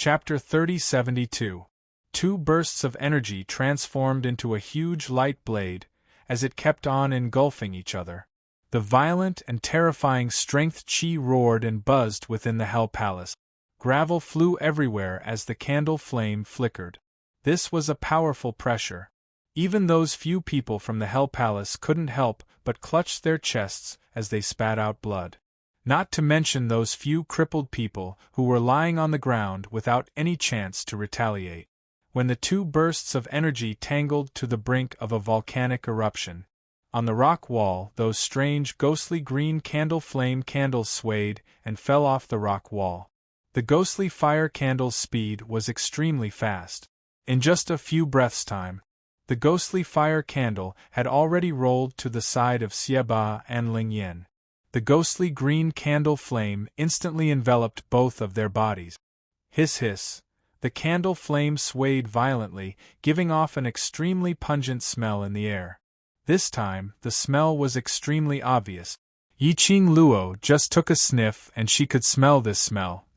Chapter 3072. Two bursts of energy transformed into a huge light blade, as it kept on engulfing each other. The violent and terrifying strength chi roared and buzzed within the Hell Palace. Gravel flew everywhere as the candle flame flickered. This was a powerful pressure. Even those few people from the Hell Palace couldn't help but clutch their chests as they spat out blood. Not to mention those few crippled people who were lying on the ground without any chance to retaliate. When the two bursts of energy tangled to the brink of a volcanic eruption. On the rock wall, those strange ghostly green candle flame candles swayed and fell off the rock wall. The ghostly fire candle's speed was extremely fast. In just a few breaths' time, the ghostly fire candle had already rolled to the side of Xieba and Ling Yin. The ghostly green candle flame instantly enveloped both of their bodies. Hiss hiss. The candle flame swayed violently, giving off an extremely pungent smell in the air. This time, the smell was extremely obvious. Yiqing Luo just took a sniff and she could smell this smell.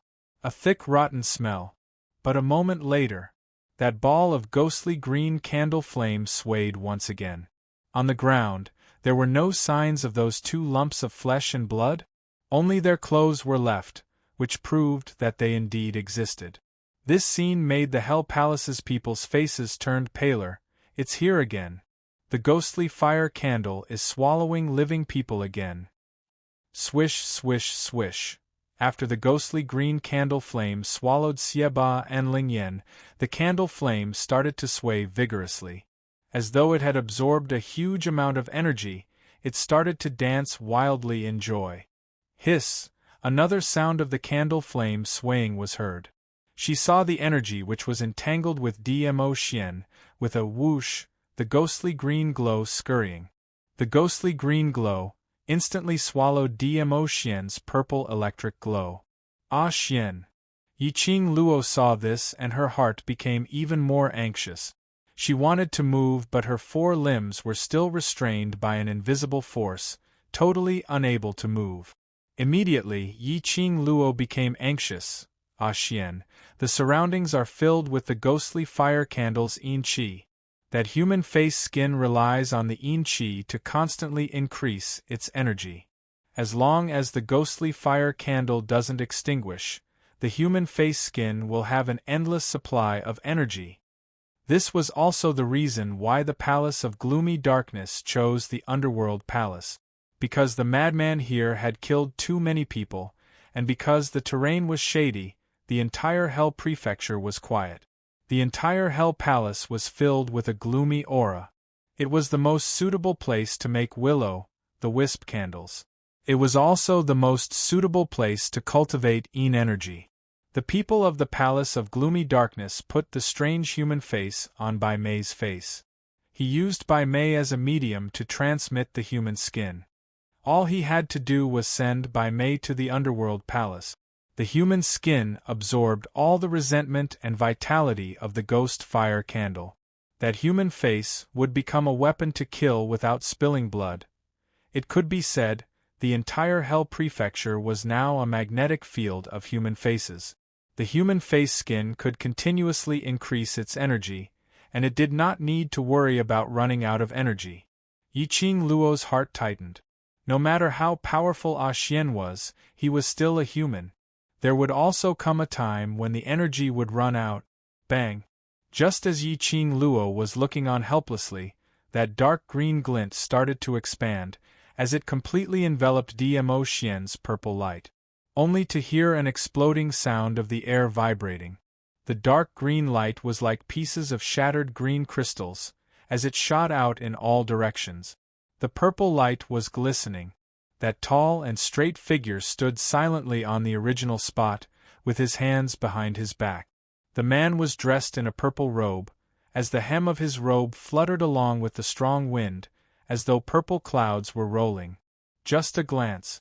A thick rotten smell. But a moment later, that ball of ghostly green candle flame swayed once again. On the ground, there were no signs of those two lumps of flesh and blood. Only their clothes were left, which proved that they indeed existed. This scene made the Hell Palace's people's faces turned paler. It's here again. The ghostly fire candle is swallowing living people again. Swish, swish, swish. After the ghostly green candle flame swallowed Xieba and Ling Yin, the candle flame started to sway vigorously. As though it had absorbed a huge amount of energy, it started to dance wildly in joy. Hiss! Another sound of the candle flame swaying was heard. She saw the energy which was entangled with Dmo Xian, with a whoosh, the ghostly green glow scurrying. The ghostly green glow instantly swallowed Dmo Xian's purple electric glow. Ah Xian! Yiqing Luo saw this and her heart became even more anxious. She wanted to move but her four limbs were still restrained by an invisible force, totally unable to move. Immediately, Yiqing Luo became anxious. Ah Xian, the surroundings are filled with the ghostly fire candle's yin qi. That human face skin relies on the yin qi to constantly increase its energy. As long as the ghostly fire candle doesn't extinguish, the human face skin will have an endless supply of energy. This was also the reason why the Palace of Gloomy Darkness chose the Underworld Palace. Because the madman here had killed too many people, and because the terrain was shady, the entire Hell Prefecture was quiet. The entire Hell Palace was filled with a gloomy aura. It was the most suitable place to make the wisp candles. It was also the most suitable place to cultivate yin energy. The people of the Palace of Gloomy Darkness put the strange human face on Bai Mei's face. He used Bai Mei as a medium to transmit the human skin. All he had to do was send Bai Mei to the Underworld Palace. The human skin absorbed all the resentment and vitality of the ghost fire candle. That human face would become a weapon to kill without spilling blood. It could be said, the entire Hell Prefecture was now a magnetic field of human faces. The human face skin could continuously increase its energy, and it did not need to worry about running out of energy. Yiqing Luo's heart tightened. No matter how powerful Ah Xian was, he was still a human. There would also come a time when the energy would run out. Bang! Just as Yiqing Luo was looking on helplessly, that dark green glint started to expand, as it completely enveloped Dmo Xian's purple light. Only to hear an exploding sound of the air vibrating. The dark green light was like pieces of shattered green crystals, as it shot out in all directions. The purple light was glistening. That tall and straight figure stood silently on the original spot, with his hands behind his back. The man was dressed in a purple robe, as the hem of his robe fluttered along with the strong wind, as though purple clouds were rolling. Just a glance.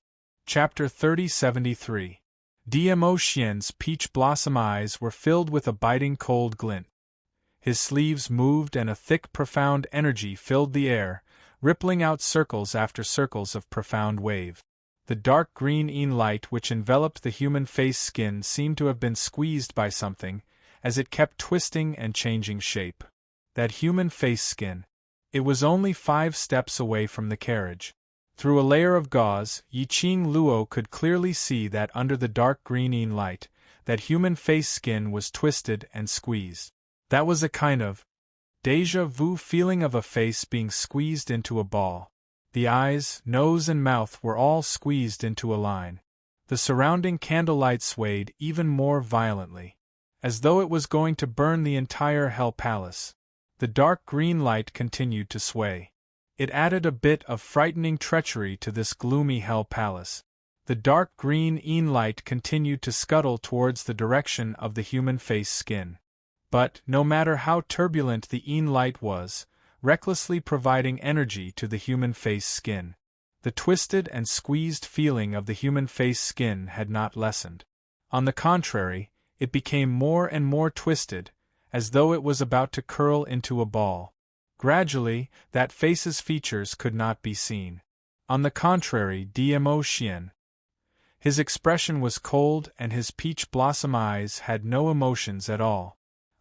Chapter 3073. Dmo Xian's peach blossom eyes were filled with a biting cold glint. His sleeves moved and a thick profound energy filled the air, rippling out circles after circles of profound wave. The dark green light which enveloped the human face skin seemed to have been squeezed by something, as it kept twisting and changing shape. That human face skin. It was only 5 steps away from the carriage. Through a layer of gauze, Yiqing Luo could clearly see that under the dark green light, that human face skin was twisted and squeezed. That was a kind of déjà vu feeling of a face being squeezed into a ball. The eyes, nose and mouth were all squeezed into a line. The surrounding candlelight swayed even more violently, as though it was going to burn the entire Hell Palace. The dark green light continued to sway. It added a bit of frightening treachery to this gloomy Hell Palace. The dark green light continued to scuttle towards the direction of the human face skin. But, no matter how turbulent the light was, recklessly providing energy to the human face skin, the twisted and squeezed feeling of the human face skin had not lessened. On the contrary, it became more and more twisted, as though it was about to curl into a ball. Gradually, that face's features could not be seen. On the contrary, Dmo Xian. His expression was cold and his peach blossom eyes had no emotions at all.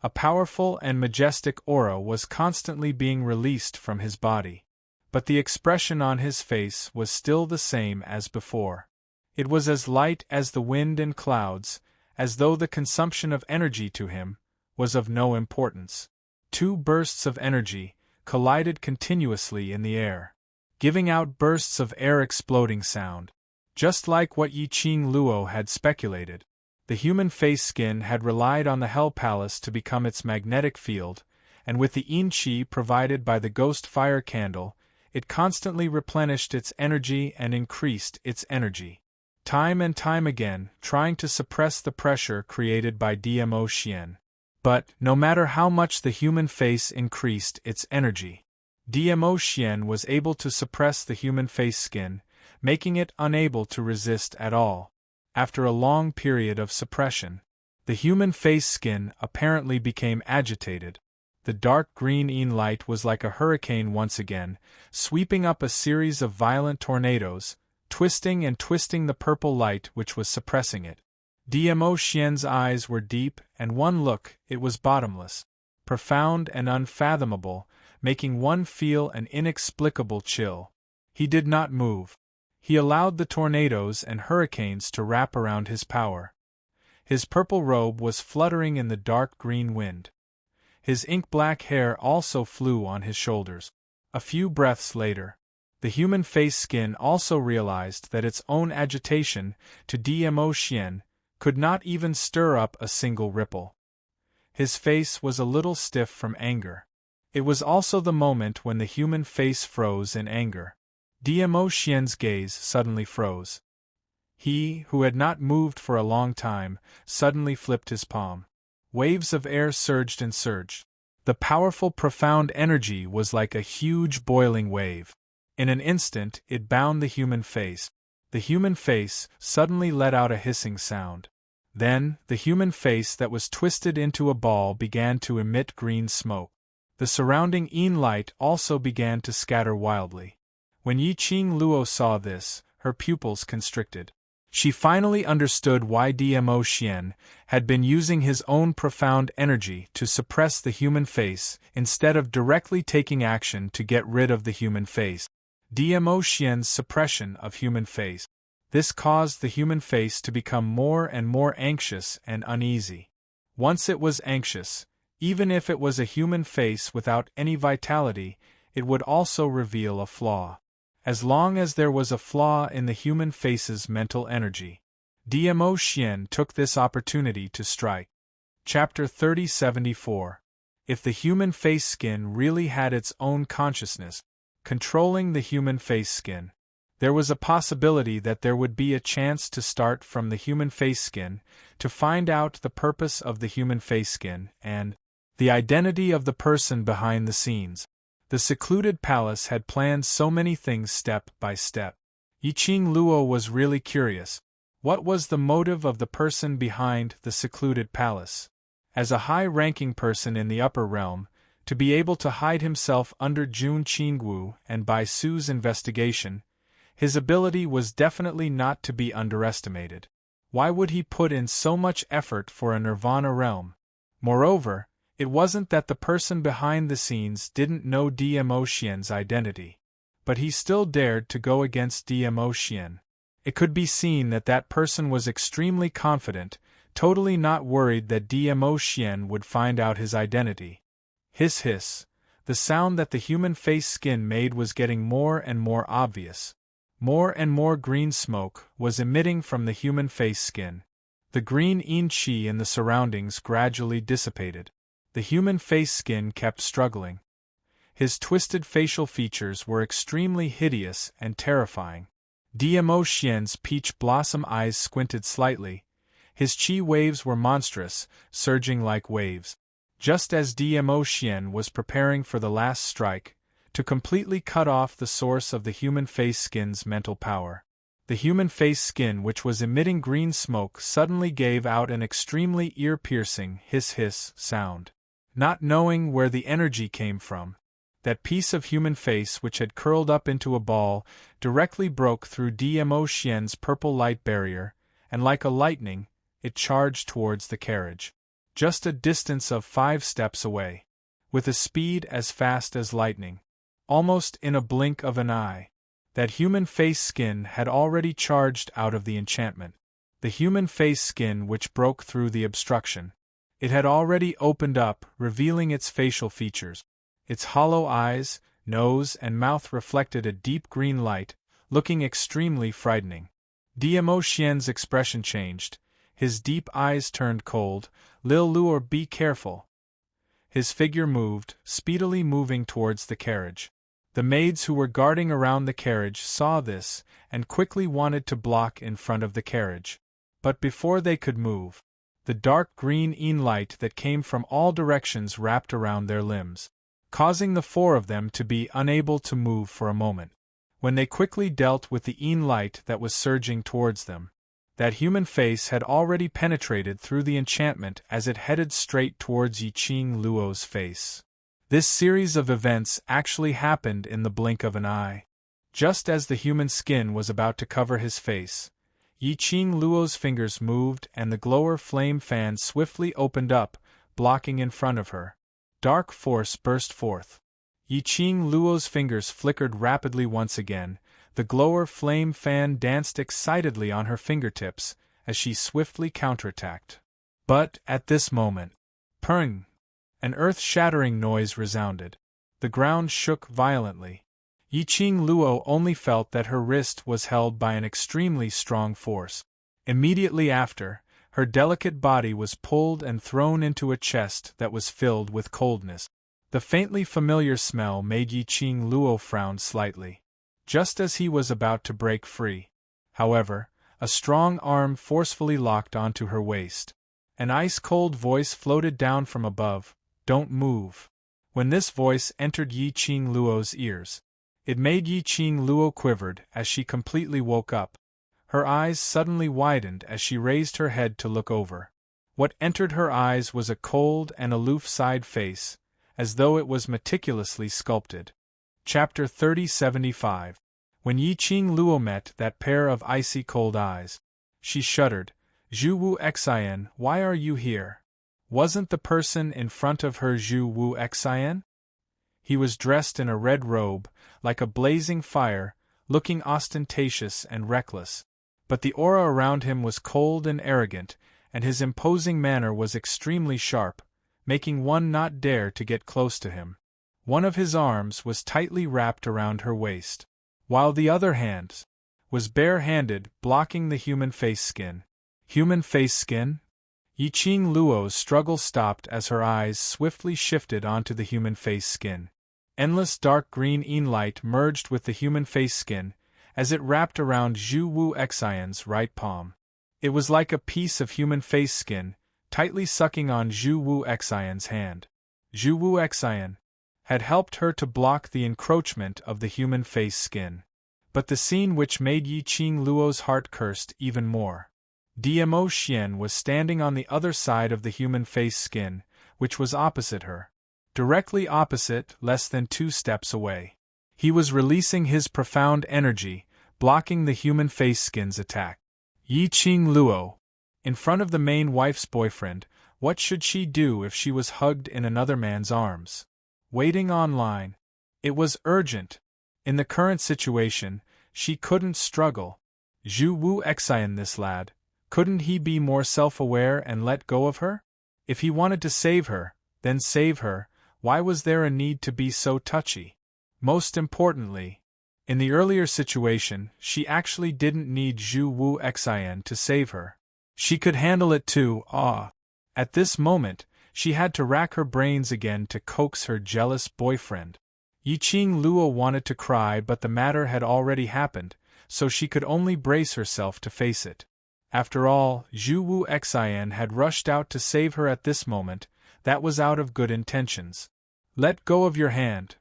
A powerful and majestic aura was constantly being released from his body. But the expression on his face was still the same as before. It was as light as the wind and clouds, as though the consumption of energy to him was of no importance. 2 bursts of energy collided continuously in the air, giving out bursts of air-exploding sound. Just like what Yiqing Luo had speculated, the human face skin had relied on the Hell Palace to become its magnetic field, and with the yin qi provided by the ghost fire candle, it constantly replenished its energy and increased its energy. Time and time again, trying to suppress the pressure created by Dmo Xian. But, no matter how much the human face increased its energy, Dmo Xian was able to suppress the human face skin, making it unable to resist at all. After a long period of suppression, the human face skin apparently became agitated. The dark green light was like a hurricane once again, sweeping up a series of violent tornadoes, twisting and twisting the purple light which was suppressing it. Dmo Xian's eyes were deep, and one look, it was bottomless, profound and unfathomable, making one feel an inexplicable chill. He did not move. He allowed the tornadoes and hurricanes to wrap around his power. His purple robe was fluttering in the dark green wind. His ink-black hair also flew on his shoulders. A few breaths later, the human face skin also realized that its own agitation, to Dmo Xian, could not even stir up a single ripple. His face was a little stiff from anger. It was also the moment when the human face froze in anger. Dmo Xian's gaze suddenly froze. He, who had not moved for a long time, suddenly flipped his palm. Waves of air surged and surged. The powerful, profound energy was like a huge boiling wave. In an instant, it bound the human face. The human face suddenly let out a hissing sound. Then, the human face that was twisted into a ball began to emit green smoke. The surrounding light also began to scatter wildly. When Yiqing Luo saw this, her pupils constricted. She finally understood why Dmo Xian had been using his own profound energy to suppress the human face instead of directly taking action to get rid of the human face. Dmo Xian's suppression of human face. This caused the human face to become more and more anxious and uneasy. Once it was anxious, even if it was a human face without any vitality, it would also reveal a flaw. As long as there was a flaw in the human face's mental energy, Dmo Xian took this opportunity to strike. Chapter 3074. If the human face skin really had its own consciousness, controlling the human face skin, there was a possibility that there would be a chance to start from the human face skin, to find out the purpose of the human face skin, and the identity of the person behind the scenes. The secluded palace had planned so many things step by step. Yiqing Luo was really curious. What was the motive of the person behind the secluded palace? As a high-ranking person in the upper realm, to be able to hide himself under Jun Qingwu and by Su's investigation, His ability was definitely not to be underestimated. Why would he put in so much effort for a Nirvana realm? Moreover, it wasn't that the person behind the scenes didn't know Dmo Xian's identity. But he still dared to go against Dmo Xian. It could be seen that that person was extremely confident, totally not worried that Dmo Xian would find out his identity. Hiss hiss. The sound that the human face skin made was getting more and more obvious. More and more green smoke was emitting from the human face skin. The green yin qi in the surroundings gradually dissipated. The human face skin kept struggling. His twisted facial features were extremely hideous and terrifying. Dmo Xian's peach blossom eyes squinted slightly. His qi waves were monstrous, surging like waves. Just as Dmo Xian was preparing for the last strike, to completely cut off the source of the human face skin's mental power, the human face skin, which was emitting green smoke, suddenly gave out an extremely ear-piercing hiss-hiss sound. Not knowing where the energy came from, that piece of human face which had curled up into a ball directly broke through Dmo Xian's purple light barrier, and like a lightning, it charged towards the carriage. Just a distance of 5 steps away. With a speed as fast as lightning. Almost in a blink of an eye. That human face skin had already charged out of the enchantment. The human face skin which broke through the obstruction. It had already opened up, revealing its facial features. Its hollow eyes, nose and mouth reflected a deep green light, looking extremely frightening. Dmo Xian's expression changed. His deep eyes turned cold. Lil Luor, be careful. His figure moved, speedily moving towards the carriage. The maids who were guarding around the carriage saw this, and quickly wanted to block in front of the carriage. But before they could move, the dark green yin light that came from all directions wrapped around their limbs, causing the 4 of them to be unable to move for a moment. When they quickly dealt with the yin light that was surging towards them, that human face had already penetrated through the enchantment as it headed straight towards Yiqing Luo's face. This series of events actually happened in the blink of an eye. Just as the human skin was about to cover his face, Yiqing Luo's fingers moved and the glower flame fan swiftly opened up, blocking in front of her. Dark force burst forth. Yiqing Luo's fingers flickered rapidly once again. The glower flame fan danced excitedly on her fingertips as she swiftly counterattacked. But, at this moment, purring! An earth-shattering noise resounded. The ground shook violently. Yiqing Luo only felt that her wrist was held by an extremely strong force. Immediately after, her delicate body was pulled and thrown into a chest that was filled with coldness. The faintly familiar smell made Yiqing Luo frown slightly. Just as he was about to break free, however, a strong arm forcefully locked onto her waist. An ice-cold voice floated down from above, "Don't move." When this voice entered Yiqing Luo's ears, it made Yiqing Luo quivered as she completely woke up. Her eyes suddenly widened as she raised her head to look over. What entered her eyes was a cold and aloof side face, as though it was meticulously sculpted. Chapter 3075. When Yiqing Luo met that pair of icy cold eyes, she shuddered. "Zhu Wu Xian, why are you here?" Wasn't the person in front of her Zhu Wu Xian? He was dressed in a red robe, like a blazing fire, looking ostentatious and reckless. But the aura around him was cold and arrogant, and his imposing manner was extremely sharp, making one not dare to get close to him. One of his arms was tightly wrapped around her waist, while the other hand was bare-handed, blocking the human face skin. Human face skin? Yiqing Luo's struggle stopped as her eyes swiftly shifted onto the human face skin. Endless dark green yin light merged with the human face skin, as it wrapped around Zhu Wu Xian's right palm. It was like a piece of human face skin, tightly sucking on Zhu Wu Xian's hand. Zhu Wu Xian had helped her to block the encroachment of the human face skin. But the scene which made Yiqing Luo's heart cursed even more. Dmo Xian was standing on the other side of the human face skin, which was opposite her. Directly opposite, less than 2 steps away. He was releasing his profound energy, blocking the human face skin's attack. Yi Qing Luo. In front of the main wife's boyfriend, what should she do if she was hugged in another man's arms? Waiting online. It was urgent. In the current situation, she couldn't struggle. Zhu Wu Xian, this lad, couldn't he be more self-aware and let go of her? If he wanted to save her, then save her. Why was there a need to be so touchy? Most importantly, in the earlier situation, she actually didn't need Zhu Wu Xian to save her. She could handle it too. At this moment, she had to rack her brains again to coax her jealous boyfriend. Yi Qing Luo wanted to cry, but the matter had already happened, so she could only brace herself to face it. After all, Zhu Wu Xian had rushed out to save her at this moment. That was out of good intentions. Let go of your hand.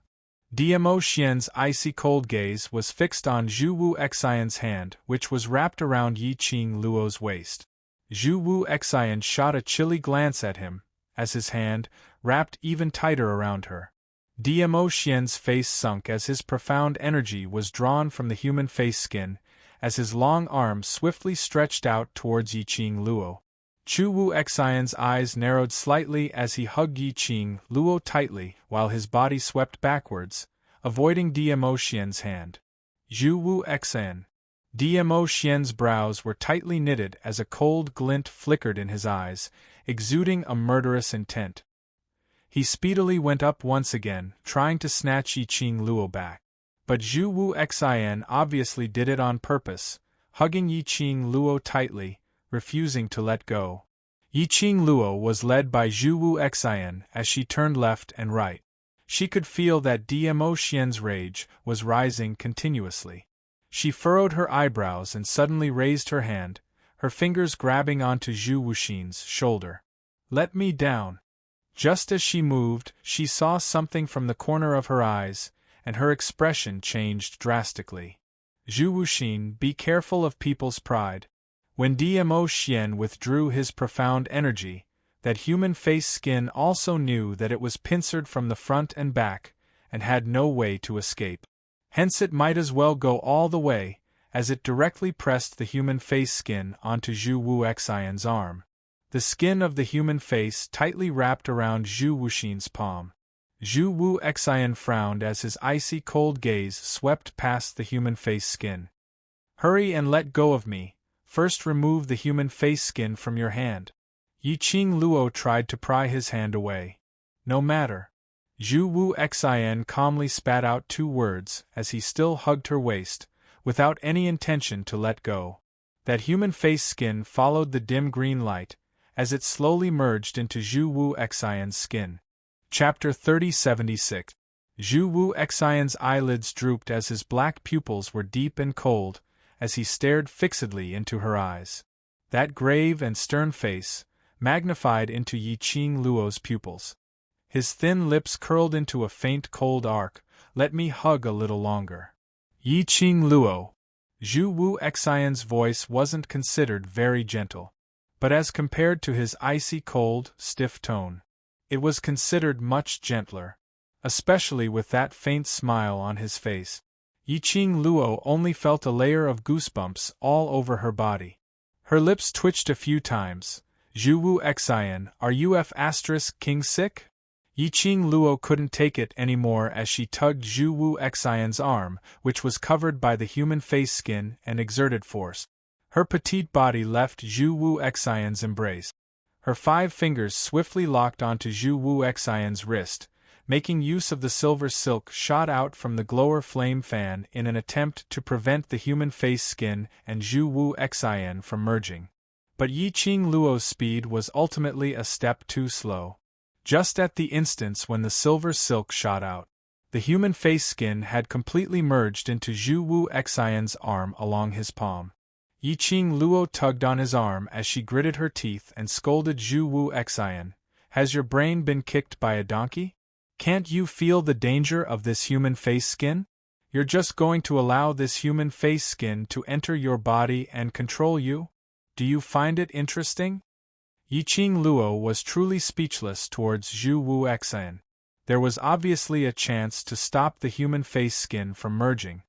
Dmo Xian's icy cold gaze was fixed on Zhu Wu Xian's hand, which was wrapped around Yi Qing Luo's waist. Zhu Wu Xian shot a chilly glance at him, as his hand, wrapped even tighter around her. Dmo Xian's face sunk as his profound energy was drawn from the human face skin, as his long arms swiftly stretched out towards Yi Qing Luo. Zhu Wu Xian's eyes narrowed slightly as he hugged Yi Qing Luo tightly while his body swept backwards, avoiding Dmo Xian's hand. Zhu Wu Xian. Dmo Xian's brows were tightly knitted as a cold glint flickered in his eyes, exuding a murderous intent. He speedily went up once again, trying to snatch Yi Qing Luo back. But Zhu Wu Xian obviously did it on purpose, hugging Yi Qing Luo tightly, refusing to let go. Yi Qing Luo was led by Zhu Wu Xian as she turned left and right. She could feel that Dmo Xian's rage was rising continuously. She furrowed her eyebrows and suddenly raised her hand, her fingers grabbing onto Zhu Wuxin's shoulder. Let me down. Just as she moved, she saw something from the corner of her eyes, and her expression changed drastically. Zhu Wuxin, be careful of people's pride. When Dmo Xian withdrew his profound energy, that human face skin also knew that it was pincered from the front and back, and had no way to escape. Hence it might as well go all the way, as it directly pressed the human face skin onto Zhu Wu Xian's arm. The skin of the human face tightly wrapped around Zhu Wuxin's palm. Zhu Wu Xian frowned as his icy cold gaze swept past the human face skin. Hurry and let go of me. First remove the human face skin from your hand. Yi Qing Luo tried to pry his hand away. No matter. Zhu Wu Xian calmly spat out 2 words as he still hugged her waist, without any intention to let go. That human face skin followed the dim green light, as it slowly merged into Zhu Wu Xian's skin. Chapter 3076. Zhu Wu Xian's eyelids drooped as his black pupils were deep and cold, as he stared fixedly into her eyes. That grave and stern face, magnified into Yi Qing Luo's pupils. His thin lips curled into a faint cold arc. Let me hug a little longer. Yi Qing Luo. Zhu Wu Xian's voice wasn't considered very gentle. But as compared to his icy cold, stiff tone, it was considered much gentler, especially with that faint smile on his face. Yi Qing Luo only felt a layer of goosebumps all over her body. Her lips twitched a few times. Zhu Wu Xian, are you King sick? Yi Qing Luo couldn't take it anymore as she tugged Zhu Wu Xian's arm, which was covered by the human face skin, and exerted force. Her petite body left Zhu Wu Xian's embrace. Her 5 fingers swiftly locked onto Zhu Wu Xian's wrist, making use of the silver silk shot out from the glower flame fan in an attempt to prevent the human face skin and Zhu Wu Xian from merging. But Yi Qing Luo's speed was ultimately a step too slow. Just at the instance when the silver silk shot out, the human face skin had completely merged into Zhu Wu Xian's arm along his palm. Yi Qing Luo tugged on his arm as she gritted her teeth and scolded Zhu Wu Xian. Has your brain been kicked by a donkey? Can't you feel the danger of this human face skin? You're just going to allow this human face skin to enter your body and control you? Do you find it interesting? Yi Qing Luo was truly speechless towards Zhu Wu Xian. There was obviously a chance to stop the human face skin from merging.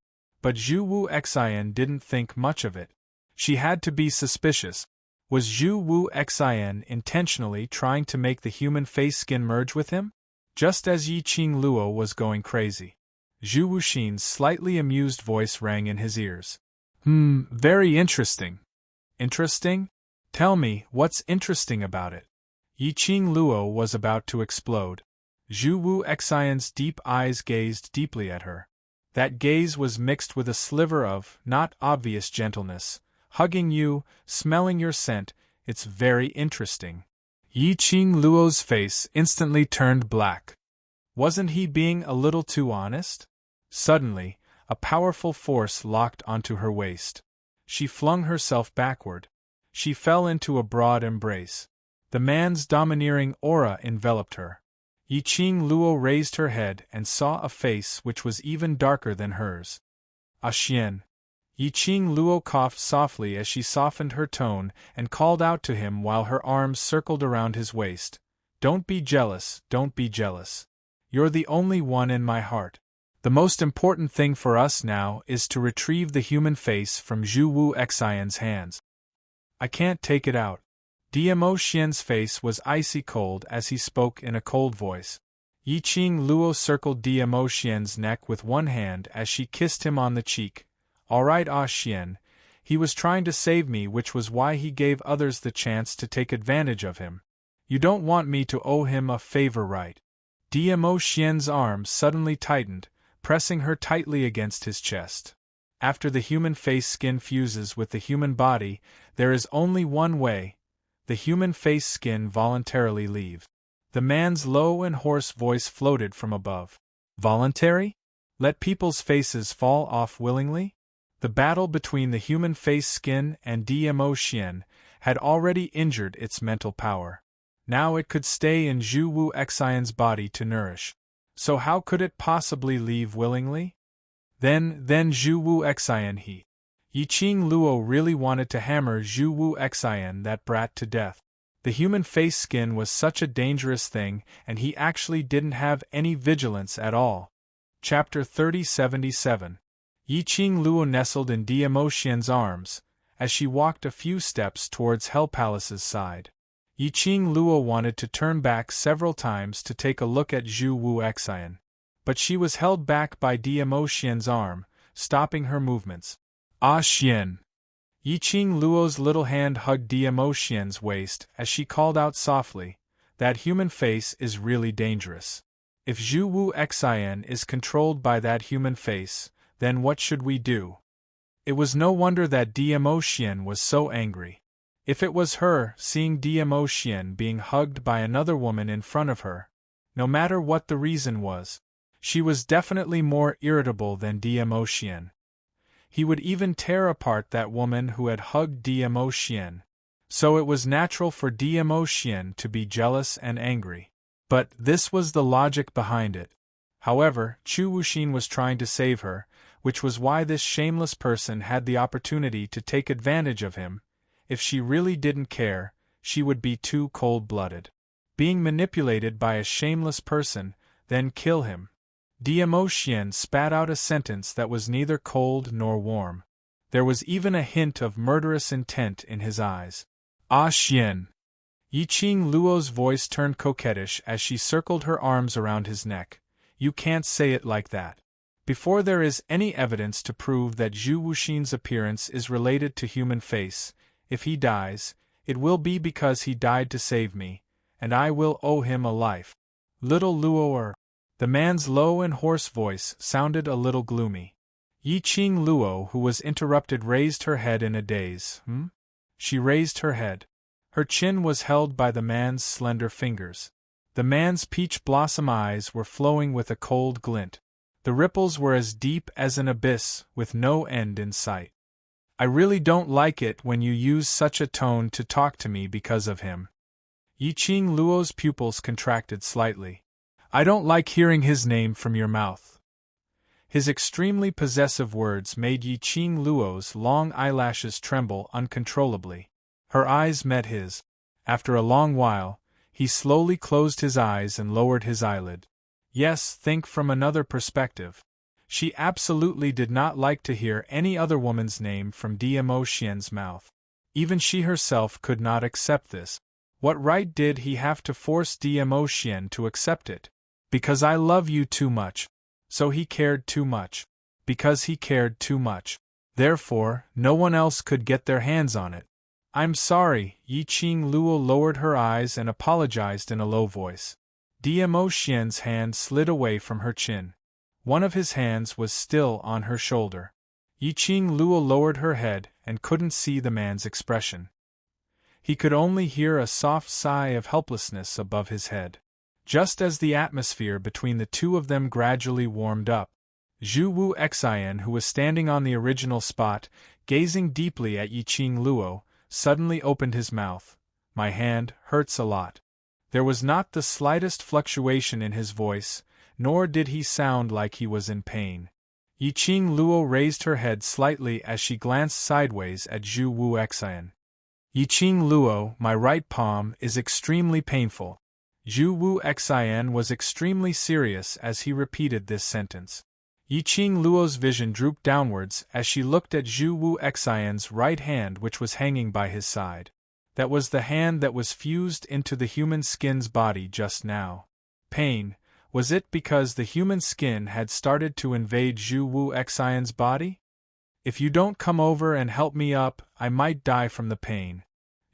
But Zhu Wu Xian didn't think much of it. She had to be suspicious. Was Zhu Wu Xian intentionally trying to make the human face skin merge with him? Just as Yi Qing Luo was going crazy. Zhu Wuxin's slightly amused voice rang in his ears. Very interesting. Interesting? Tell me, what's interesting about it? Yi Qing Luo was about to explode. Zhu Wu Xian's deep eyes gazed deeply at her. That gaze was mixed with a sliver of, not obvious gentleness. Hugging you, smelling your scent, it's very interesting. Yi Qing Luo's face instantly turned black. Wasn't he being a little too honest? Suddenly, a powerful force locked onto her waist. She flung herself backward. She fell into a broad embrace. The man's domineering aura enveloped her. Yi Qing Luo raised her head and saw a face which was even darker than hers. "Ah Xian." Yi Qing Luo coughed softly as she softened her tone and called out to him while her arms circled around his waist. "Don't be jealous, don't be jealous. You're the only one in my heart. The most important thing for us now is to retrieve the human face from Zhu Wu Xian's hands. I can't take it out." Diamo Xian's face was icy cold as he spoke in a cold voice. Yi Qing Luo circled Diamo Xian's neck with one hand as she kissed him on the cheek. "All right, Ah Xian. He was trying to save me, which was why he gave others the chance to take advantage of him. You don't want me to owe him a favor, right?" Diamo Xian's arms suddenly tightened, pressing her tightly against his chest. After the human face skin fuses with the human body, there is only one way. The human face skin voluntarily leave. The man's low and hoarse voice floated from above. Voluntary? Let people's faces fall off willingly? The battle between the human face skin and Diamo Xian had already injured its mental power. Now it could stay in Zhu Wu Xian's body to nourish. So how could it possibly leave willingly? Then Zhu Wu Xian Yi Qing Luo really wanted to hammer Zhu Wu Xian, that brat, to death. The human face skin was such a dangerous thing, and he actually didn't have any vigilance at all. Chapter 3077. Yi Qing Luo nestled in Diamo Xian's arms, as she walked a few steps towards Hell Palace's side. Yi Qing Luo wanted to turn back several times to take a look at Zhu Wu Xian. But she was held back by Diamo Xian's arm, stopping her movements. "Ah Xian." Yi Qing Luo's little hand hugged Diamo Xian's waist as she called out softly, "That human face is really dangerous. If Zhu Wu Xian is controlled by that human face, then what should we do?" It was no wonder that Diamo Xian was so angry. If it was her, seeing Diamo Xian being hugged by another woman in front of her, no matter what the reason was, she was definitely more irritable than Diamo Xian. He would even tear apart that woman who had hugged Diamo Xian. So it was natural for Diamo Xian to be jealous and angry. But this was the logic behind it. However, Chu Wuxin was trying to save her, which was why this shameless person had the opportunity to take advantage of him. If she really didn't care, she would be too cold-blooded. Being manipulated by a shameless person, then kill him. Diamo Xian spat out a sentence that was neither cold nor warm. There was even a hint of murderous intent in his eyes. "Ah Xian." Yi Qing Luo's voice turned coquettish as she circled her arms around his neck. "You can't say it like that. Before there is any evidence to prove that Zhu Wuxin's appearance is related to human face, if he dies, it will be because he died to save me, and I will owe him a life. Little Luo." The man's low and hoarse voice sounded a little gloomy. Yi Qing Luo, who was interrupted, raised her head in a daze. She raised her head. Her chin was held by the man's slender fingers. The man's peach blossom eyes were flowing with a cold glint. The ripples were as deep as an abyss, with no end in sight. "I really don't like it when you use such a tone to talk to me because of him." Yi Qing Luo's pupils contracted slightly. "I don't like hearing his name from your mouth." His extremely possessive words made Yi Qing Luo's long eyelashes tremble uncontrollably. Her eyes met his. After a long while, he slowly closed his eyes and lowered his eyelid. "Yes, think from another perspective. She absolutely did not like to hear any other woman's name from Diemo Xian's mouth. Even she herself could not accept this. What right did he have to force Diemo Xian to accept it? Because I love you too much. So he cared too much. Because he cared too much. Therefore, no one else could get their hands on it. I'm sorry, Yi Qing Luo lowered her eyes and apologized in a low voice. Diemo Xian's hand slid away from her chin. One of his hands was still on her shoulder. Yi Qing Luo lowered her head and couldn't see the man's expression. He could only hear a soft sigh of helplessness above his head. Just as the atmosphere between the two of them gradually warmed up, Zhu Wu Xian, who was standing on the original spot, gazing deeply at Yi Qing Luo, suddenly opened his mouth. My hand hurts a lot. There was not the slightest fluctuation in his voice, nor did he sound like he was in pain. Yi Qing Luo raised her head slightly as she glanced sideways at Zhu Wu Xian. Yi Qing Luo, my right palm is extremely painful. Zhu Wu Xian was extremely serious as he repeated this sentence. Yi Qing Luo's vision drooped downwards as she looked at Zhu Wu Xian's right hand, which was hanging by his side. That was the hand that was fused into the human skin's body just now. Pain. Was it because the human skin had started to invade Zhu Wu Xian's body? If you don't come over and help me up, I might die from the pain.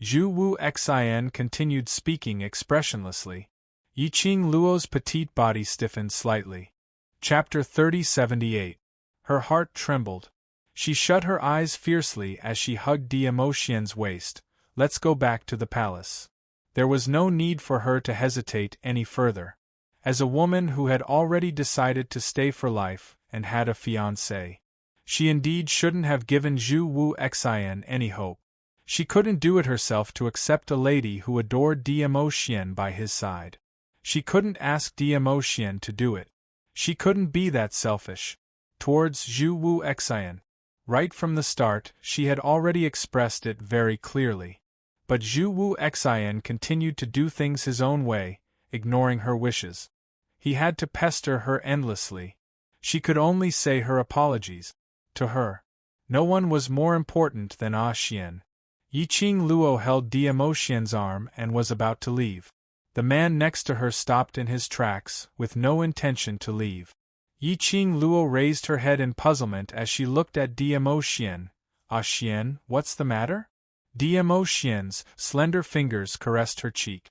Zhu Wu Xian continued speaking expressionlessly. Yi Qing Luo's petite body stiffened slightly. Chapter 3078. Her heart trembled. She shut her eyes fiercely as she hugged Diemo Xian's waist. Let's go back to the palace. There was no need for her to hesitate any further. As a woman who had already decided to stay for life and had a fiancé, she indeed shouldn't have given Zhu Wu Xian any hope. She couldn't do it herself to accept a lady who adored Diemo Xian by his side. She couldn't ask Diemo Xian to do it. She couldn't be that selfish. Towards Zhu Wu Xian. Right from the start, she had already expressed it very clearly. But Zhu Wu Xian continued to do things his own way, ignoring her wishes. He had to pester her endlessly. She could only say her apologies. To her, no one was more important than Ah Xian. Yi Qing Luo held Diemo Xian's arm and was about to leave. The man next to her stopped in his tracks, with no intention to leave. Yi Qing Luo raised her head in puzzlement as she looked at Diemo Xian. Ah Xian, what's the matter? Diemo Xian's slender fingers caressed her cheek.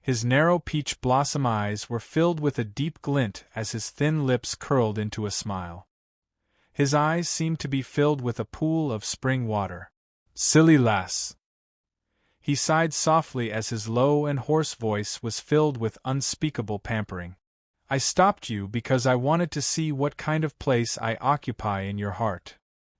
His narrow peach blossom eyes were filled with a deep glint as his thin lips curled into a smile. His eyes seemed to be filled with a pool of spring water. Silly lass! He sighed softly as his low and hoarse voice was filled with unspeakable pampering. I stopped you because I wanted to see what kind of place I occupy in your heart.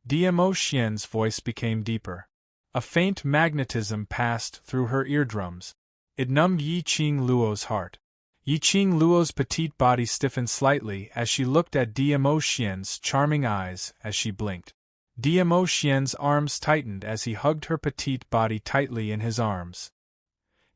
Diemo Xian's voice became deeper. A faint magnetism passed through her eardrums. It numbed Yi Qing Luo's heart. Yi Qing Luo's petite body stiffened slightly as she looked at Diemo Xian's charming eyes as she blinked. Diemo Xian's arms tightened as he hugged her petite body tightly in his arms.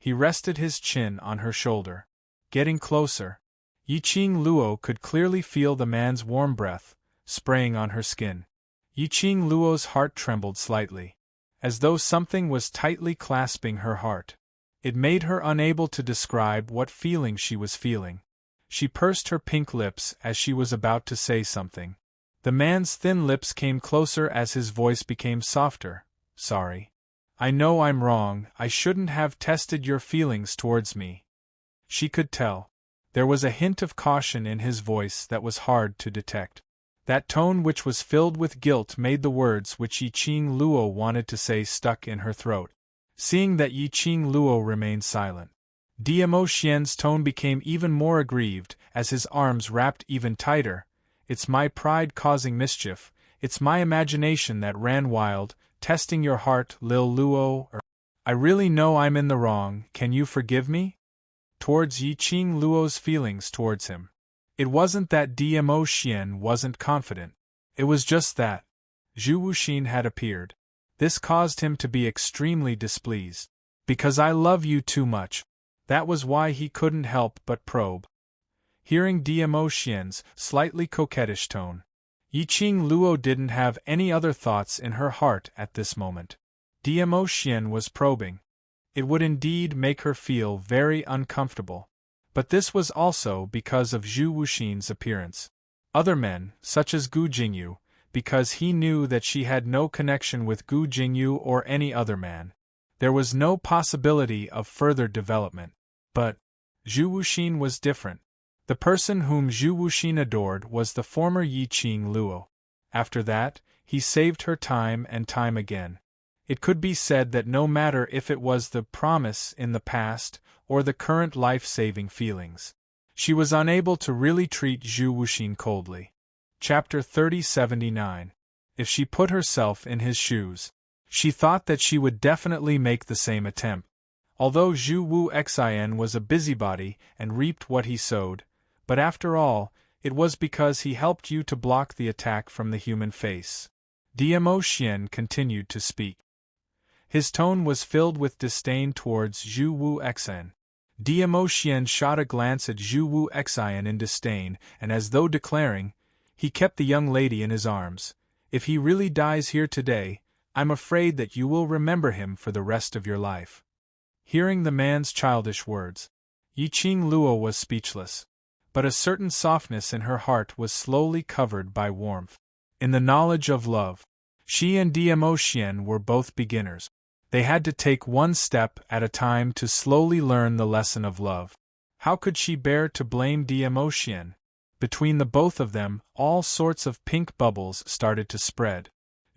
He rested his chin on her shoulder. Getting closer, Yi Qing Luo could clearly feel the man's warm breath, spraying on her skin. Yi Qing Luo's heart trembled slightly, as though something was tightly clasping her heart. It made her unable to describe what feeling she was feeling. She pursed her pink lips as she was about to say something. The man's thin lips came closer as his voice became softer. Sorry. I know I'm wrong, I shouldn't have tested your feelings towards me. She could tell. There was a hint of caution in his voice that was hard to detect. That tone which was filled with guilt made the words which Yi Qing Luo wanted to say stuck in her throat. Seeing that Yi Qing Luo remained silent, Diemo Xian's tone became even more aggrieved as his arms wrapped even tighter. It's my pride causing mischief, it's my imagination that ran wild, testing your heart, Lil Luo. I really know I'm in the wrong, can you forgive me? Towards Yi Qing Luo's feelings towards him. It wasn't that Diemo Xian wasn't confident. It was just that Zhu Wuxin had appeared. This caused him to be extremely displeased. Because I love you too much. That was why he couldn't help but probe. Hearing Diemo Xian's slightly coquettish tone, Yiqing Luo didn't have any other thoughts in her heart at this moment. Diamo Xian was probing. It would indeed make her feel very uncomfortable. But this was also because of Zhu Wuxin's appearance. Other men, such as Gu Jingyu, because he knew that she had no connection with Gu Jingyu or any other man. There was no possibility of further development. But Zhu Wuxin was different. The person whom Zhu Wuxin adored was the former Yiqing Luo. After that, he saved her time and time again. It could be said that no matter if it was the promise in the past or the current life-saving feelings, she was unable to really treat Zhu Wuxin coldly. Chapter 3079. If she put herself in his shoes, she thought that she would definitely make the same attempt. Although Zhu Wu Xian was a busybody and reaped what he sowed, but after all, it was because he helped you to block the attack from the human face. Diamo Xian continued to speak. His tone was filled with disdain towards Zhu Wu Xian. Diamo Xian shot a glance at Zhu Wu Xian in disdain, and as though declaring, he kept the young lady in his arms. If he really dies here today, I'm afraid that you will remember him for the rest of your life. Hearing the man's childish words, Yiqing Luo was speechless. But a certain softness in her heart was slowly covered by warmth. In the knowledge of love, she and Diamo Xian were both beginners. They had to take one step at a time to slowly learn the lesson of love. How could she bear to blame Diamo Xian? Between the both of them, all sorts of pink bubbles started to spread.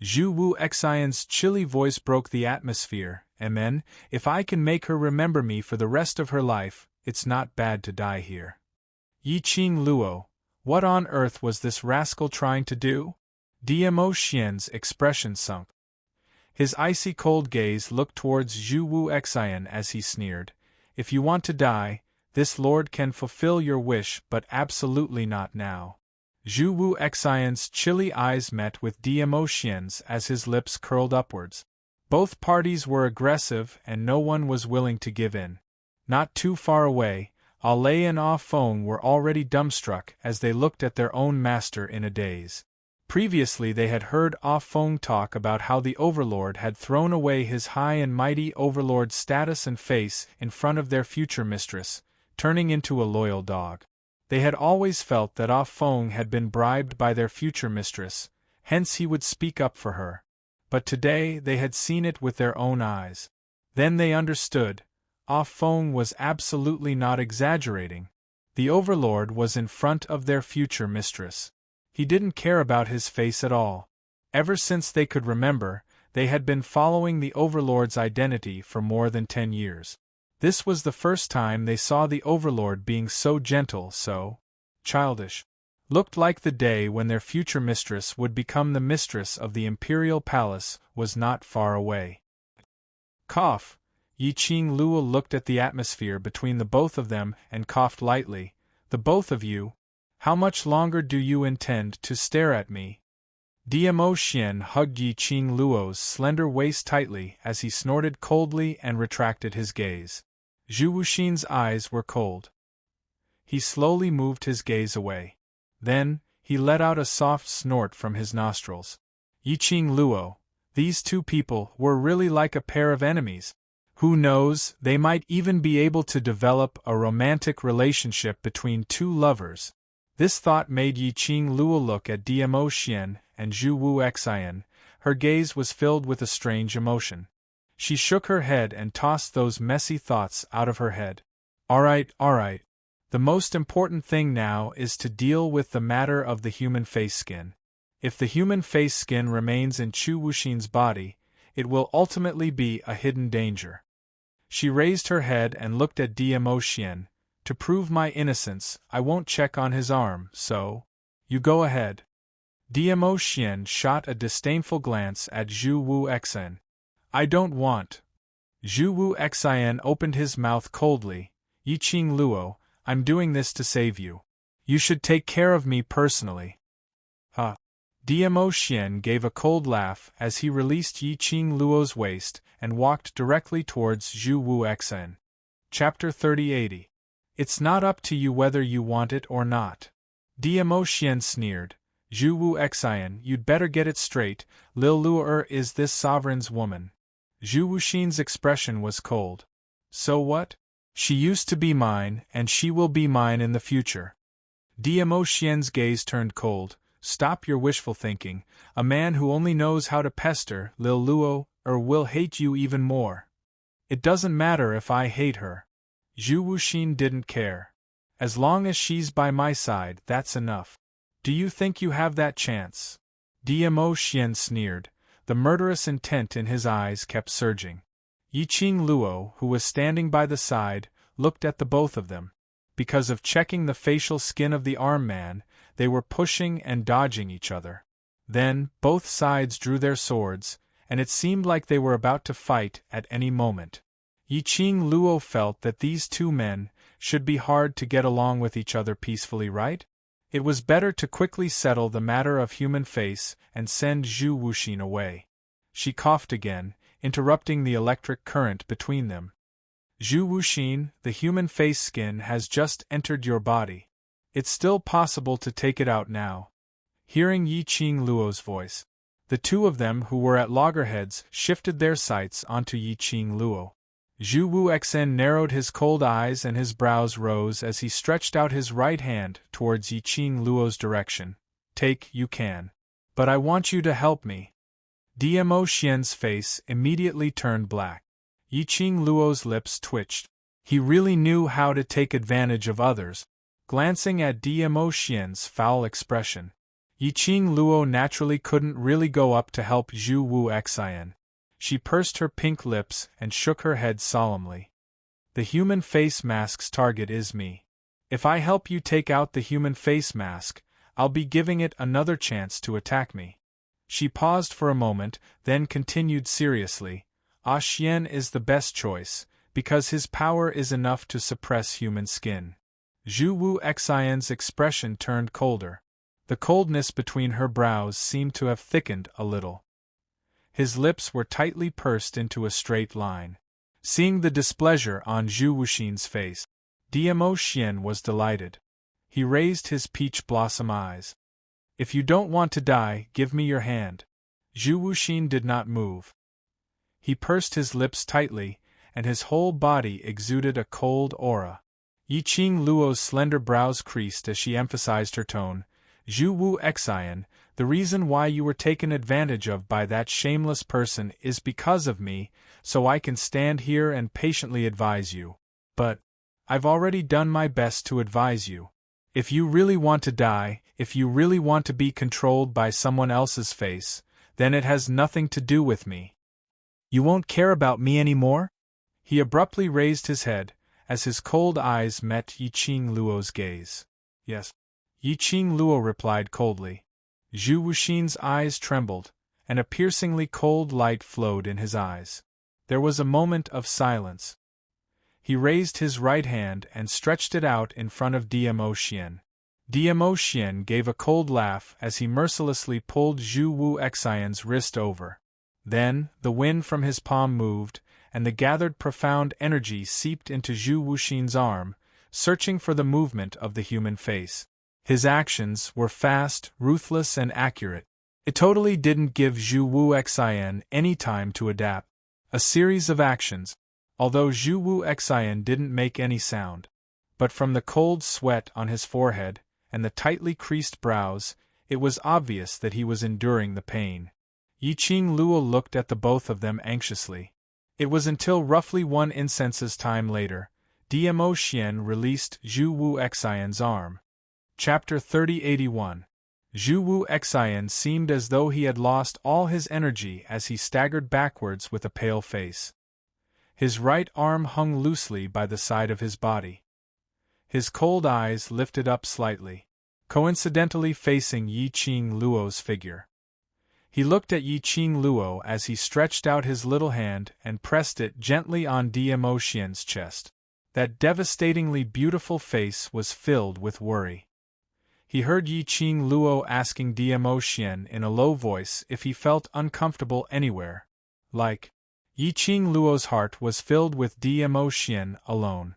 Zhu Wu Xian's chilly voice broke the atmosphere. Amen, if I can make her remember me for the rest of her life, it's not bad to die here. Yiqing Luo, what on earth was this rascal trying to do? Diamo Xian's expression sunk. His icy cold gaze looked towards Zhu Wu Xian as he sneered. If you want to die, this lord can fulfill your wish, but absolutely not now. Zhu Wu Xian's chilly eyes met with Diamo Xian's as his lips curled upwards. Both parties were aggressive and no one was willing to give in. Not too far away, Ale and Ah Feng were already dumbstruck as they looked at their own master in a daze. Previously they had heard Ah Feng talk about how the Overlord had thrown away his high and mighty Overlord status and face in front of their future mistress, turning into a loyal dog. They had always felt that Ah Feng had been bribed by their future mistress, hence he would speak up for her. But today they had seen it with their own eyes. Then they understood. Ah Feng was absolutely not exaggerating. The Overlord was in front of their future mistress. He didn't care about his face at all. Ever since they could remember, they had been following the Overlord's identity for more than 10 years. This was the first time they saw the Overlord being so gentle, so childish. Looked like the day when their future mistress would become the mistress of the Imperial Palace was not far away. Cough. Yiqing Luo looked at the atmosphere between the both of them and coughed lightly. The both of you? How much longer do you intend to stare at me? Diamo Xian hugged Yiqing Luo's slender waist tightly as he snorted coldly and retracted his gaze. Zhu Wuxin's eyes were cold. He slowly moved his gaze away. Then, he let out a soft snort from his nostrils. Yiqing Luo, these two people were really like a pair of enemies. Who knows, they might even be able to develop a romantic relationship between two lovers. This thought made Yiqing Luo look at Diamo Xian and Zhu Wu Xian. Her gaze was filled with a strange emotion. She shook her head and tossed those messy thoughts out of her head. All right. The most important thing now is to deal with the matter of the human face skin. If the human face skin remains in Zhu Wuxin's body, it will ultimately be a hidden danger. She raised her head and looked at Diamo Xian. To prove my innocence, I won't check on his arm, so you go ahead. Diamo Xian shot a disdainful glance at Zhu Wu Xian. I don't want. Zhu Wu Xian opened his mouth coldly. Yiqing Luo, I'm doing this to save you. You should take care of me personally. Diamo Xian gave a cold laugh as he released Yiqing Luo's waist and walked directly towards Zhu Wu Xian. Chapter 3080. It's not up to you whether you want it or not. Diamo Xian sneered. Zhu Wu Xian, you'd better get it straight, Lil Luo is this sovereign's woman. Zhu Wuxin's expression was cold. So what? She used to be mine, and she will be mine in the future. Dmo Xian's gaze turned cold. Stop your wishful thinking. A man who only knows how to pester Lil Luo will hate you even more. It doesn't matter if I hate her. Zhu Wuxin didn't care. As long as she's by my side, that's enough. Do you think you have that chance? Dmo Xian sneered. The murderous intent in his eyes kept surging. Yiqing Luo, who was standing by the side, looked at the both of them. Because of checking the facial skin of the arm man, they were pushing and dodging each other. Then, both sides drew their swords, and it seemed like they were about to fight at any moment. Yiqing Luo felt that these two men should be hard to get along with each other peacefully, right? It was better to quickly settle the matter of human face and send Zhu Wuxin away. She coughed again, interrupting the electric current between them. Zhu Wuxin, the human face skin has just entered your body. It's still possible to take it out now. Hearing Yiqing Luo's voice, the two of them who were at loggerheads shifted their sights onto Yiqing Luo. Zhu Wuxin narrowed his cold eyes and his brows rose as he stretched out his right hand towards Yiqing Luo's direction. Take, you can. But I want you to help me. Dmo Xian's face immediately turned black. Yiqing Luo's lips twitched. He really knew how to take advantage of others. Glancing at Dmo Xian's foul expression, Yiqing Luo naturally couldn't really go up to help Zhu Wuxian. She pursed her pink lips and shook her head solemnly. The human face mask's target is me. If I help you take out the human face mask, I'll be giving it another chance to attack me. She paused for a moment, then continued seriously. Xian is the best choice, because his power is enough to suppress human skin. Zhu Wuxian's expression turned colder. The coldness between her brows seemed to have thickened a little. His lips were tightly pursed into a straight line. Seeing the displeasure on Zhu Wuxin's face, Dmo Xian was delighted. He raised his peach blossom eyes. If you don't want to die, give me your hand. Zhu Wuxin did not move. He pursed his lips tightly, and his whole body exuded a cold aura. Yiqing Luo's slender brows creased as she emphasized her tone. Zhu Wuxian, the reason why you were taken advantage of by that shameless person is because of me, so I can stand here and patiently advise you. But I've already done my best to advise you. If you really want to die, if you really want to be controlled by someone else's face, then it has nothing to do with me. You won't care about me anymore? He abruptly raised his head, as his cold eyes met Yiqing Luo's gaze. Yes. Yiqing Luo replied coldly. Zhu Wuxin's eyes trembled, and a piercingly cold light flowed in his eyes. There was a moment of silence. He raised his right hand and stretched it out in front of Dmo Xian. Dmo Xian gave a cold laugh as he mercilessly pulled Zhu Wuxian's wrist over. Then, the wind from his palm moved, and the gathered profound energy seeped into Zhu Wuxin's arm, searching for the movement of the human face. His actions were fast, ruthless, and accurate. It totally didn't give Zhu Wuxian any time to adapt. A series of actions, although Zhu Wuxian didn't make any sound. But from the cold sweat on his forehead, and the tightly creased brows, it was obvious that he was enduring the pain. Yiqing Luo looked at the both of them anxiously. It was until roughly 1 incense's time later, Dmo Xian released Zhu Wuxian's arm. Chapter 3081. Zhu Wuxian seemed as though he had lost all his energy as he staggered backwards with a pale face. His right arm hung loosely by the side of his body. His cold eyes lifted up slightly, coincidentally facing Yiqing Luo's figure. He looked at Yiqing Luo as he stretched out his little hand and pressed it gently on Dmo Xian's chest. That devastatingly beautiful face was filled with worry. He heard Yiqing Luo asking Dmo Xian in a low voice if he felt uncomfortable anywhere. Yiqing Luo's heart was filled with Dmo Xian alone.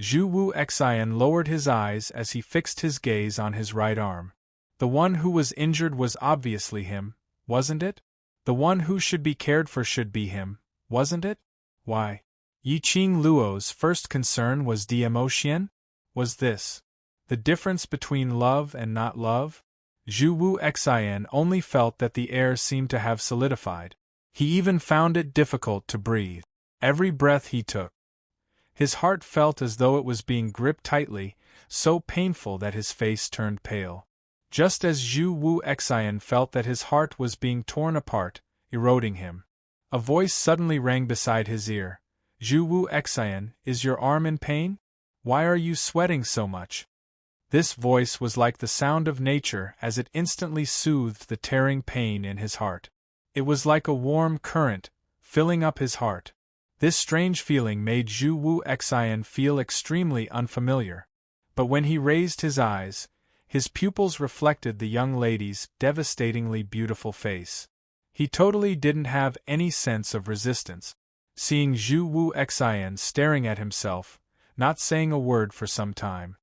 Zhu Wuxian lowered his eyes as he fixed his gaze on his right arm. The one who was injured was obviously him, wasn't it? The one who should be cared for should be him, wasn't it? Why? Yiqing Luo's first concern was de-emotion? Was this the difference between love and not love? Zhu Wu Xian only felt that the air seemed to have solidified. He even found it difficult to breathe. Every breath he took, his heart felt as though it was being gripped tightly, so painful that his face turned pale. Just as Zhu Wu Xian felt that his heart was being torn apart, eroding him. A voice suddenly rang beside his ear. Zhu Wu Xian, is your arm in pain? Why are you sweating so much? This voice was like the sound of nature as it instantly soothed the tearing pain in his heart. It was like a warm current, filling up his heart. This strange feeling made Zhu Wu Xian feel extremely unfamiliar. But when he raised his eyes, his pupils reflected the young lady's devastatingly beautiful face. He totally didn't have any sense of resistance. Seeing Zhu Wu Xian staring at himself, not saying a word for some time.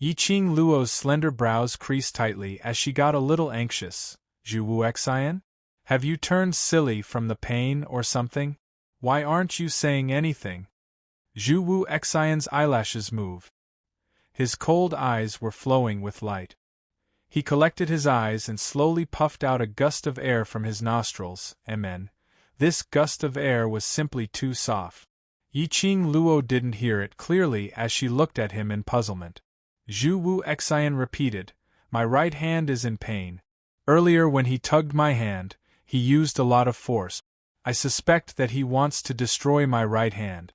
Yiqing Luo's slender brows creased tightly as she got a little anxious. Zhu Wu Xian? Have you turned silly from the pain or something? Why aren't you saying anything? Zhu Wu Xian's eyelashes moved. His cold eyes were flowing with light. He collected his eyes and slowly puffed out a gust of air from his nostrils. This gust of air was simply too soft. Yiqing Luo didn't hear it clearly as she looked at him in puzzlement. Zhu Wu Xian repeated, "My right hand is in pain. Earlier when he tugged my hand, he used a lot of force. I suspect that he wants to destroy my right hand."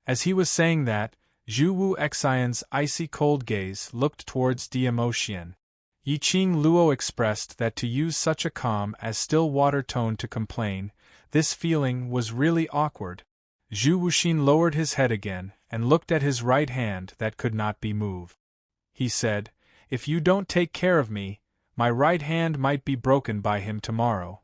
As he was saying that, Zhu Wu Xian's icy cold gaze looked towards de-emotion. Yiqing Luo expressed that to use such a calm as still water tone to complain, this feeling was really awkward. Zhu Wuxin lowered his head again and looked at his right hand that could not be moved. He said, "If you don't take care of me, my right hand might be broken by him tomorrow."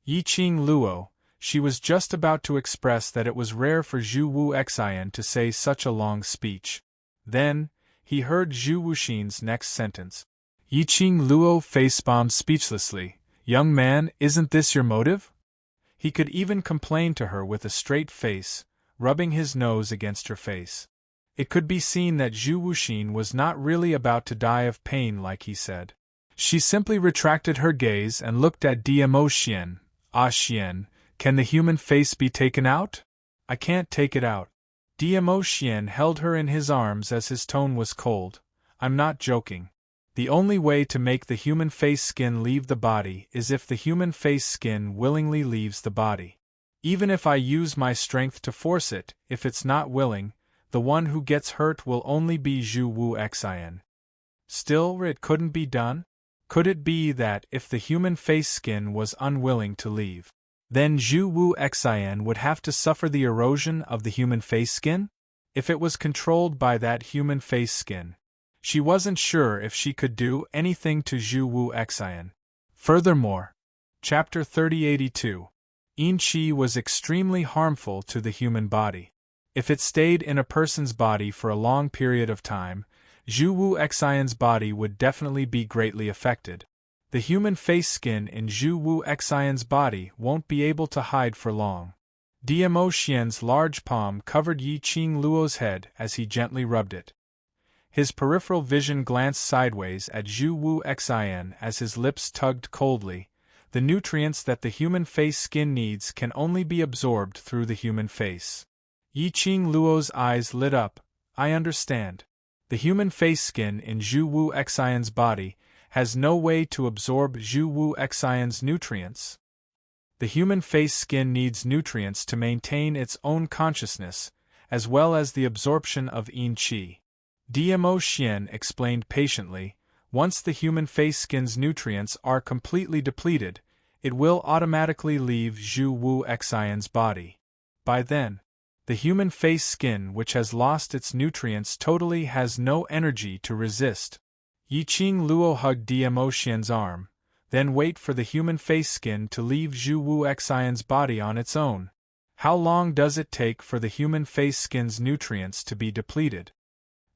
Yiqing Luo, she was just about to express that it was rare for Zhu Wu Xian to say such a long speech. Then, he heard Zhu Wuxin's next sentence. Yiqing Luo facepalmed speechlessly. "Young man, isn't this your motive?" He could even complain to her with a straight face, rubbing his nose against her face. It could be seen that Zhu Wuxin was not really about to die of pain like he said. She simply retracted her gaze and looked at de-emotion. "Ah Xian, can the human face be taken out?" "I can't take it out." De-emotion held her in his arms as his tone was cold. "I'm not joking. The only way to make the human face skin leave the body is if the human face skin willingly leaves the body. Even if I use my strength to force it, if it's not willing, the one who gets hurt will only be Zhu Wu Xian." Still, it couldn't be done? Could it be that if the human face skin was unwilling to leave, then Zhu Wu Xian would have to suffer the erosion of the human face skin? If it was controlled by that human face skin, she wasn't sure if she could do anything to Zhu Wu Xian. Furthermore, Chapter 3082. Yin Qi was extremely harmful to the human body. If it stayed in a person's body for a long period of time, Zhu Wu Xian's body would definitely be greatly affected. The human face skin in Zhu Wu Xian's body won't be able to hide for long. De-emotion's large palm covered Yiqing Luo's head as he gently rubbed it. His peripheral vision glanced sideways at Zhu Wu Xian as his lips tugged coldly. The nutrients that the human face skin needs can only be absorbed through the human face. Yiqing Luo's eyes lit up. "I understand. The human face skin in Zhu Wu Xian's body has no way to absorb Zhu Wu Xian's nutrients. The human face skin needs nutrients to maintain its own consciousness, as well as the absorption of Yin Qi." De-emotion explained patiently, "Once the human face skin's nutrients are completely depleted, it will automatically leave Zhu Wu Xian's body. By then, the human face skin which has lost its nutrients totally has no energy to resist." Yiqing Luo hugged de-emotion's arm, "Then wait for the human face skin to leave Zhu Wu Xian's body on its own. How long does it take for the human face skin's nutrients to be depleted?"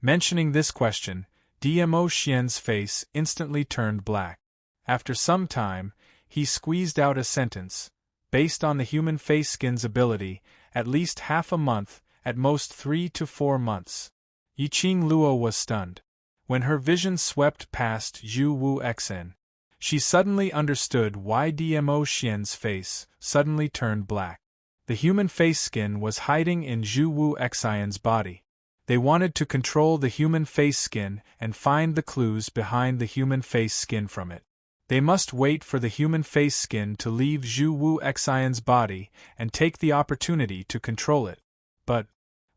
Mentioning this question, de-emotion's face instantly turned black. After some time, he squeezed out a sentence. Based on the human face skin's ability, at least half a month, at most 3 to 4 months. Yiqing Luo was stunned. When her vision swept past Zhu Wu Xen, she suddenly understood why Dmo Xian's face suddenly turned black. The human face skin was hiding in Zhu Wu Xian's body. They wanted to control the human face skin and find the clues behind the human face skin from it. They must wait for the human face skin to leave Zhu Wu Xian's body and take the opportunity to control it. But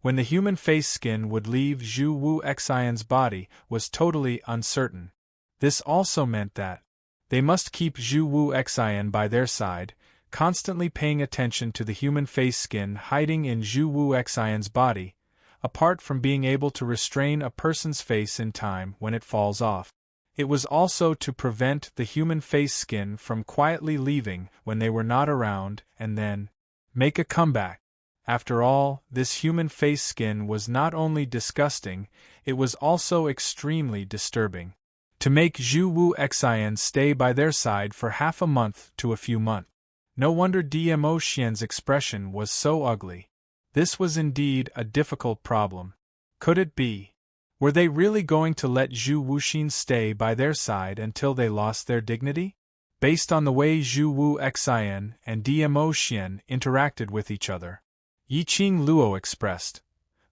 when the human face skin would leave Zhu Wu Xian's body was totally uncertain. This also meant that they must keep Zhu Wu Xian by their side, constantly paying attention to the human face skin hiding in Zhu Wu Xian's body, apart from being able to restrain a person's face in time when it falls off. It was also to prevent the human face skin from quietly leaving when they were not around and then make a comeback. After all, this human face skin was not only disgusting, it was also extremely disturbing. To make Zhu Wu Xian stay by their side for half a month to a few months. No wonder Dmo Xian's expression was so ugly. This was indeed a difficult problem. Could it be? Were they really going to let Zhu Wuxin stay by their side until they lost their dignity? Based on the way Zhu Wu Xian and Dmo Xian interacted with each other, Yiqing Luo expressed,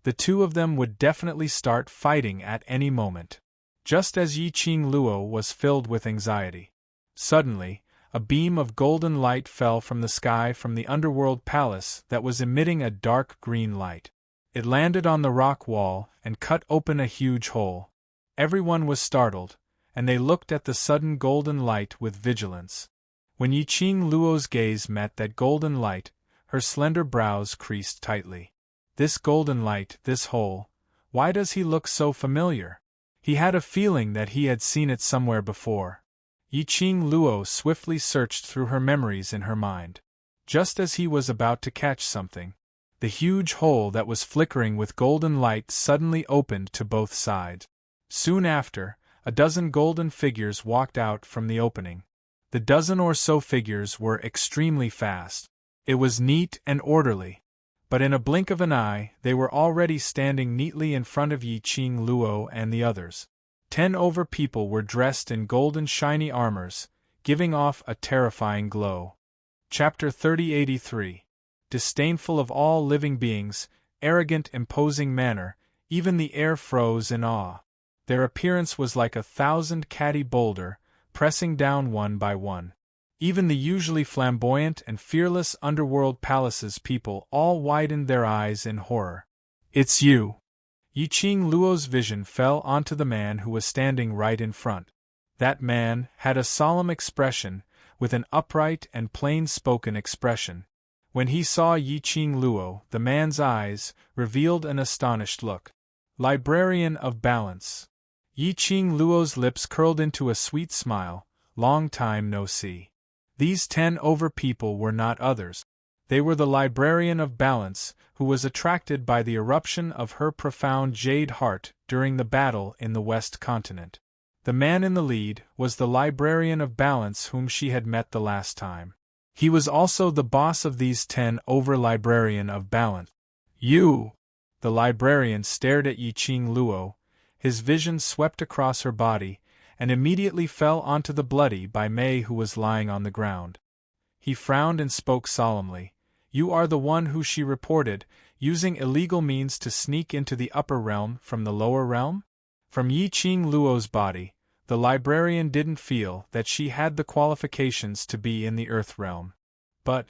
the two of them would definitely start fighting at any moment. Just as Yiqing Luo was filled with anxiety, suddenly, a beam of golden light fell from the sky from the underworld palace that was emitting a dark green light. It landed on the rock wall and cut open a huge hole. Everyone was startled, and they looked at the sudden golden light with vigilance. When Yiqing Luo's gaze met that golden light, her slender brows creased tightly. This golden light, this hole, why does he look so familiar? He had a feeling that he had seen it somewhere before. Yiqing Luo swiftly searched through her memories in her mind. Just as he was about to catch something, the huge hole that was flickering with golden light suddenly opened to both sides. Soon after, a dozen golden figures walked out from the opening. The dozen or so figures were extremely fast. It was neat and orderly. But in a blink of an eye, they were already standing neatly in front of Yiqing Luo and the others. 10 over people were dressed in golden shiny armors, giving off a terrifying glow. Chapter 3083. Disdainful of all living beings, arrogant, imposing manner, even the air froze in awe. Their appearance was like 1,000 catty boulder, pressing down one by one. Even the usually flamboyant and fearless underworld palace's people all widened their eyes in horror. It's you! Yiqing Luo's vision fell onto the man who was standing right in front. That man had a solemn expression, with an upright and plain-spoken expression. When he saw Yiqing Luo, the man's eyes revealed an astonished look. Librarian of Balance. Yiqing Luo's lips curled into a sweet smile. Long time no see. These 10 over people were not others. They were the Librarian of Balance, who was attracted by the eruption of her profound jade heart during the battle in the West Continent. The man in the lead was the Librarian of Balance whom she had met the last time. He was also the boss of these 10 over Librarian of Balance. You! The librarian stared at Yiqing Luo. His vision swept across her body, and immediately fell onto the bloody Bai Mei who was lying on the ground. He frowned and spoke solemnly. You are the one who she reported, using illegal means to sneak into the upper realm from the lower realm? From Yiqing Luo's body, the librarian didn't feel that she had the qualifications to be in the Earth realm. But,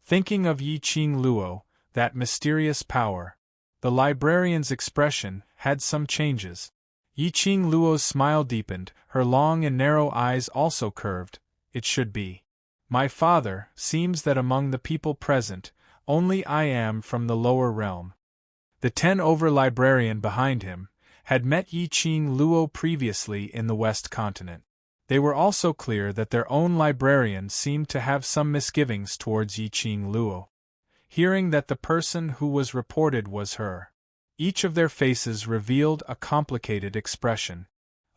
thinking of Yiqing Luo, that mysterious power, the librarian's expression had some changes. Yiqing Luo's smile deepened, her long and narrow eyes also curved. It should be. My father, seems that among the people present, only I am from the lower realm. The 10 over librarian behind him had met Yiqing Luo previously in the West Continent. They were also clear that their own librarian seemed to have some misgivings towards Yiqing Luo. Hearing that the person who was reported was her, each of their faces revealed a complicated expression.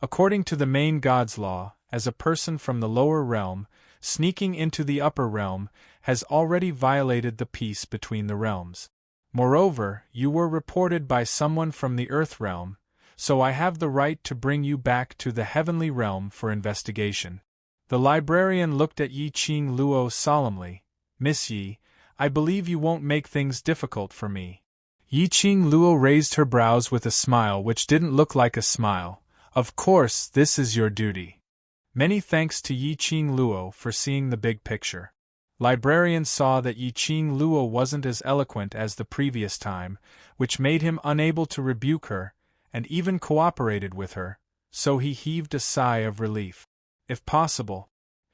According to the main god's law, as a person from the lower realm, sneaking into the upper realm, has already violated the peace between the realms. Moreover, you were reported by someone from the earth realm, so I have the right to bring you back to the heavenly realm for investigation. The librarian looked at Yi Qing Luo solemnly. Miss Yi, I believe you won't make things difficult for me. Yi Qing Luo raised her brows with a smile which didn't look like a smile. Of course, this is your duty. Many thanks to Yi Qing Luo for seeing the big picture. Librarian saw that Yi Qing Luo wasn't as eloquent as the previous time, which made him unable to rebuke her, and even cooperated with her, so he heaved a sigh of relief. If possible,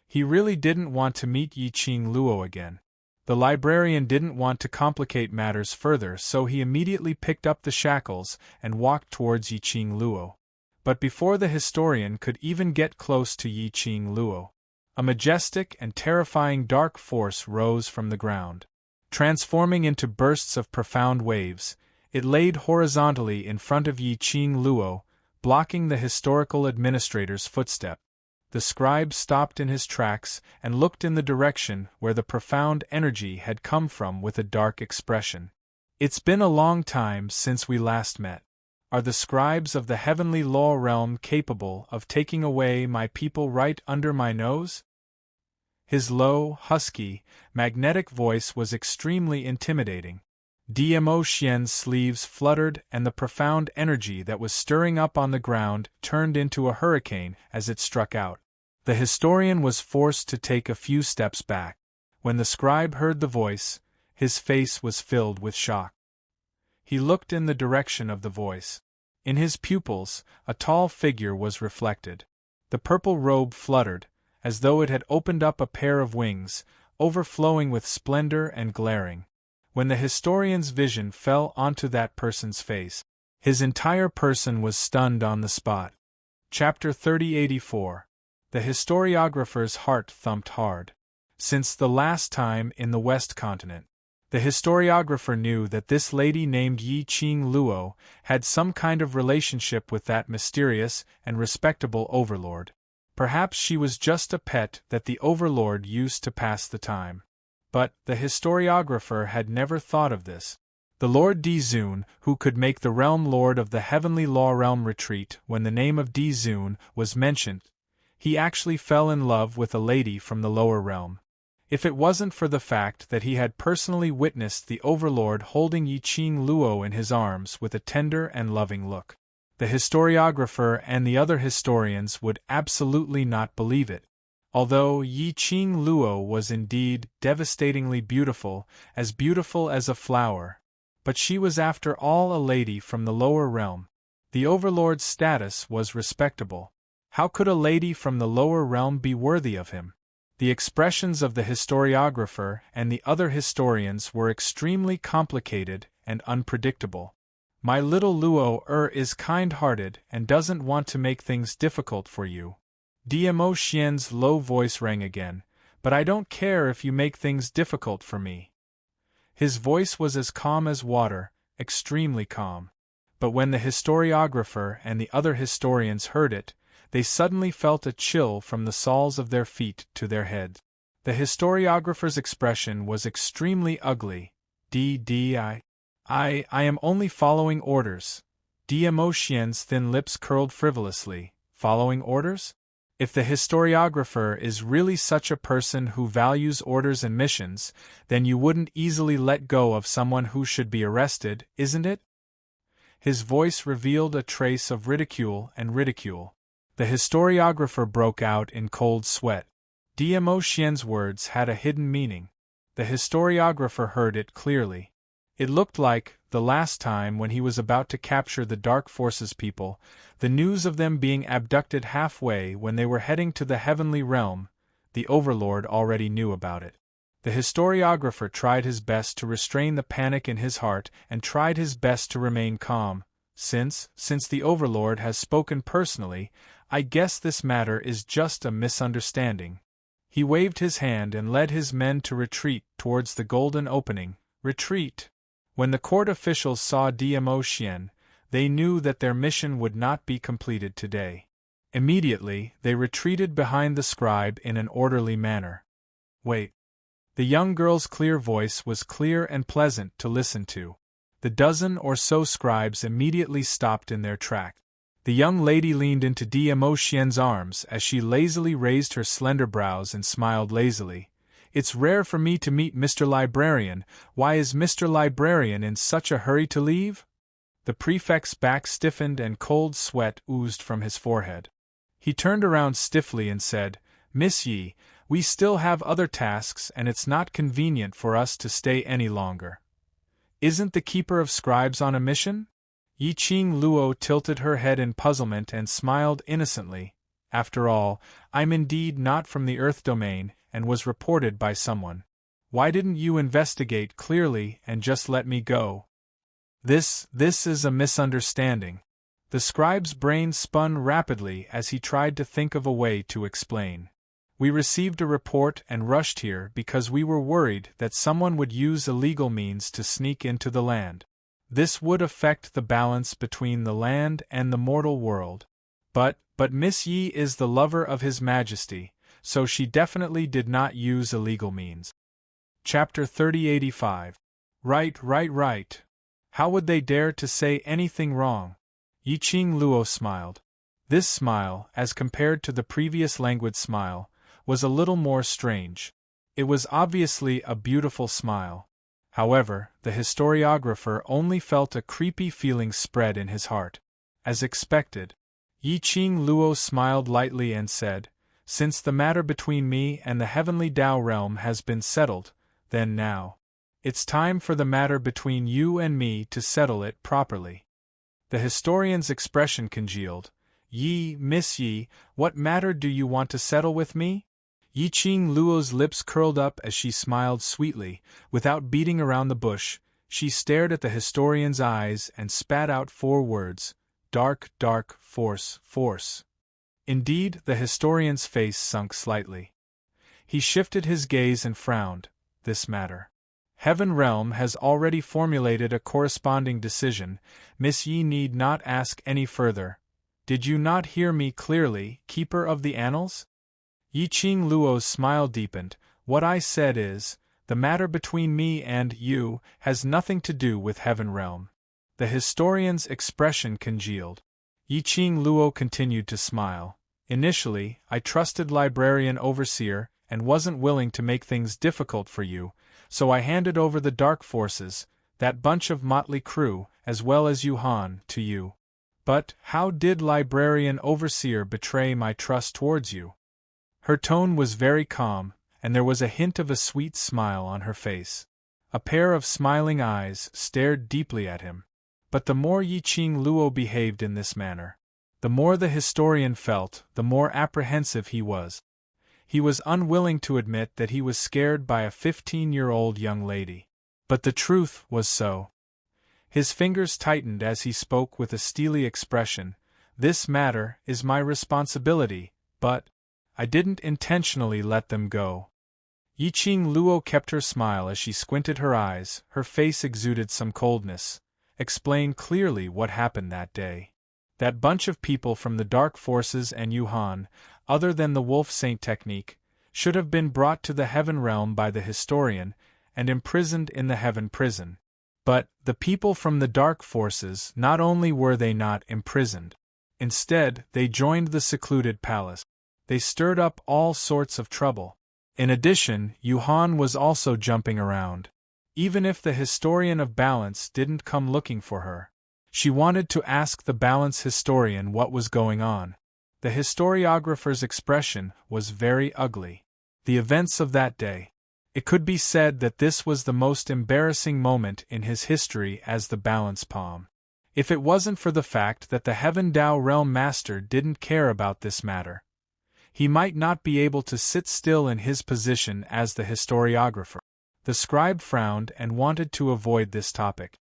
he really didn't want to meet Yi Qing Luo again. The librarian didn't want to complicate matters further, so he immediately picked up the shackles and walked towards Yi Qing Luo. But before the historian could even get close to Yi Qing Luo, a majestic and terrifying dark force rose from the ground. Transforming into bursts of profound waves, it laid horizontally in front of Yi Qing Luo, blocking the historical administrator's footstep. The scribe stopped in his tracks and looked in the direction where the profound energy had come from with a dark expression. It's been a long time since we last met. Are the scribes of the heavenly law realm capable of taking away my people right under my nose? His low, husky, magnetic voice was extremely intimidating. Dmo Xian's sleeves fluttered and the profound energy that was stirring up on the ground turned into a hurricane as it struck out. The historian was forced to take a few steps back. When the scribe heard the voice, his face was filled with shock. He looked in the direction of the voice. In his pupils, a tall figure was reflected. The purple robe fluttered, as though it had opened up a pair of wings, overflowing with splendor and glaring. When the historian's vision fell onto that person's face, his entire person was stunned on the spot. Chapter 3084. The historiographer's heart thumped hard. Since the last time in the West Continent, the historiographer knew that this lady named Yi Qing Luo had some kind of relationship with that mysterious and respectable Overlord. Perhaps she was just a pet that the Overlord used to pass the time. But the historiographer had never thought of this. The Lord Dizun, who could make the realm lord of the heavenly law realm retreat when the name of Dizun was mentioned, he actually fell in love with a lady from the lower realm. If it wasn't for the fact that he had personally witnessed the Overlord holding Yi Qing Luo in his arms with a tender and loving look, the historiographer and the other historians would absolutely not believe it. Although Yi Qing Luo was indeed devastatingly beautiful as a flower, but she was after all a lady from the lower realm. The Overlord's status was respectable. How could a lady from the lower realm be worthy of him? The expressions of the historiographer and the other historians were extremely complicated and unpredictable. My little Luo is kind-hearted and doesn't want to make things difficult for you. Dmo Xian's low voice rang again, but I don't care if you make things difficult for me. His voice was as calm as water, extremely calm. But when the historiographer and the other historians heard it, they suddenly felt a chill from the soles of their feet to their heads. The historiographer's expression was extremely ugly. I am only following orders. Dmo Xian's thin lips curled frivolously. Following orders? If the historiographer is really such a person who values orders and missions, then you wouldn't easily let go of someone who should be arrested, isn't it? His voice revealed a trace of ridicule. The historiographer broke out in cold sweat. Dmo Xian's words had a hidden meaning. The historiographer heard it clearly. It looked like, the last time when he was about to capture the Dark Forces people, the news of them being abducted halfway when they were heading to the heavenly realm, the Overlord already knew about it. The historiographer tried his best to restrain the panic in his heart and tried his best to remain calm. Since the Overlord has spoken personally, I guess this matter is just a misunderstanding. He waved his hand and led his men to retreat towards the golden opening. Retreat! When the court officials saw Dmo Xian, they knew that their mission would not be completed today. Immediately, they retreated behind the scribe in an orderly manner. Wait. The young girl's clear voice was clear and pleasant to listen to. The dozen or so scribes immediately stopped in their track. The young lady leaned into Xian's arms as she lazily raised her slender brows and smiled lazily. It's rare for me to meet Mr. Librarian. Why is Mr. Librarian in such a hurry to leave? The prefect's back stiffened and cold sweat oozed from his forehead. He turned around stiffly and said, Miss Yi, we still have other tasks and it's not convenient for us to stay any longer. Isn't the Keeper of Scribes on a mission? Yi Qing Luo tilted her head in puzzlement and smiled innocently. After all, I'm indeed not from the Earth domain, and was reported by someone. Why didn't you investigate clearly and just let me go? This is a misunderstanding. The scribe's brain spun rapidly as he tried to think of a way to explain. We received a report and rushed here because we were worried that someone would use illegal means to sneak into the land. This would affect the balance between the land and the mortal world. But Miss Yi is the lover of His Majesty, so she definitely did not use illegal means. Chapter 3085. Right. How would they dare to say anything wrong? Yi Qing Luo smiled. This smile, as compared to the previous languid smile, was a little more strange. It was obviously a beautiful smile. However, the historiographer only felt a creepy feeling spread in his heart. As expected, Yi Qing Luo smiled lightly and said, Since the matter between me and the heavenly Tao realm has been settled, then now, it's time for the matter between you and me to settle it properly. The historian's expression congealed. Miss Yi, what matter do you want to settle with me? Yi Qing Luo's lips curled up as she smiled sweetly. Without beating around the bush, she stared at the historian's eyes and spat out 4 words. Dark, force. Indeed, the historian's face sunk slightly. He shifted his gaze and frowned. This matter. Heaven Realm has already formulated a corresponding decision. Miss Yi need not ask any further. Did you not hear me clearly, Keeper of the Annals? Yi Qing Luo's smile deepened. What I said is, the matter between me and you has nothing to do with Heaven Realm. The historian's expression congealed. Yi Qing Luo continued to smile. Initially, I trusted Librarian Overseer and wasn't willing to make things difficult for you, so I handed over the Dark Forces, that bunch of motley crew, as well as Yuhan, to you. But how did Librarian Overseer betray my trust towards you? Her tone was very calm, and there was a hint of a sweet smile on her face. A pair of smiling eyes stared deeply at him. But the more Yi Qing Luo behaved in this manner, the more the historian felt, the more apprehensive he was. He was unwilling to admit that he was scared by a 15-year-old young lady. But the truth was so. His fingers tightened as he spoke with a steely expression. This matter is my responsibility, but I didn't intentionally let them go. Yi Qing Luo kept her smile as she squinted her eyes. Her face exuded some coldness. Explain clearly what happened that day. That bunch of people from the Dark Forces and Yuhan, other than the Wolf Saint technique, should have been brought to the Heaven Realm by the historian and imprisoned in the Heaven Prison. But the people from the Dark Forces, not only were they not imprisoned, instead they joined the secluded palace. They stirred up all sorts of trouble. In addition, Yuhan was also jumping around. Even if the historian of balance didn't come looking for her, she wanted to ask the balance historian what was going on. The historiographer's expression was very ugly. The events of that day. It could be said that this was the most embarrassing moment in his history as the balance palm. If it wasn't for the fact that the Heaven Tao Realm Master didn't care about this matter, he might not be able to sit still in his position as the historiographer. The scribe frowned and wanted to avoid this topic.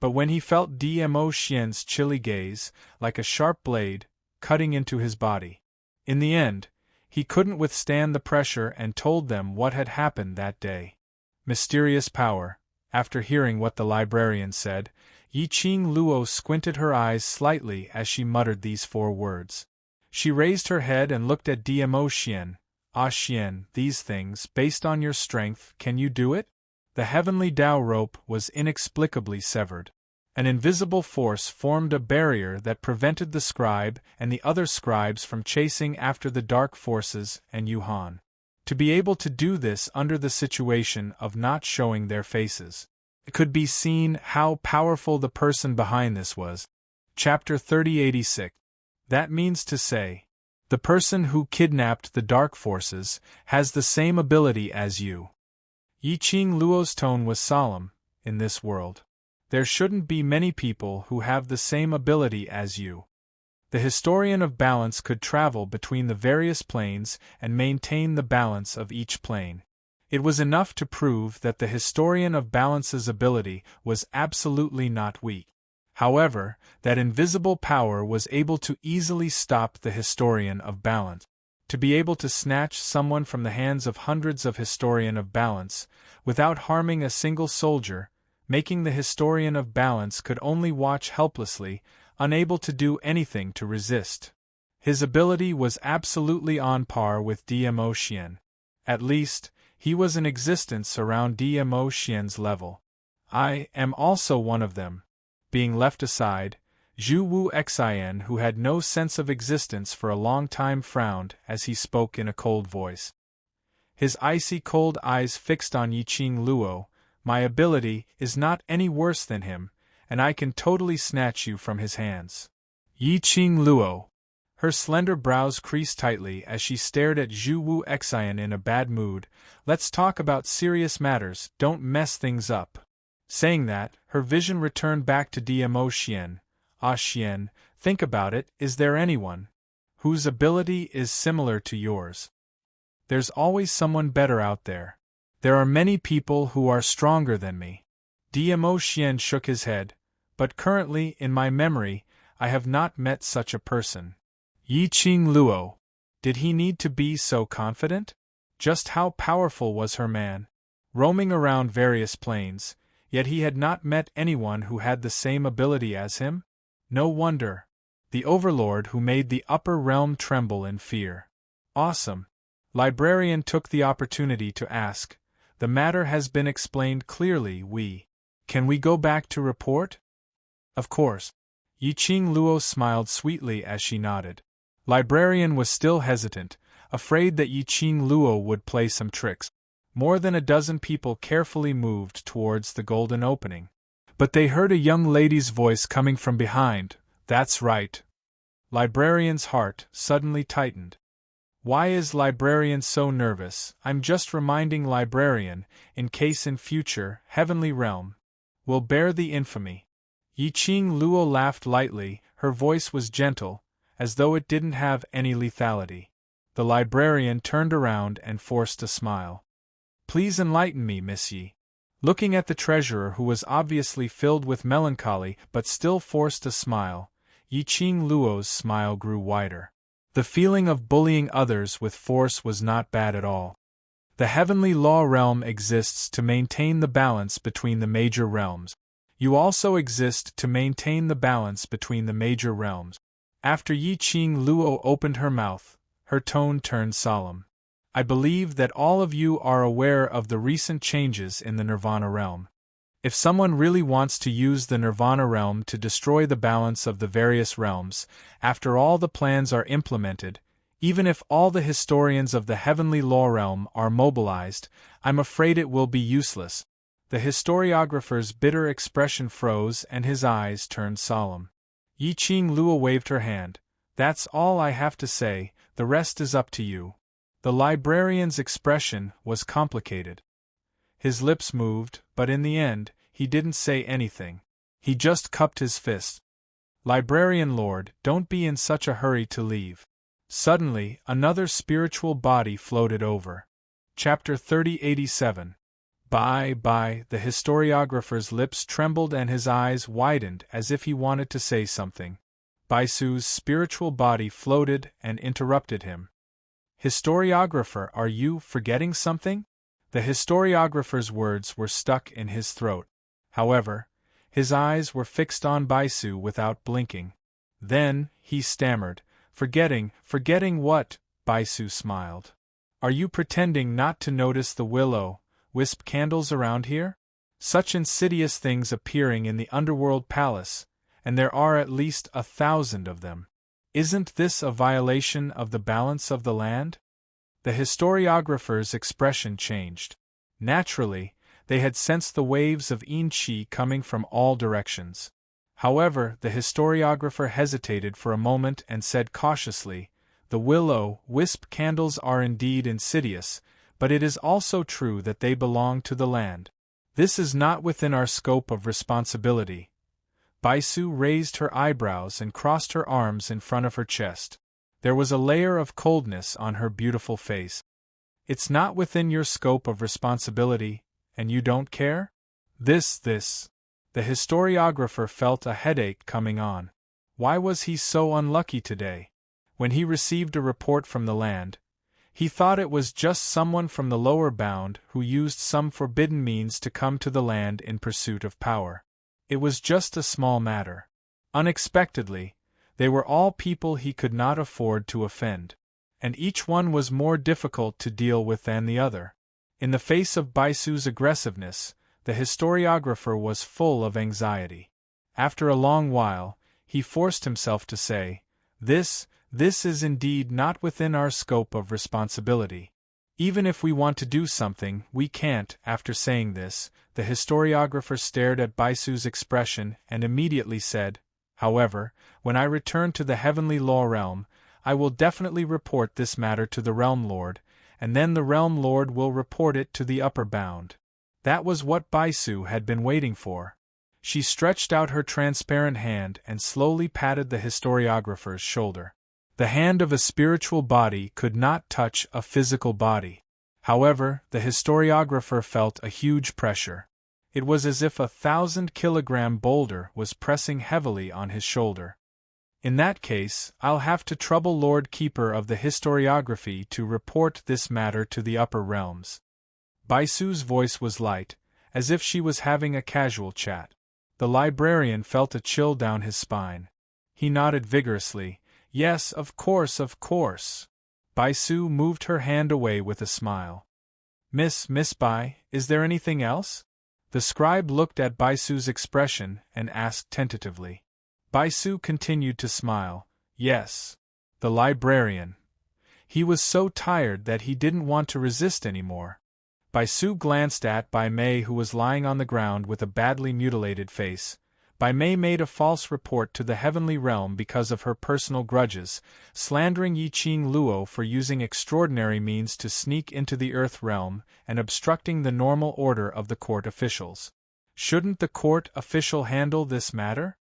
But when he felt Dmo Xian's chilly gaze, like a sharp blade, cutting into his body, in the end, he couldn't withstand the pressure and told them what had happened that day. Mysterious power. After hearing what the librarian said, Yi Qing Luo squinted her eyes slightly as she muttered these 4 words. She raised her head and looked at Diamo Xian. Ah Xian, these things, based on your strength, can you do it? The heavenly Tao rope was inexplicably severed. An invisible force formed a barrier that prevented the scribe and the other scribes from chasing after the dark forces and Yuhan. To be able to do this under the situation of not showing their faces. It could be seen how powerful the person behind this was. Chapter 3086. That means to say, the person who kidnapped the dark forces has the same ability as you. Yi Qing Luo's tone was solemn. In this world, there shouldn't be many people who have the same ability as you. The historian of balance could travel between the various planes and maintain the balance of each plane. It was enough to prove that the historian of balance's ability was absolutely not weak. However, that invisible power was able to easily stop the historian of balance. To be able to snatch someone from the hands of hundreds of historian of balance, without harming a single soldier, making the historian of balance could only watch helplessly, unable to do anything to resist. His ability was absolutely on par with Diamo Xian. At least, he was in existence around Diamo Xian's level. I am also one of them. Being left aside, Zhu Wu Xian, who had no sense of existence for a long time, frowned as he spoke in a cold voice. His icy cold eyes fixed on Yi Qing Luo. My ability is not any worse than him, and I can totally snatch you from his hands. Yi Qing Luo. Her slender brows creased tightly as she stared at Zhu Wu Xian in a bad mood. Let's talk about serious matters, don't mess things up. Saying that, her vision returned back to Diamo Xian. Ah Xian, think about it, is there anyone whose ability is similar to yours? There's always someone better out there. There are many people who are stronger than me. Diamo Xian shook his head, but currently, in my memory, I have not met such a person. Yi Qing Luo. Did he need to be so confident? Just how powerful was her man? Roaming around various planes, yet he had not met anyone who had the same ability as him? No wonder. The Overlord who made the upper realm tremble in fear. Awesome. Librarian took the opportunity to ask. The matter has been explained clearly, Can we go back to report? Of course. Yi Qing Luo smiled sweetly as she nodded. Librarian was still hesitant, afraid that Yi Qing Luo would play some tricks. More than a dozen people carefully moved towards the golden opening. But they heard a young lady's voice coming from behind. That's right. Librarian's heart suddenly tightened. Why is Librarian so nervous? I'm just reminding Librarian, in case in future, Heavenly Realm will bear the infamy. Yi Qing Luo laughed lightly, her voice was gentle, as though it didn't have any lethality. The Librarian turned around and forced a smile. Please enlighten me, Miss Yi. Looking at the treasurer who was obviously filled with melancholy but still forced a smile, Yi Qing Luo's smile grew wider. The feeling of bullying others with force was not bad at all. The heavenly law realm exists to maintain the balance between the major realms. You also exist to maintain the balance between the major realms. After Yi Qing Luo opened her mouth, her tone turned solemn. I believe that all of you are aware of the recent changes in the Nirvana realm. If someone really wants to use the Nirvana realm to destroy the balance of the various realms, after all the plans are implemented, even if all the historians of the heavenly law realm are mobilized, I'm afraid it will be useless. The historiographer's bitter expression froze and his eyes turned solemn. Yi Qing Luo waved her hand. That's all I have to say, the rest is up to you. The librarian's expression was complicated. His lips moved, but in the end, he didn't say anything. He just cupped his fist. Librarian Lord, don't be in such a hurry to leave. Suddenly, another spiritual body floated over. Chapter 3087. Bye, the historiographer's lips trembled and his eyes widened as if he wanted to say something. Baisu's spiritual body floated and interrupted him. Historiographer, are you forgetting something? The historiographer's words were stuck in his throat. However, his eyes were fixed on Baisu without blinking. Then, he stammered, Forgetting what? Baisu smiled. Are you pretending not to notice the will-o-wisp candles around here? Such insidious things appearing in the underworld palace, and there are at least 1,000 of them. Isn't this a violation of the balance of the land? The historiographer's expression changed. Naturally, they had sensed the waves of yin-qi coming from all directions. However, the historiographer hesitated for a moment and said cautiously, "The will-o-wisp candles are indeed insidious, but it is also true that they belong to the land. This is not within our scope of responsibility." Baisu raised her eyebrows and crossed her arms in front of her chest. There was a layer of coldness on her beautiful face. "It's not within your scope of responsibility, and you don't care?" This. The historiographer felt a headache coming on. Why was he so unlucky today? When he received a report from the land, he thought it was just someone from the lower bound who used some forbidden means to come to the land in pursuit of power. It was just a small matter. Unexpectedly, they were all people he could not afford to offend, and each one was more difficult to deal with than the other. In the face of Baisu's aggressiveness, the historiographer was full of anxiety. After a long while, he forced himself to say, This is indeed not within our scope of responsibility. Even if we want to do something, we can't." After saying this, the historiographer stared at Baisu's expression and immediately said, "However, when I return to the heavenly law realm, I will definitely report this matter to the Realm Lord, and then the Realm Lord will report it to the upper bound." That was what Baisu had been waiting for. She stretched out her transparent hand and slowly patted the historiographer's shoulder. The hand of a spiritual body could not touch a physical body. However, the historiographer felt a huge pressure. It was as if 1,000-kilogram boulder was pressing heavily on his shoulder. "In that case, I'll have to trouble Lord Keeper of the Historiography to report this matter to the upper realms." Baisu's voice was light, as if she was having a casual chat. The librarian felt a chill down his spine. He nodded vigorously. "Yes, of course. Baisu moved her hand away with a smile. Miss Bai, is there anything else?" The scribe looked at Baisu's expression and asked tentatively. Baisu continued to smile. "Yes." The librarian. He was so tired that he didn't want to resist anymore. Baisu glanced at Bai Mei, who was lying on the ground with a badly mutilated face. Bai Mei made a false report to the heavenly realm because of her personal grudges, slandering Yi Qing Luo for using extraordinary means to sneak into the earth realm and obstructing the normal order of the court officials. Shouldn't the court official handle this matter?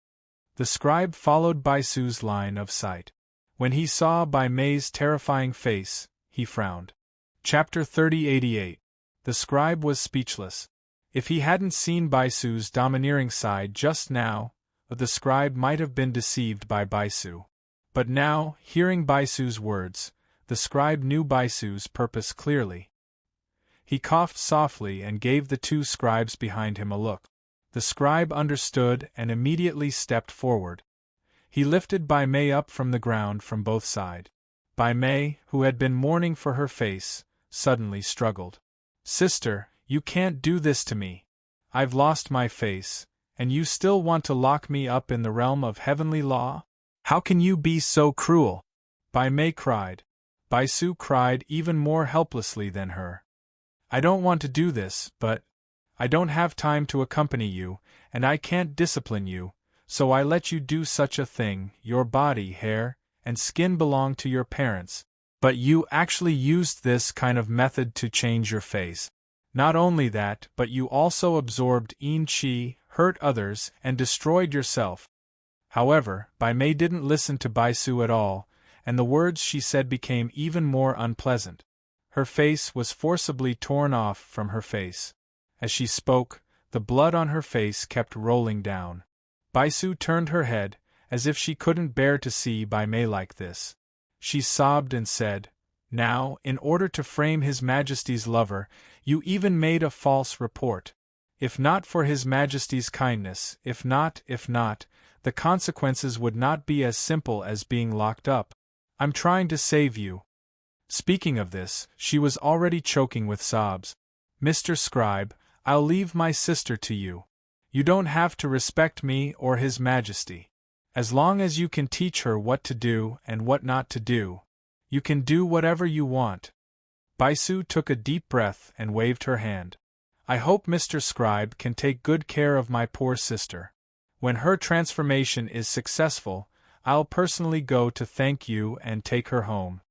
The scribe followed Baisu's line of sight. When he saw Bai Mei's terrifying face, he frowned. Chapter 3088. The scribe was speechless. If he hadn't seen Baisu's domineering side just now, the scribe might have been deceived by Baisu. But now, hearing Baisu's words, the scribe knew Baisu's purpose clearly. He coughed softly and gave the two scribes behind him a look. The scribe understood and immediately stepped forward. He lifted Bai Mei up from the ground from both sides. Bai Mei, who had been mourning for her face, suddenly struggled. "Sister, you can't do this to me. I've lost my face, and you still want to lock me up in the realm of heavenly law? How can you be so cruel?" Bai Mei cried. Baisu cried even more helplessly than her. "I don't want to do this, but I don't have time to accompany you, and I can't discipline you, so I let you do such a thing. Your body, hair, and skin belong to your parents, but you actually used this kind of method to change your face. Not only that, but you also absorbed yin qi, hurt others, and destroyed yourself." However, Bai Mei didn't listen to Baisu at all, and the words she said became even more unpleasant. Her face was forcibly torn off from her face. As she spoke, the blood on her face kept rolling down. Baisu turned her head, as if she couldn't bear to see Bai Mei like this. She sobbed and said, "Now, in order to frame His Majesty's lover, you even made a false report. If not for His Majesty's kindness, if not, the consequences would not be as simple as being locked up." I'm trying to save you. Speaking of this, she was already choking with sobs. Mr. Scribe, I'll leave my sister to you. You don't have to respect me or His Majesty. As long as you can teach her what to do and what not to do, you can do whatever you want. Baisu took a deep breath and waved her hand. I hope Mr. Scribe can take good care of my poor sister. When her transformation is successful, I'll personally go to thank you and take her home.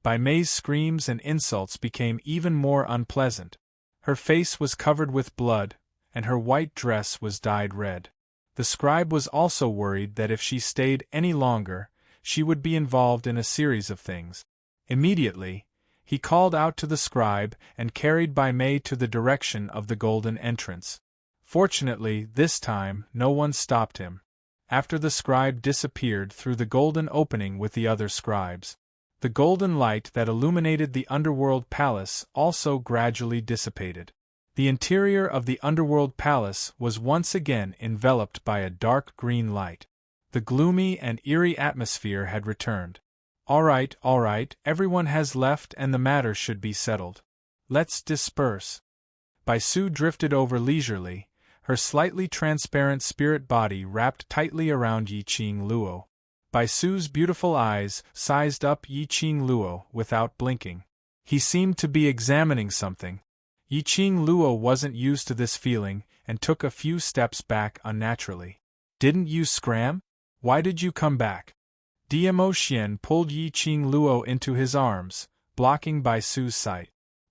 Bai Mei's screams and insults became even more unpleasant. Her face was covered with blood, and her white dress was dyed red. The scribe was also worried that if she stayed any longer, she would be involved in a series of things. Immediately, he called out to the scribe and carried Bai Mei to the direction of the golden entrance. Fortunately, this time, no one stopped him. After the scribe disappeared through the golden opening with the other scribes, the golden light that illuminated the underworld palace also gradually dissipated. The interior of the underworld palace was once again enveloped by a dark green light. The gloomy and eerie atmosphere had returned. All right, everyone has left and the matter should be settled. Let's disperse. Baisu drifted over leisurely, her slightly transparent spirit body wrapped tightly around Yiqing Luo. Baisu's beautiful eyes sized up Yiqing Luo without blinking. He seemed to be examining something. Yiqing Luo wasn't used to this feeling and took a few steps back unnaturally. Didn't you scram? Why did you come back? Diemo Xian pulled Yiqing Luo into his arms, blocking Baisu's sight.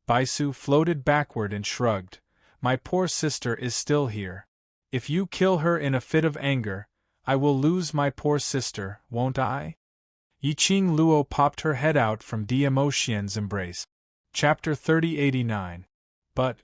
Baisu floated backward and shrugged. My poor sister is still here. If you kill her in a fit of anger, I will lose my poor sister, won't I? Yiqing Luo popped her head out from Diemo Xian's embrace. Chapter 3089. But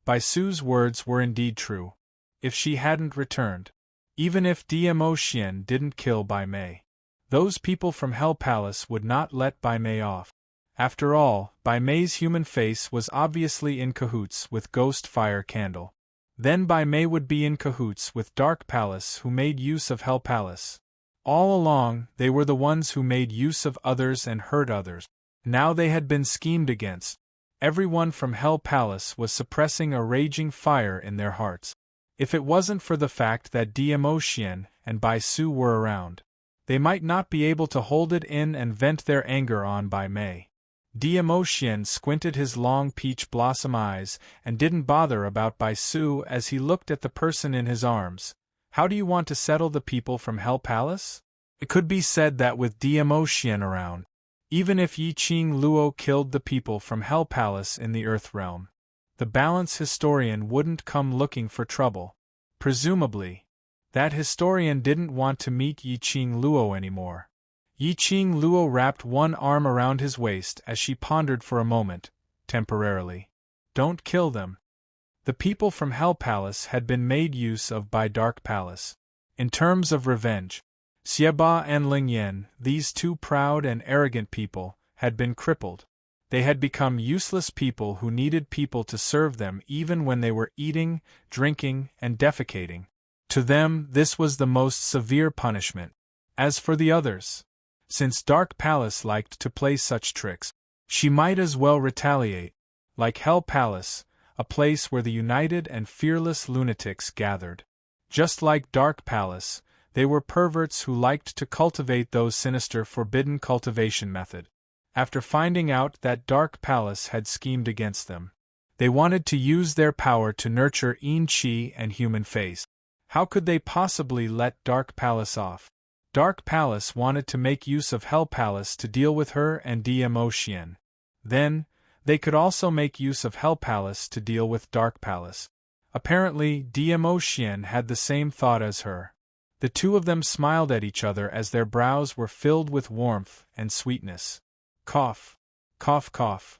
Baisu's words were indeed true. If she hadn't returned, even if Diemo Xian didn't kill Bai Mei, those people from Hell Palace would not let Bai Mei off. After all, Bai Mei's human face was obviously in cahoots with Ghost Fire Candle. Then Bai Mei would be in cahoots with Dark Palace, who made use of Hell Palace. All along, they were the ones who made use of others and hurt others. Now they had been schemed against. Everyone from Hell Palace was suppressing a raging fire in their hearts. If it wasn't for the fact that Diemo Xian and Baisu were around, they might not be able to hold it in and vent their anger on Bai Mei. Diemo Xian squinted his long peach blossom eyes and didn't bother about Baisu as he looked at the person in his arms. How do you want to settle the people from Hell Palace? It could be said that with Diemo Xian around, even if Yiqing Luo killed the people from Hell Palace in the Earth Realm, the balance historian wouldn't come looking for trouble. Presumably, that historian didn't want to meet Yiqing Luo anymore. Yiqing Luo wrapped one arm around his waist as she pondered for a moment, temporarily. Don't kill them. The people from Hell Palace had been made use of by Dark Palace. In terms of revenge, Xieba and Lingyan, these two proud and arrogant people, had been crippled. They had become useless people who needed people to serve them even when they were eating, drinking, and defecating. To them, this was the most severe punishment. As for the others, since Dark Palace liked to play such tricks, she might as well retaliate. Like Hell Palace, a place where the united and fearless lunatics gathered. Just like Dark Palace, they were perverts who liked to cultivate those sinister forbidden cultivation method. After finding out that Dark Palace had schemed against them, they wanted to use their power to nurture Yin Qi and human face. How could they possibly let Dark Palace off? Dark Palace wanted to make use of Hell Palace to deal with her and Diemo Xian. Then, they could also make use of Hell Palace to deal with Dark Palace. Apparently, Diemo Xian had the same thought as her. The two of them smiled at each other as their brows were filled with warmth and sweetness. Cough. Cough, cough.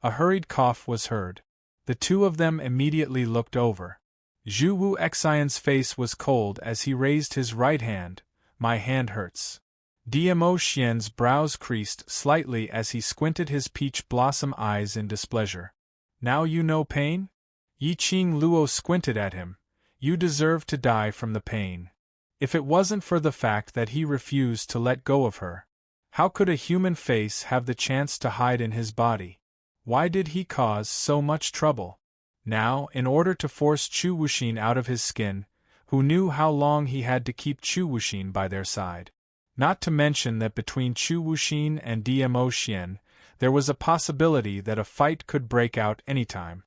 A hurried cough was heard. The two of them immediately looked over. Zhu Wu Xian's face was cold as he raised his right hand. My hand hurts. Diemo Xian's brows creased slightly as he squinted his peach blossom eyes in displeasure. Now you know pain? Yiqing Luo squinted at him. You deserve to die from the pain. If it wasn't for the fact that he refused to let go of her, How could a human face have the chance to hide in his body? Why did he cause so much trouble? Now, in order to force Chu Wuxin out of his skin, who knew how long he had to keep Chu Wuxin by their side? Not to mention that between Chu Wuxin and Dmo Xian, there was a possibility that a fight could break out anytime.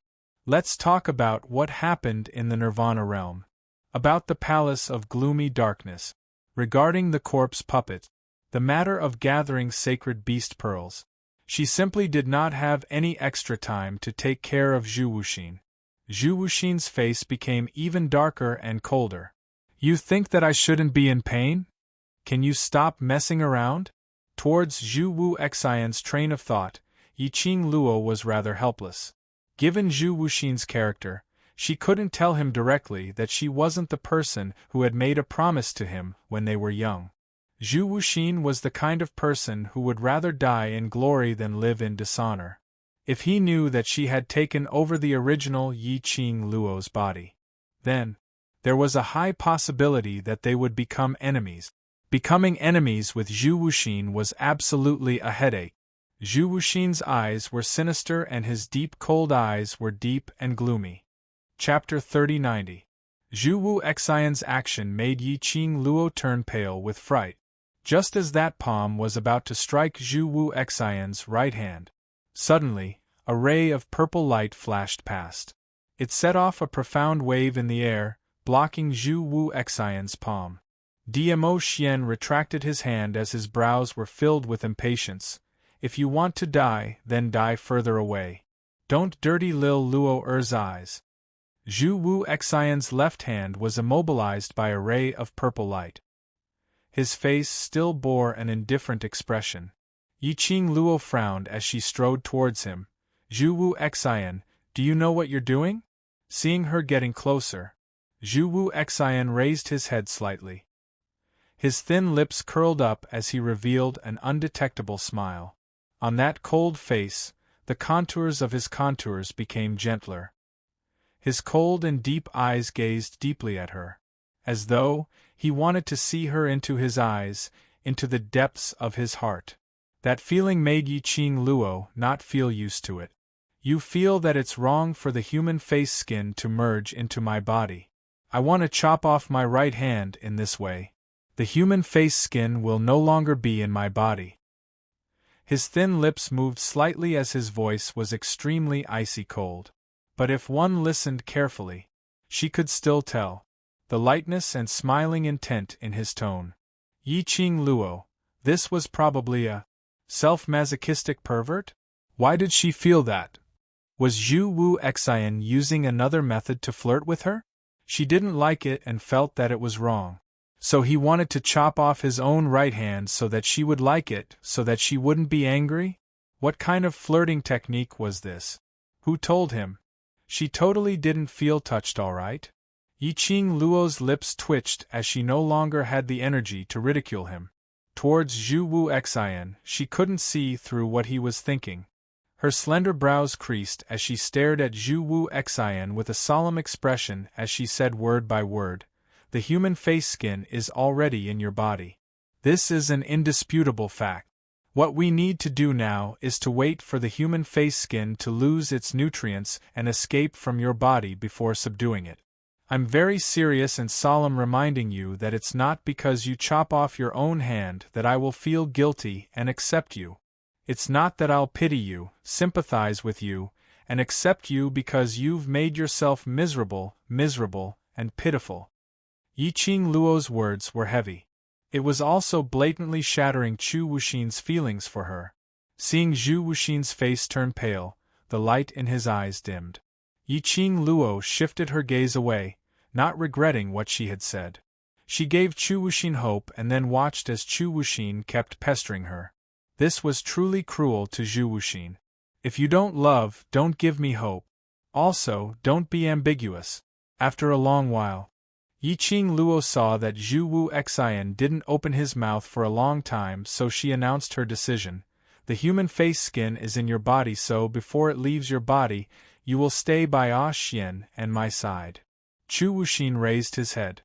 Let's talk about what happened in the Nirvana realm. About the Palace of Gloomy Darkness. Regarding the corpse puppet. The matter of gathering sacred beast pearls. She simply did not have any extra time to take care of Zhu Wuxin. Zhu Wuxin's face became even darker and colder. You think that I shouldn't be in pain? Can you stop messing around? Towards Zhu Wu Xian's train of thought, Yiqing Luo was rather helpless. Given Zhu Wuxin's character, she couldn't tell him directly that she wasn't the person who had made a promise to him when they were young. Zhu Wuxin was the kind of person who would rather die in glory than live in dishonor. If he knew that she had taken over the original Yiqing Luo's body, then there was a high possibility that they would become enemies. Becoming enemies with Zhu Wuxin was absolutely a headache. Zhu Wuxin's eyes were sinister and his deep cold eyes were deep and gloomy. Chapter 3090. Zhu Wu Xian's action made Yiqing Luo turn pale with fright. Just as that palm was about to strike Zhu Wu Xian's right hand, suddenly, a ray of purple light flashed past. It set off a profound wave in the air, blocking Zhu Wu Xian's palm. Dmo Xian retracted his hand as his brows were filled with impatience. If you want to die, then die further away. Don't dirty Lil Luo Er's eyes. Zhu Wu Xian's left hand was immobilized by a ray of purple light. His face still bore an indifferent expression. Yiqing Luo frowned as she strode towards him. Zhu Wu Xian, do you know what you're doing? Seeing her getting closer, Zhu Wu Xian raised his head slightly. His thin lips curled up as he revealed an undetectable smile. On that cold face, the contours of his contours became gentler. His cold and deep eyes gazed deeply at her, as though he wanted to see her into his eyes, into the depths of his heart. That feeling made Yiqing Luo not feel used to it. You feel that it's wrong for the human face skin to merge into my body. I want to chop off my right hand in this way. The human face skin will no longer be in my body. His thin lips moved slightly as his voice was extremely icy cold. But if one listened carefully, she could still tell the lightness and smiling intent in his tone. Yiqing Luo, this was probably a self-masochistic pervert? Why did she feel that? Was Zhu Wu Xian using another method to flirt with her? She didn't like it and felt that it was wrong. So he wanted to chop off his own right hand so that she would like it, so that she wouldn't be angry? What kind of flirting technique was this? Who told him? She totally didn't feel touched, all right? Yiqing Luo's lips twitched as she no longer had the energy to ridicule him. Towards Zhu Wu Xian, she couldn't see through what he was thinking. Her slender brows creased as she stared at Zhu Wu Xian with a solemn expression as she said word by word, the human face skin is already in your body. This is an indisputable fact. What we need to do now is to wait for the human face skin to lose its nutrients and escape from your body before subduing it. I'm very serious and solemn, reminding you that it's not because you chop off your own hand that I will feel guilty and accept you. It's not that I'll pity you, sympathize with you, and accept you because you've made yourself miserable, and pitiful. Yiqing Luo's words were heavy. It was also blatantly shattering Chu Wuxin's feelings for her. Seeing Zhu Wuxin's face turn pale, the light in his eyes dimmed. Yiqing Luo shifted her gaze away, not regretting what she had said. She gave Chu Wuxin hope and then watched as Chu Wuxin kept pestering her. This was truly cruel to Zhu Wuxin. If you don't love, don't give me hope. Also, don't be ambiguous. After a long while, Yiqing Luo saw that Zhu Wu Xian didn't open his mouth for a long time, so she announced her decision. The human face skin is in your body, so before it leaves your body, you will stay by Ah Xian and my side. Chu Wuxin raised his head.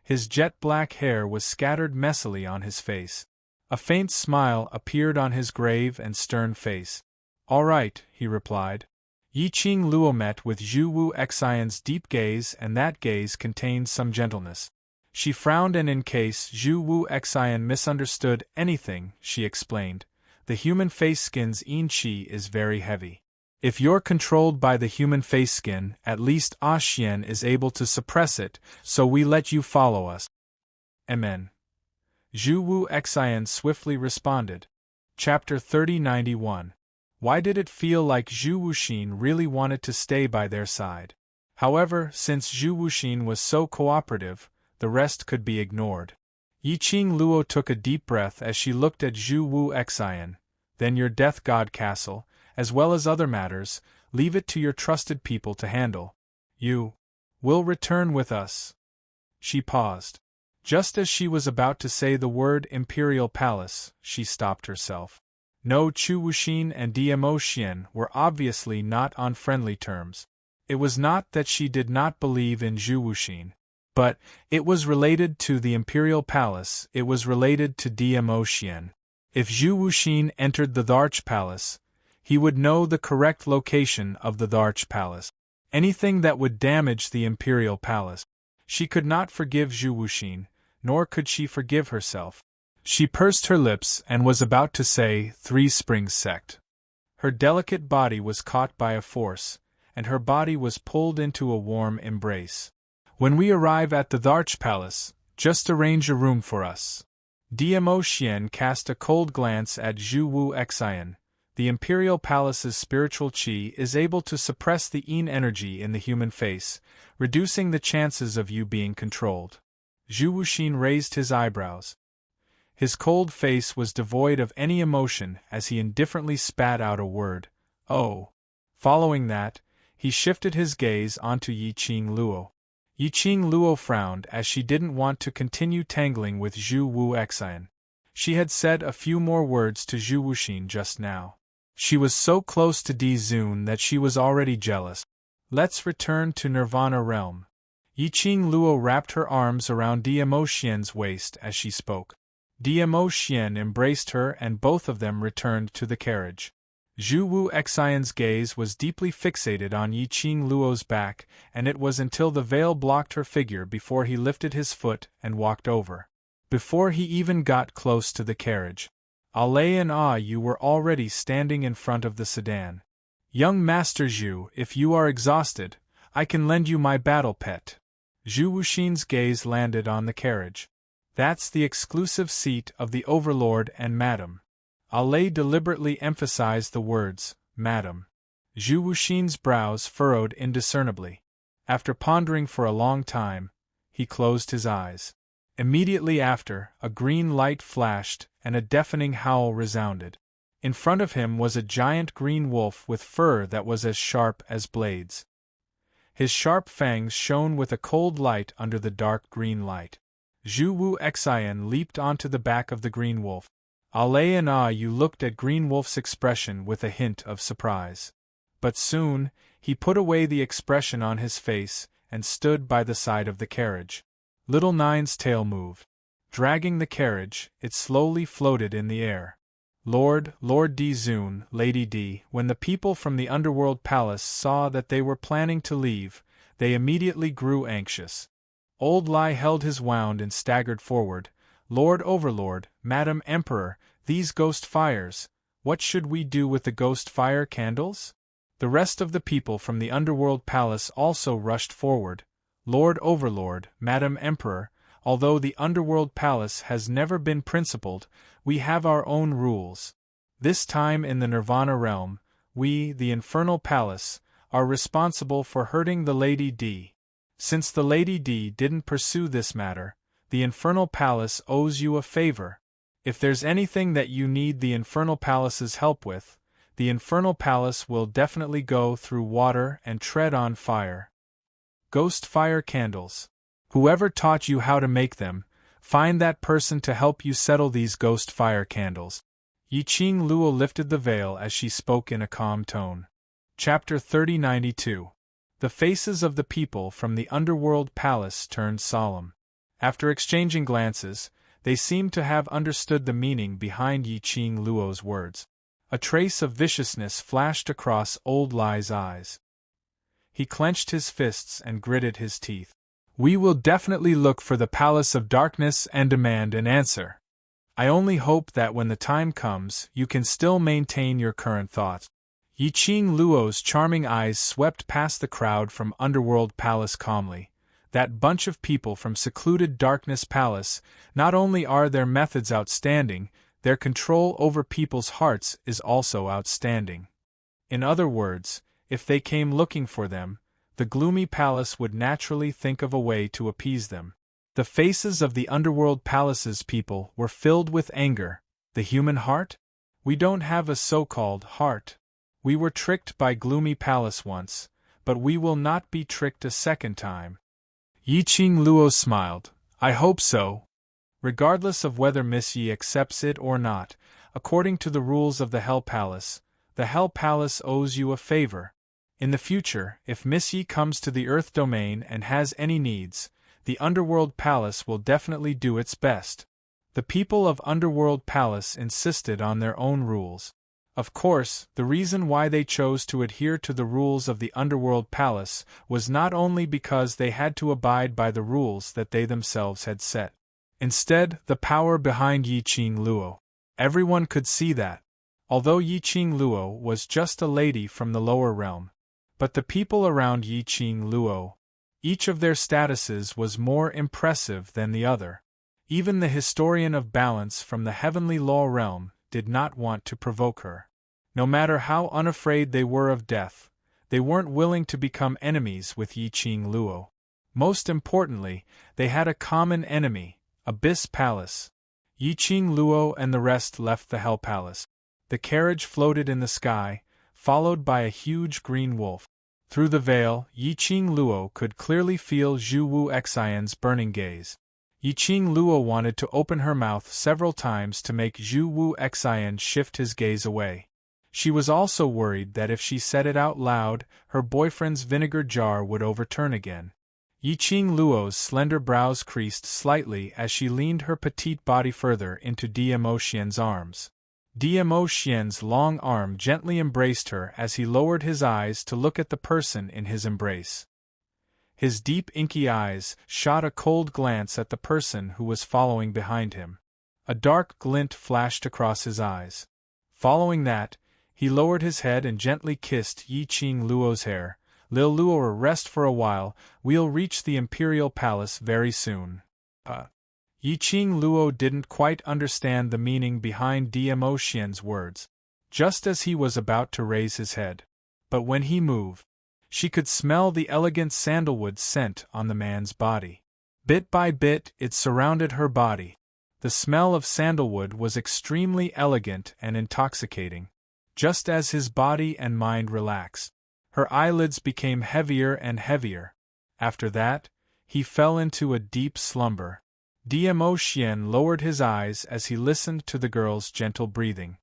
His jet-black hair was scattered messily on his face. A faint smile appeared on his grave and stern face. "All right," he replied. Yi Qing Luo met with Zhu Wu Xian's deep gaze, and that gaze contained some gentleness. She frowned, and in case Zhu Wu Xian misunderstood anything, she explained, "The human face skin's yin qi is very heavy. If you're controlled by the human face skin, at least Ah Xian is able to suppress it, so we let you follow us." Amen. Zhu Wu Xian swiftly responded. Chapter 3091. Why did it feel like Zhu Wuxin really wanted to stay by their side? However, since Zhu Wuxin was so cooperative, the rest could be ignored. Yi Qing Luo took a deep breath as she looked at Zhu Wu Xian. "Then your Death God Castle, as well as other matters, leave it to your trusted people to handle. You will return with us." She paused. Just as she was about to say the word Imperial Palace, she stopped herself. No, Chu Wuxin and Dmo Xian were obviously not on friendly terms. It was not that she did not believe in Zhu Wuxin, but it was related to the Imperial Palace, it was related to Dmo Xian. If Zhu Wuxin entered the Dharch Palace, he would know the correct location of the Dharch Palace. Anything that would damage the Imperial Palace. She could not forgive Zhu Wuxin, nor could she forgive herself. She pursed her lips and was about to say, "Three Springs Sect." Her delicate body was caught by a force, and her body was pulled into a warm embrace. "When we arrive at the Dharch Palace, just arrange a room for us." Dmo Xian cast a cold glance at Zhu Wu Xian. The Imperial Palace's spiritual qi is able to suppress the yin energy in the human face, reducing the chances of you being controlled. Zhu Wuxin raised his eyebrows. His cold face was devoid of any emotion as he indifferently spat out a word, "Oh." Following that, he shifted his gaze onto Yi Qing Luo. Yi Qing Luo frowned as she didn't want to continue tangling with Zhu Wu Xian. She had said a few more words to Zhu Wuxin just now. She was so close to Di Zun that she was already jealous. "Let's return to Nirvana Realm." Yi Qing Luo wrapped her arms around Dmo Xian's waist as she spoke. Dmo Xian embraced her and both of them returned to the carriage. Zhu Wu Xian's gaze was deeply fixated on Yi Qing Luo's back, and it was until the veil blocked her figure before he lifted his foot and walked over. Before he even got close to the carriage, "Alay and you were already standing in front of the sedan. Young Master Zhu, if you are exhausted, I can lend you my battle pet." Zhu Wuxin's gaze landed on the carriage. "That's the exclusive seat of the Overlord and Madam." Alay deliberately emphasized the words, "Madam." Zhu Wuxin's brows furrowed indiscernibly. After pondering for a long time, he closed his eyes. Immediately after, a green light flashed, and a deafening howl resounded. In front of him was a giant green wolf with fur that was as sharp as blades. His sharp fangs shone with a cold light under the dark green light. Zhu Wu Xian leaped onto the back of the green wolf. Alay and you looked at Green Wolf's expression with a hint of surprise. But soon, he put away the expression on his face and stood by the side of the carriage. Little Nine's tail moved. Dragging the carriage, it slowly floated in the air. Lord Di Zun, Lady Di, when the people from the Underworld Palace saw that they were planning to leave, they immediately grew anxious. Old Lai held his wound and staggered forward. "Lord Overlord, Madam Emperor, these ghost fires, what should we do with the ghost fire candles?" The rest of the people from the Underworld Palace also rushed forward. "Lord Overlord, Madam Emperor, although the Underworld Palace has never been principled, we have our own rules. This time in the Nirvana Realm, we, the Infernal Palace, are responsible for hurting the Lady D. Since the Lady D didn't pursue this matter, the Infernal Palace owes you a favor. If there's anything that you need the Infernal Palace's help with, the Infernal Palace will definitely go through water and tread on fire." Ghost fire candles. Whoever taught you how to make them, find that person to help you settle these ghost fire candles. Yi Qing Luo lifted the veil as she spoke in a calm tone. Chapter 3092. The faces of the people from the Underworld Palace turned solemn. After exchanging glances, they seemed to have understood the meaning behind Yi Qing Luo's words. A trace of viciousness flashed across Old Lie's eyes. He clenched his fists and gritted his teeth. "We will definitely look for the Palace of Darkness and demand an answer. I only hope that when the time comes, you can still maintain your current thoughts." Yi Qing Luo's charming eyes swept past the crowd from Underworld Palace calmly. That bunch of people from secluded Darkness Palace, not only are their methods outstanding, their control over people's hearts is also outstanding. In other words, if they came looking for them, the gloomy palace would naturally think of a way to appease them. The faces of the Underworld Palace's people were filled with anger. The human heart? We don't have a so-called heart. We were tricked by Gloomy Palace once, but we will not be tricked a second time. Yi Qing Luo smiled. "I hope so. Regardless of whether Miss Yi accepts it or not, according to the rules of the Hell Palace owes you a favor. In the future, if Miss Yi comes to the Earth Domain and has any needs, the Underworld Palace will definitely do its best." The people of Underworld Palace insisted on their own rules. Of course, the reason why they chose to adhere to the rules of the Underworld Palace was not only because they had to abide by the rules that they themselves had set. Instead, the power behind Yi Qing Luo. Everyone could see that. Although Yi Qing Luo was just a lady from the lower realm. But the people around Yi Qing Luo, each of their statuses was more impressive than the other. Even the historian of balance from the heavenly law realm did not want to provoke her. No matter how unafraid they were of death, they weren't willing to become enemies with Yi Qing Luo. Most importantly, they had a common enemy, Abyss Palace. Yi Qing Luo and the rest left the Hell Palace. The carriage floated in the sky, followed by a huge green wolf. Through the veil, Yi Qing Luo could clearly feel Zhu Wu Xian's burning gaze. Yi Qing Luo wanted to open her mouth several times to make Zhu Wu Xian shift his gaze away. She was also worried that if she said it out loud, her boyfriend's vinegar jar would overturn again. Yi Qing Luo's slender brows creased slightly as she leaned her petite body further into Dmo Xian's arms. Dmo Xian's long arm gently embraced her as he lowered his eyes to look at the person in his embrace. His deep inky eyes shot a cold glance at the person who was following behind him. A dark glint flashed across his eyes. Following that, he lowered his head and gently kissed Yi Qing Luo's hair. "Lil Luo, rest for a while, we'll reach the Imperial Palace very soon." Yi Qing Luo didn't quite understand the meaning behind Dmo Xian's words, just as he was about to raise his head. But when he moved, she could smell the elegant sandalwood scent on the man's body. Bit by bit, it surrounded her body. The smell of sandalwood was extremely elegant and intoxicating. Just as his body and mind relaxed, her eyelids became heavier and heavier. After that, he fell into a deep slumber. Dmo Xian lowered his eyes as he listened to the girl's gentle breathing.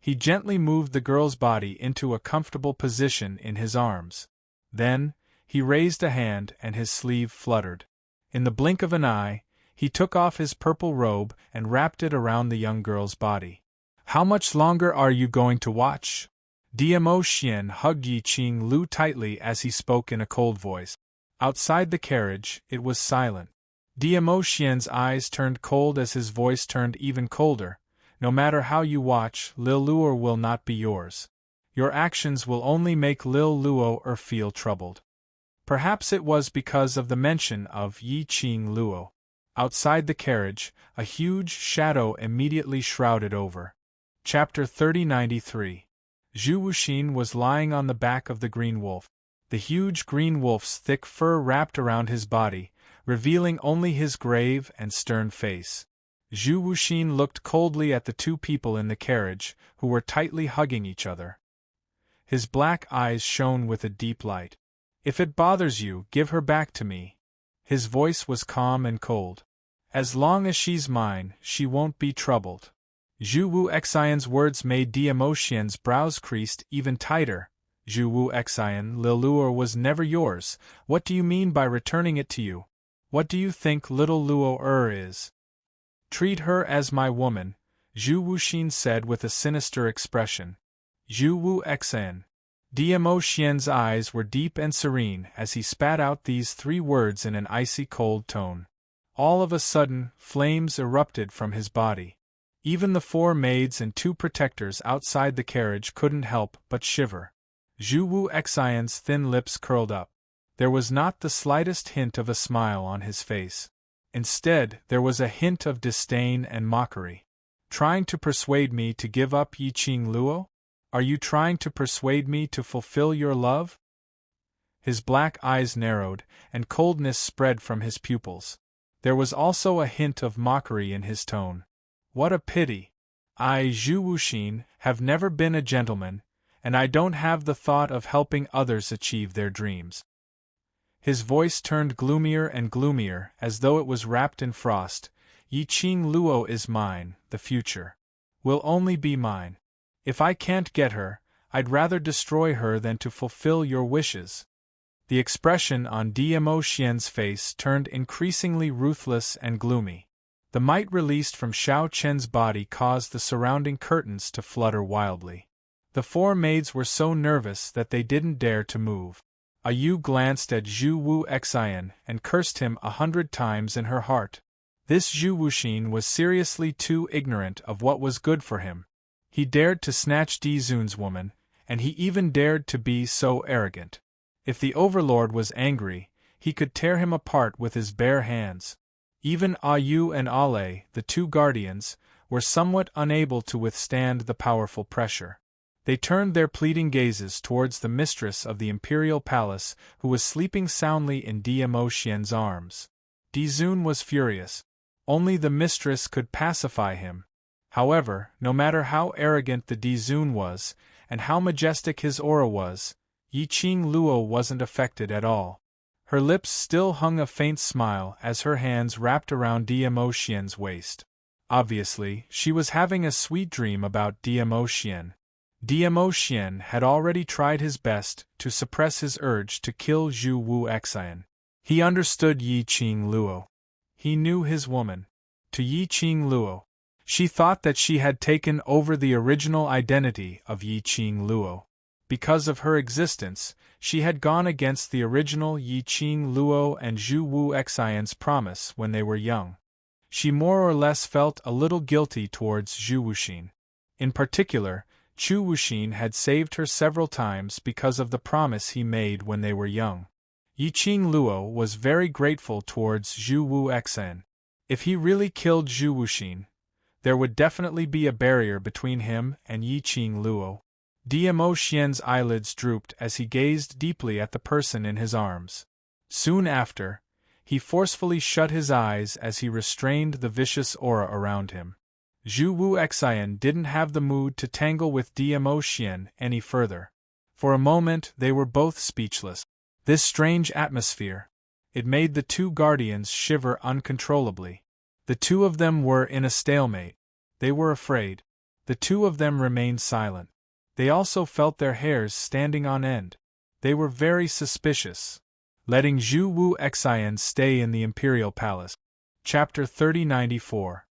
He gently moved the girl's body into a comfortable position in his arms. Then, he raised a hand and his sleeve fluttered. In the blink of an eye, he took off his purple robe and wrapped it around the young girl's body. "How much longer are you going to watch?" Dmo Xian hugged Yi Qing Lu tightly as he spoke in a cold voice. Outside the carriage, it was silent. Dmo Xian's eyes turned cold as his voice turned even colder. "No matter how you watch, Lil Luo will not be yours. Your actions will only make Lil Luo feel troubled." Perhaps it was because of the mention of Yi Qing Luo. Outside the carriage, a huge shadow immediately shrouded over. Chapter 3093. Zhu Wuxin was lying on the back of the green wolf. The huge green wolf's thick fur wrapped around his body, revealing only his grave and stern face. Zhu Wuxin looked coldly at the two people in the carriage, who were tightly hugging each other. His black eyes shone with a deep light. "If it bothers you, give her back to me." His voice was calm and cold. "As long as she's mine, she won't be troubled." Zhu Wu Xian's words made Dmo Xian's brows creased even tighter. "Zhu Wu Xian, Lil Luo was never yours. What do you mean by returning it to you? What do you think little Luo is?" Treat her as my woman, Zhu Wuxin said with a sinister expression. Zhu Wu Xan. Dmo Xian's eyes were deep and serene as he spat out these 3 words in an icy cold tone. All of a sudden, flames erupted from his body. Even the 4 maids and 2 protectors outside the carriage couldn't help but shiver. Zhu Wu Xian's thin lips curled up. There was not the slightest hint of a smile on his face. Instead, there was a hint of disdain and mockery. Trying to persuade me to give up Yiqing Luo? Are you trying to persuade me to fulfill your love? His black eyes narrowed, and coldness spread from his pupils. There was also a hint of mockery in his tone. What a pity! I, Zhu Wuxin, have never been a gentleman, and I don't have the thought of helping others achieve their dreams. His voice turned gloomier and gloomier, as though it was wrapped in frost. Yiqing Luo is mine, the future. Will only be mine. If I can't get her, I'd rather destroy her than to fulfill your wishes. The expression on Dmo Xian's face turned increasingly ruthless and gloomy. The might released from Xiao Chen's body caused the surrounding curtains to flutter wildly. The 4 maids were so nervous that they didn't dare to move. Yu glanced at Zhu Wu Xian and cursed him 100 times in her heart. This Zhu Wuxin was seriously too ignorant of what was good for him. He dared to snatch Di Zun's woman, and he even dared to be so arrogant. If the Overlord was angry, he could tear him apart with his bare hands. Even Yu and Ale, the 2 guardians, were somewhat unable to withstand the powerful pressure. They turned their pleading gazes towards the mistress of the imperial palace, who was sleeping soundly in Dmo Xian's arms. Di Zun was furious. Only the mistress could pacify him. However, no matter how arrogant the Di Zun was, and how majestic his aura was, Yiqing Luo wasn't affected at all. Her lips still hung a faint smile as her hands wrapped around Dmo Xian's waist. Obviously, she was having a sweet dream about Dmo Xian. Dmo Xian had already tried his best to suppress his urge to kill Zhu Wu Xian. He understood Yiqing Luo. He knew his woman. To Yiqing Luo, she thought that she had taken over the original identity of Yiqing Luo. Because of her existence, she had gone against the original Yiqing Luo and Zhu Wu Xian's promise when they were young. She more or less felt a little guilty towards Zhu Wuxin. In particular, Zhu Wuxin had saved her several times because of the promise he made when they were young. Yiqing Luo was very grateful towards Zhu Wu Xian. If he really killed Zhu Wuxin, there would definitely be a barrier between him and Yiqing Luo. Dmo Xian's eyelids drooped as he gazed deeply at the person in his arms. Soon after, he forcefully shut his eyes as he restrained the vicious aura around him. Zhu Wu Xian didn't have the mood to tangle with Dmo Xian any further. For a moment they were both speechless. This strange atmosphere. It made the 2 guardians shiver uncontrollably. The 2 of them were in a stalemate. They were afraid. The 2 of them remained silent. They also felt their hairs standing on end. They were very suspicious. Letting Zhu Wu Xian stay in the Imperial Palace. Chapter 3094.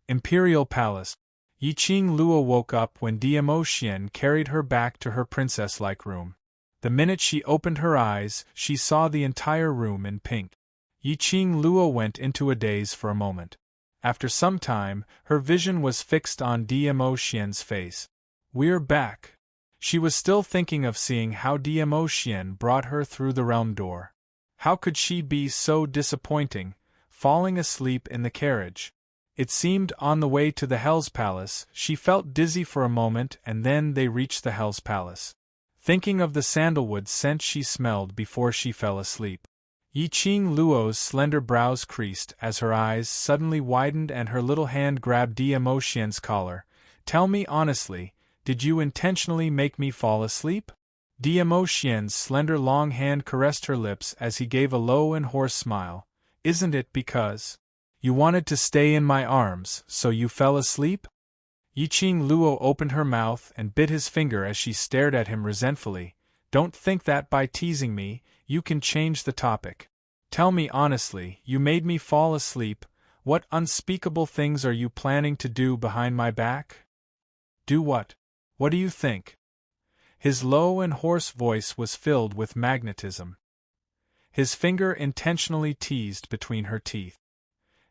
Imperial Palace. Yiqing Luo woke up when Dmo Xian carried her back to her princess-like room. The minute she opened her eyes, she saw the entire room in pink. Yiqing Luo went into a daze for a moment. After some time, her vision was fixed on Dmo Xian's face. "We're back." She was still thinking of seeing how Dmo Xian brought her through the realm door. How could she be so disappointing, falling asleep in the carriage? It seemed on the way to the Hell's Palace. She felt dizzy for a moment and then they reached the Hell's Palace. Thinking of the sandalwood scent she smelled before she fell asleep. Yiqing Luo's slender brows creased as her eyes suddenly widened and her little hand grabbed Dmo Xian's collar. "Tell me honestly, did you intentionally make me fall asleep?" Dmo Xian's slender long hand caressed her lips as he gave a low and hoarse smile. "Isn't it because you wanted to stay in my arms, so you fell asleep?" Yiqing Luo opened her mouth and bit his finger as she stared at him resentfully. "Don't think that by teasing me, you can change the topic. Tell me honestly, you made me fall asleep, What unspeakable things are you planning to do behind my back? Do what? What do you think? His low and hoarse voice was filled with magnetism. His finger intentionally teased between her teeth.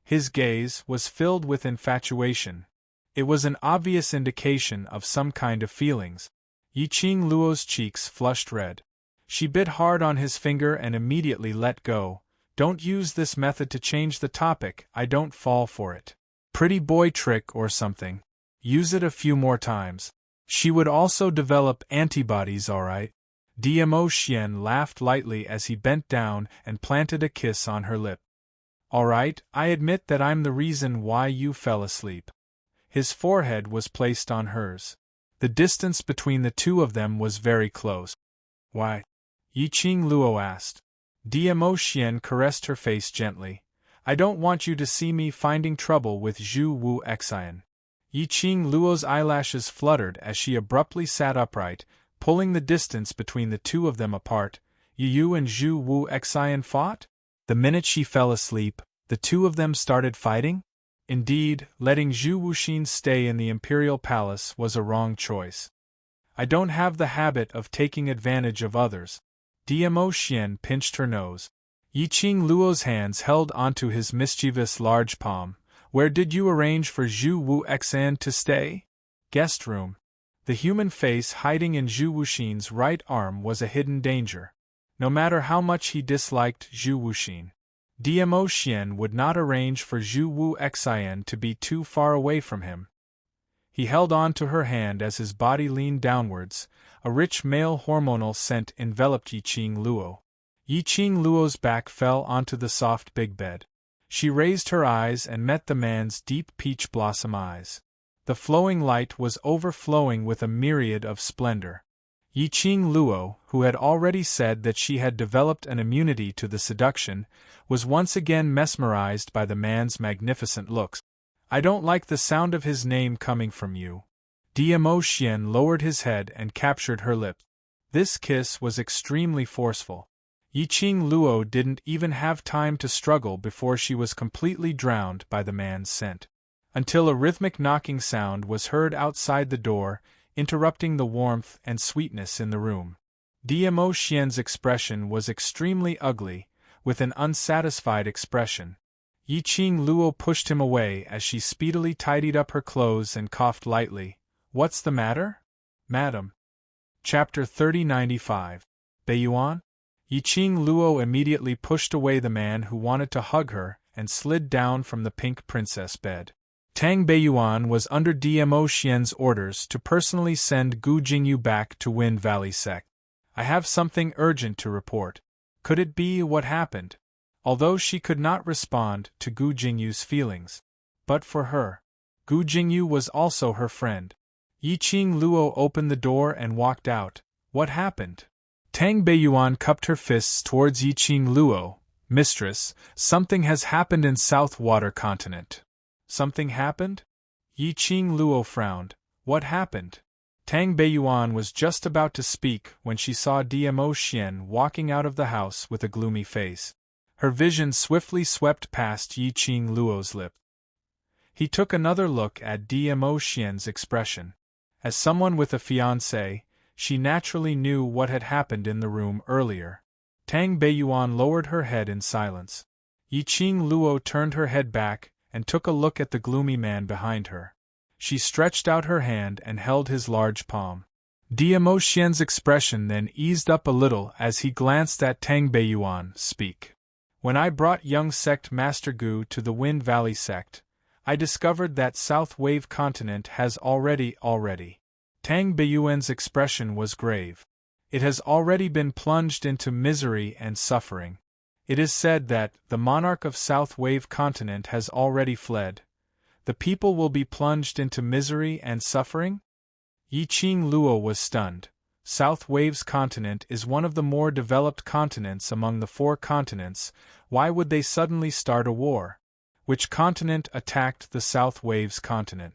His gaze was filled with infatuation. It was an obvious indication of some kind of feelings. Yiqing Luo's cheeks flushed red. She bit hard on his finger and immediately let go. Don't use this method to change the topic, I don't fall for it. Pretty boy trick or something. Use it a few more times. She would also develop antibodies, alright? Dmo Xian laughed lightly as he bent down and planted a kiss on her lip. Alright, I admit that I'm the reason why you fell asleep. His forehead was placed on hers. The distance between the two of them was very close. Why? Yiqing Luo asked. Dmo Xian caressed her face gently. I don't want you to see me finding trouble with Zhu Wu Xian. Yiqing Luo's eyelashes fluttered as she abruptly sat upright, pulling the distance between the two of them apart. Yu and Zhu Wu Xian fought? The minute she fell asleep, the two of them started fighting? Indeed, letting Zhu Wuxin stay in the imperial palace was a wrong choice. I don't have the habit of taking advantage of others. Dmo Xian pinched her nose. Yiqing Luo's hands held onto his mischievous large palm. Where did you arrange for Zhu Wu Xian to stay? Guest room. The human face hiding in Zhu Wuxin's right arm was a hidden danger. No matter how much he disliked Zhu Wuxin, Dmo Xian would not arrange for Zhu Wu Xian to be too far away from him. He held on to her hand as his body leaned downwards. A rich male hormonal scent enveloped Yiqing Luo. Yiqing Luo's back fell onto the soft big bed. She raised her eyes and met the man's deep peach blossom eyes. The flowing light was overflowing with a myriad of splendor. Yiqing Luo, who had already said that she had developed an immunity to the seduction, was once again mesmerized by the man's magnificent looks. I don't like the sound of his name coming from you. Dmo Xian lowered his head and captured her lips. This kiss was extremely forceful. Yiqing Luo didn't even have time to struggle before she was completely drowned by the man's scent. Until a rhythmic knocking sound was heard outside the door, interrupting the warmth and sweetness in the room. Dmo Xian's expression was extremely ugly, with an unsatisfied expression. Yiqing Luo pushed him away as she speedily tidied up her clothes and coughed lightly. What's the matter? Madam. Chapter 3095. Beiyuan? Yiqing Luo immediately pushed away the man who wanted to hug her and slid down from the pink princess bed. Tang Beiyuan was under Dmo Xian's orders to personally send Gu Jingyu back to Wind Valley Sect. I have something urgent to report. Could it be what happened? Although she could not respond to Gu Jingyu's feelings. But for her, Gu Jingyu was also her friend. Yiqing Luo opened the door and walked out. What happened? Tang Beiyuan cupped her fists towards Yiqing Luo. Mistress, something has happened in South Water Continent. Something happened? Yiqing Luo frowned. What happened? Tang Beiyuan was just about to speak when she saw Dmo Xian walking out of the house with a gloomy face. Her vision swiftly swept past Yiqing Luo's lip. He took another look at Dmo Xian's expression. As someone with a fiancé, she naturally knew what had happened in the room earlier. Tang Beiyuan lowered her head in silence. Yiqing Luo turned her head back and took a look at the gloomy man behind her. She stretched out her hand and held his large palm. Dmo Xian's expression then eased up a little as he glanced at Tang Beiyuan. Speak. When I brought young sect Master Gu to the Wind Valley sect, I discovered that South Wave Continent has already. Tang Beiyuan's expression was grave. It has already been plunged into misery and suffering. It is said that the monarch of South Wave Continent has already fled. The people will be plunged into misery and suffering? Yiqing Luo was stunned. South Wave's continent is one of the more developed continents among the 4 continents. Why would they suddenly start a war? Which continent attacked the South Wave's continent?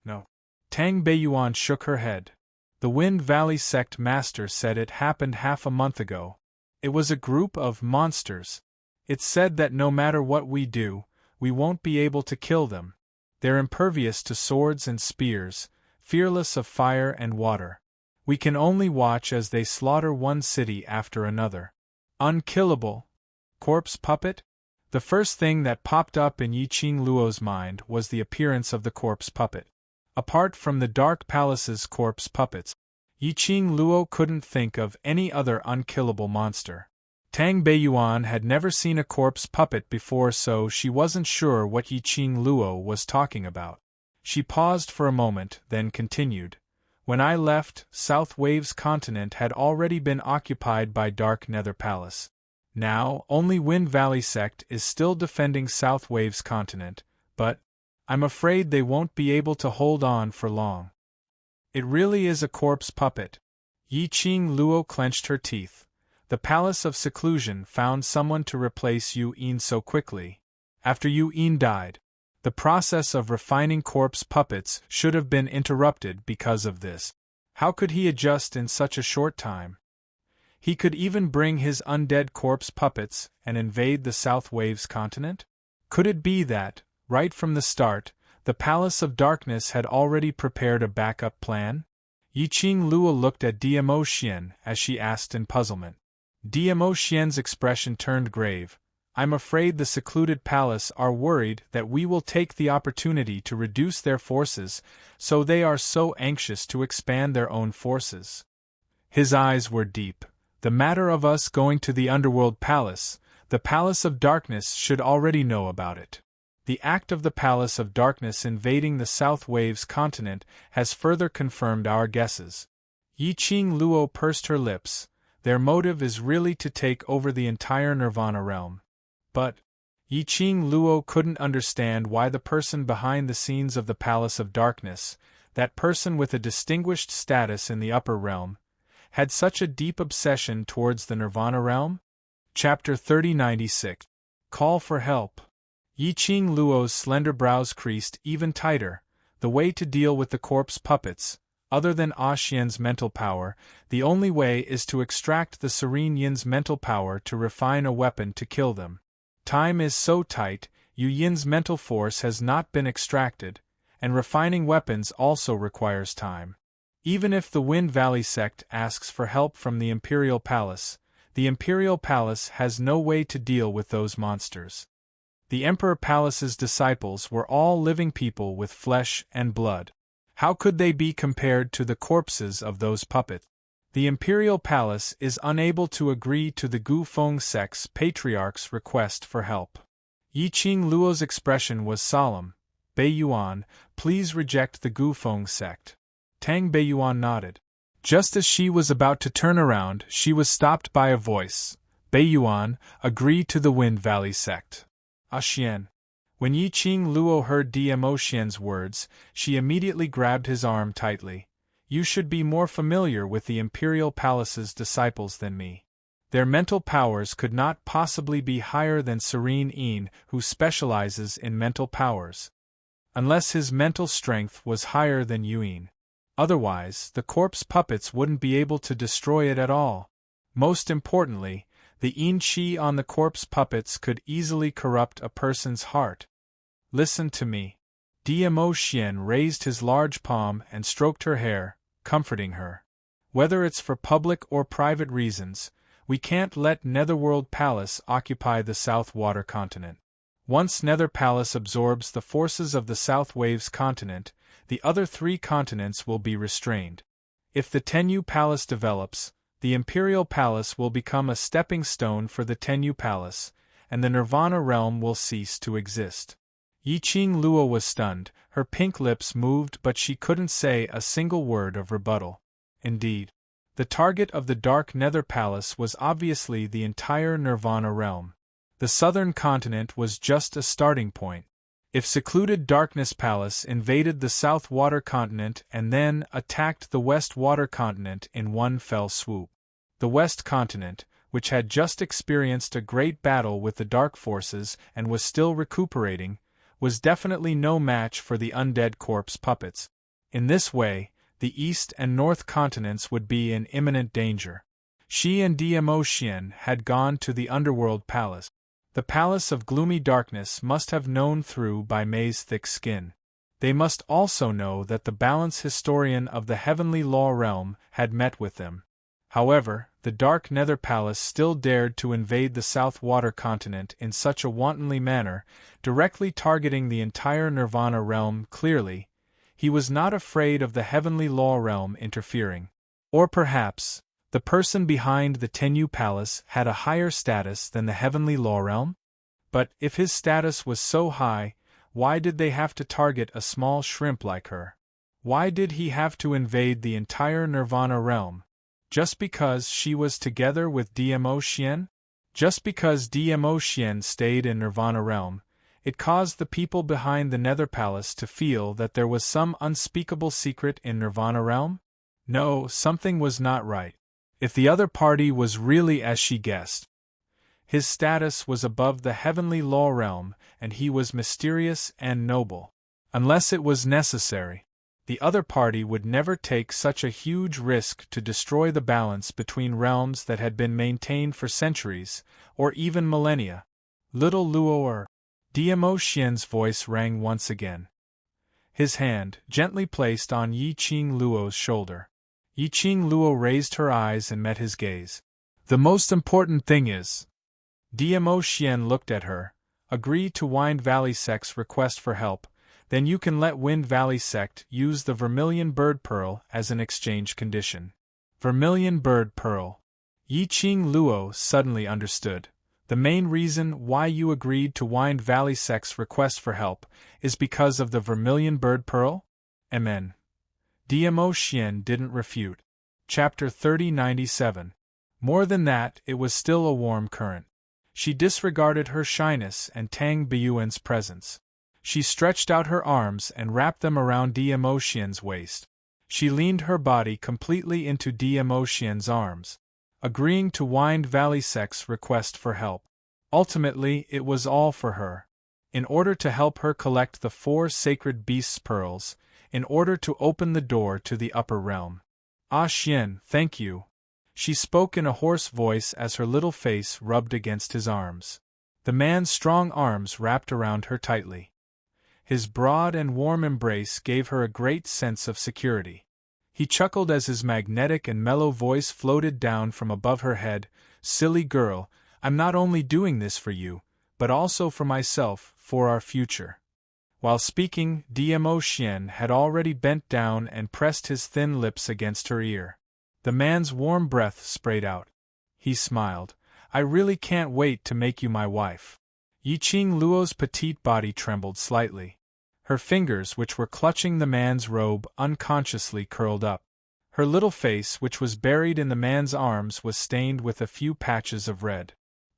No. Tang Beiyuan shook her head. The Wind Valley sect master said it happened half a month ago. It was a group of monsters. It's said that no matter what we do, we won't be able to kill them. They're impervious to swords and spears, fearless of fire and water. We can only watch as they slaughter one city after another. Unkillable? Corpse puppet? The first thing that popped up in Yiqing Luo's mind was the appearance of the corpse puppet. Apart from the Dark Palace's corpse puppets, Yiqing Luo couldn't think of any other unkillable monster. Tang Beiyuan had never seen a corpse puppet before, so she wasn't sure what Yiqing Luo was talking about. She paused for a moment, then continued. When I left, South Wave's continent had already been occupied by Dark Nether Palace. Now, only Wind Valley sect is still defending South Wave's continent, but I'm afraid they won't be able to hold on for long. It really is a corpse puppet. Yiqing Luo clenched her teeth. The Palace of Seclusion found someone to replace Yu Yin so quickly. After Yu Yin died, the process of refining corpse puppets should have been interrupted because of this. How could he adjust in such a short time? He could even bring his undead corpse puppets and invade the South Wave's continent? Could it be that, right from the start, the Palace of Darkness had already prepared a backup plan? Yiqing Luo looked at Diamo Xian as she asked in puzzlement. Diamo Xian's expression turned grave. I'm afraid the secluded palace are worried that we will take the opportunity to reduce their forces, so they are so anxious to expand their own forces. His eyes were deep. The matter of us going to the Underworld Palace, the Palace of Darkness should already know about it. The act of the Palace of Darkness invading the South Wave's continent has further confirmed our guesses. Yiqing Luo pursed her lips. Their motive is really to take over the entire Nirvana realm. But Yiqing Luo couldn't understand why the person behind the scenes of the Palace of Darkness, that person with a distinguished status in the upper realm, had such a deep obsession towards the Nirvana realm? Chapter 3096. Call for help. Yiqing Luo's slender brows creased even tighter. The way to deal with the corpse puppets, other than Ah Xian's mental power, the only way is to extract the Serene Yin's mental power to refine a weapon to kill them. Time is so tight, Yu Yin's mental force has not been extracted, and refining weapons also requires time. Even if the Wind Valley sect asks for help from the Imperial Palace has no way to deal with those monsters. The Emperor Palace's disciples were all living people with flesh and blood. How could they be compared to the corpses of those puppets? The Imperial Palace is unable to agree to the Gufeng sect's patriarch's request for help. Yiqing Luo's expression was solemn. Beiyuan, please reject the Gufeng sect. Tang Beiyuan nodded. Just as she was about to turn around, she was stopped by a voice. Beiyuan, agree to the Wind Valley sect. Ah Xian. When Yiqing Luo heard Diamo Xian's words, she immediately grabbed his arm tightly. You should be more familiar with the Imperial Palace's disciples than me. Their mental powers could not possibly be higher than Serene Yin, who specializes in mental powers. Unless his mental strength was higher than Yuyin. Otherwise, the corpse puppets wouldn't be able to destroy it at all. Most importantly, the yin qi on the corpse puppets could easily corrupt a person's heart. Listen to me. Diamo Xian raised his large palm and stroked her hair, comforting her. Whether it's for public or private reasons, we can't let Netherworld Palace occupy the South Water continent. Once Nether Palace absorbs the forces of the South Wave's continent, the other three continents will be restrained. If the Tenyu Palace develops, the Imperial Palace will become a stepping stone for the Tenyu Palace, and the Nirvana realm will cease to exist. Yiqing Luo was stunned, her pink lips moved, but she couldn't say a single word of rebuttal. Indeed, the target of the Dark Nether Palace was obviously the entire Nirvana realm. The southern continent was just a starting point. If secluded Darkness Palace invaded the South Water continent and then attacked the West Water continent in one fell swoop, the West continent, which had just experienced a great battle with the Dark Forces and was still recuperating, was definitely no match for the undead corpse puppets. In this way, the East and North continents would be in imminent danger. She and Diamo Xian had gone to the Underworld Palace. The palace of gloomy darkness must have known through by May's thick skin. They must also know that the balance historian of the heavenly law realm had met with them. However, the dark nether palace still dared to invade the South Water continent in such a wantonly manner, directly targeting the entire Nirvana realm. Clearly, he was not afraid of the heavenly law realm interfering. Or perhaps, the person behind the Tenyu Palace had a higher status than the heavenly law realm? But if his status was so high, why did they have to target a small shrimp like her? Why did he have to invade the entire Nirvana realm? Just because she was together with DMO Xian? Just because DMO Xian stayed in Nirvana realm, it caused the people behind the Nether Palace to feel that there was some unspeakable secret in Nirvana realm? No, something was not right. If the other party was really as she guessed, his status was above the heavenly law realm, and he was mysterious and noble. Unless it was necessary, the other party would never take such a huge risk to destroy the balance between realms that had been maintained for centuries, or even millennia. Little Luo DMO Xian's voice rang once again. His hand, gently placed on Yi Qing Luo's shoulder. Yi Qing Luo raised her eyes and met his gaze. The most important thing is... DMO Xian looked at her. Agree to Wind Valley Sect's request for help, then you can let Wind Valley Sect use the Vermilion Bird Pearl as an exchange condition. Vermilion Bird Pearl. Yi Qing Luo suddenly understood. The main reason why you agreed to Wind Valley Sect's request for help is because of the Vermilion Bird Pearl? Amen. DMO Xian didn't refute. Chapter 3097. More than that, it was still a warm current. She disregarded her shyness and Tang Biyuan's presence. She stretched out her arms and wrapped them around DMO Xian's waist. She leaned her body completely into DMO Xian's arms, agreeing to Wind Valley Sect's request for help. Ultimately, it was all for her. In order to help her collect the 4 sacred beasts' pearls, in order to open the door to the upper realm. Ah Xian, thank you. She spoke in a hoarse voice as her little face rubbed against his arms. The man's strong arms wrapped around her tightly. His broad and warm embrace gave her a great sense of security. He chuckled as his magnetic and mellow voice floated down from above her head. Silly girl, I'm not only doing this for you, but also for myself, for our future. While speaking, DMO Xian had already bent down and pressed his thin lips against her ear. The man's warm breath sprayed out. He smiled. I really can't wait to make you my wife. Yi Qing Luo's petite body trembled slightly. Her fingers, which were clutching the man's robe, unconsciously curled up. Her little face, which was buried in the man's arms, was stained with a few patches of red.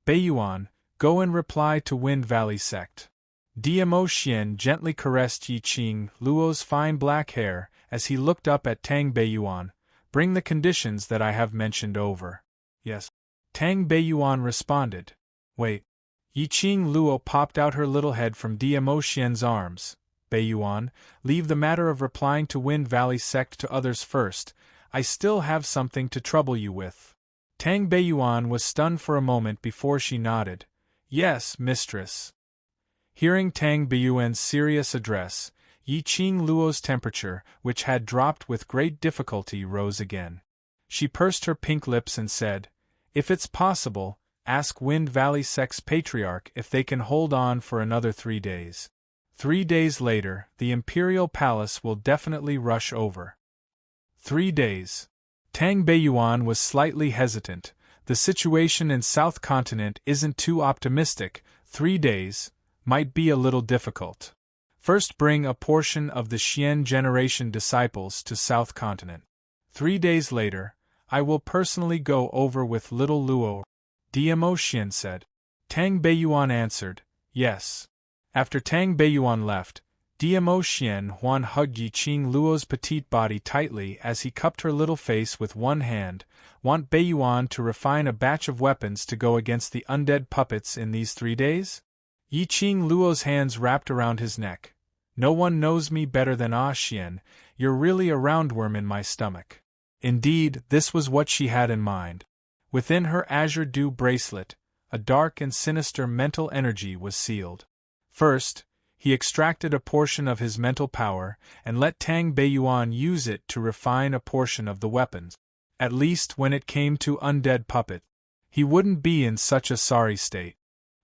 Beiyuan, go and reply to Wind Valley Sect. DMO Xian gently caressed Yi Qing Luo's fine black hair as he looked up at Tang Beiyuan. Bring the conditions that I have mentioned over. Yes. Tang Beiyuan responded. Wait. Yi Qing Luo popped out her little head from DMO Xian's arms. Beiyuan, leave the matter of replying to Wind Valley Sect to others first. I still have something to trouble you with. Tang Beiyuan was stunned for a moment before she nodded. Yes, mistress. Hearing Tang Beiyuan's serious address, Yi Qing Luo's temperature, which had dropped with great difficulty, rose again. She pursed her pink lips and said, If it's possible, ask Wind Valley Sect's patriarch if they can hold on for another 3 days. 3 days later, the Imperial Palace will definitely rush over. 3 days. Tang Beiyuan was slightly hesitant. The situation in South Continent isn't too optimistic. 3 days might be a little difficult. First, bring a portion of the Xian generation disciples to South Continent. 3 days later, I will personally go over with little Luo. DMO Xian said. Tang Beiyuan answered, yes. After Tang Beiyuan left, DMO Xian Huan hugged Yi Qing Luo's petite body tightly as he cupped her little face with one hand. Want Beiyuan to refine a batch of weapons to go against the undead puppets in these 3 days? Yi Qing Luo's hands wrapped around his neck. No one knows me better than Ah Xian, you're really a roundworm in my stomach. Indeed, this was what she had in mind. Within her azure dew bracelet, a dark and sinister mental energy was sealed. First, he extracted a portion of his mental power and let Tang Beiyuan use it to refine a portion of the weapons. At least when it came to undead puppet, he wouldn't be in such a sorry state.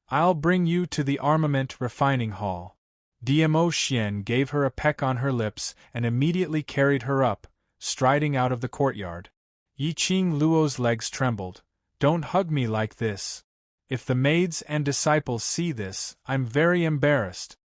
I'll bring you to the armament refining hall. DMO Xian gave her a peck on her lips and immediately carried her up, striding out of the courtyard. Yi Qing Luo's legs trembled. Don't hug me like this. If the maids and disciples see this, I'm very embarrassed.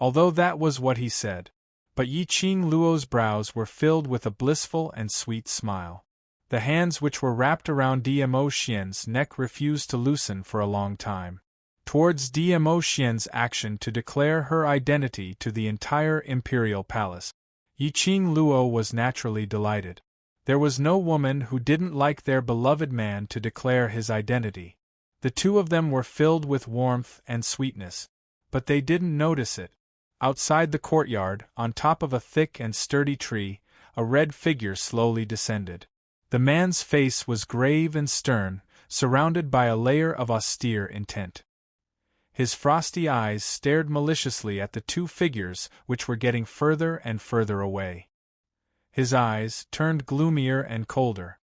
Although that was what he said. But Yi Qing Luo's brows were filled with a blissful and sweet smile. The hands which were wrapped around DMO Xian's neck refused to loosen for a long time. Towards DMO Xian's action to declare her identity to the entire imperial palace, Yi Qing Luo was naturally delighted. There was no woman who didn't like their beloved man to declare his identity. The two of them were filled with warmth and sweetness, but they didn't notice it. Outside the courtyard, on top of a thick and sturdy tree, a red figure slowly descended. The man's face was grave and stern, surrounded by a layer of austere intent. His frosty eyes stared maliciously at the two figures which were getting further and further away. His eyes turned gloomier and colder.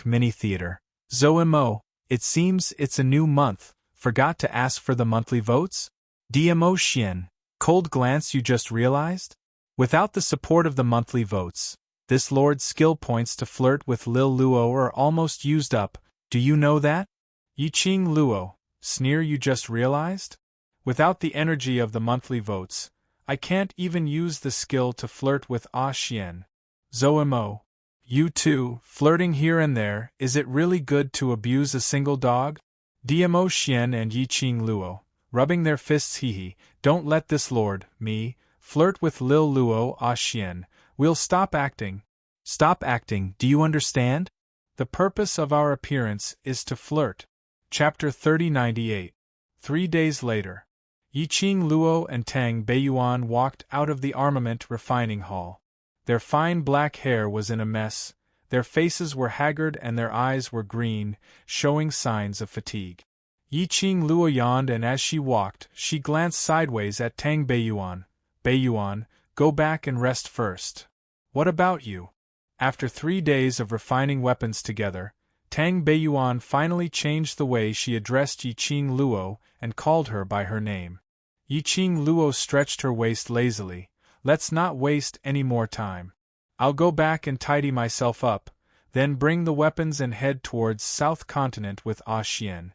Mini Theater. Zoemo, it seems it's a new month. Forgot to ask for the monthly votes? DMO Xian, cold glance you just realized? Without the support of the monthly votes, this lord's skill points to flirt with Lil Luo are almost used up, do you know that? Yi Qing Luo, sneer you just realized? Without the energy of the monthly votes, I can't even use the skill to flirt with Ah Xian. Zoemo, you too, flirting here and there, is it really good to abuse a single dog? DMO Xian and Yi Qing Luo, rubbing their fists hee, don't let this lord, me, flirt with Lil Luo Ah Xian, we'll stop acting. Stop acting, do you understand? The purpose of our appearance is to flirt. Chapter 3098. 3 days later. Yi Qing Luo and Tang Beiyuan walked out of the armament refining hall. Their fine black hair was in a mess, their faces were haggard and their eyes were green, showing signs of fatigue. Yi Qing Luo yawned and as she walked, she glanced sideways at Tang Beiyuan. Beiyuan, go back and rest first. What about you? After 3 days of refining weapons together, Tang Beiyuan finally changed the way she addressed Yi Qing Luo and called her by her name. Yi Qing Luo stretched her waist lazily. Let's not waste any more time. I'll go back and tidy myself up, then bring the weapons and head towards South Continent with Ah Xian.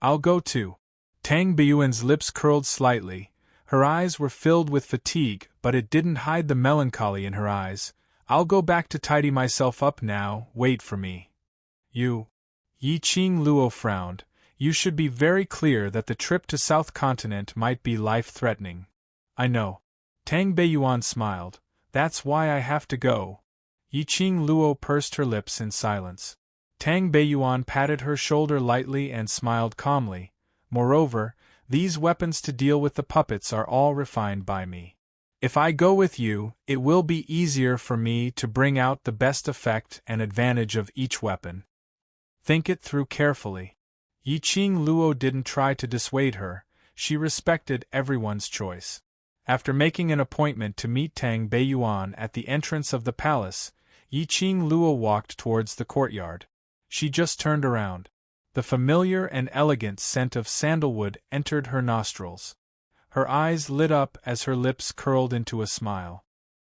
I'll go too. Tang Beiyuan's lips curled slightly. Her eyes were filled with fatigue, but it didn't hide the melancholy in her eyes. I'll go back to tidy myself up now, wait for me. You. Yi Qing Luo frowned. You should be very clear that the trip to South Continent might be life-threatening. I know. Tang Beiyuan smiled. That's why I have to go. Yi Qing Luo pursed her lips in silence. Tang Beiyuan patted her shoulder lightly and smiled calmly. Moreover, these weapons to deal with the puppets are all refined by me. If I go with you, it will be easier for me to bring out the best effect and advantage of each weapon. Think it through carefully. Yi Qing Luo didn't try to dissuade her, she respected everyone's choice. After making an appointment to meet Tang Beiyuan at the entrance of the palace, Yi Qing Luo walked towards the courtyard. She just turned around. The familiar and elegant scent of sandalwood entered her nostrils. Her eyes lit up as her lips curled into a smile.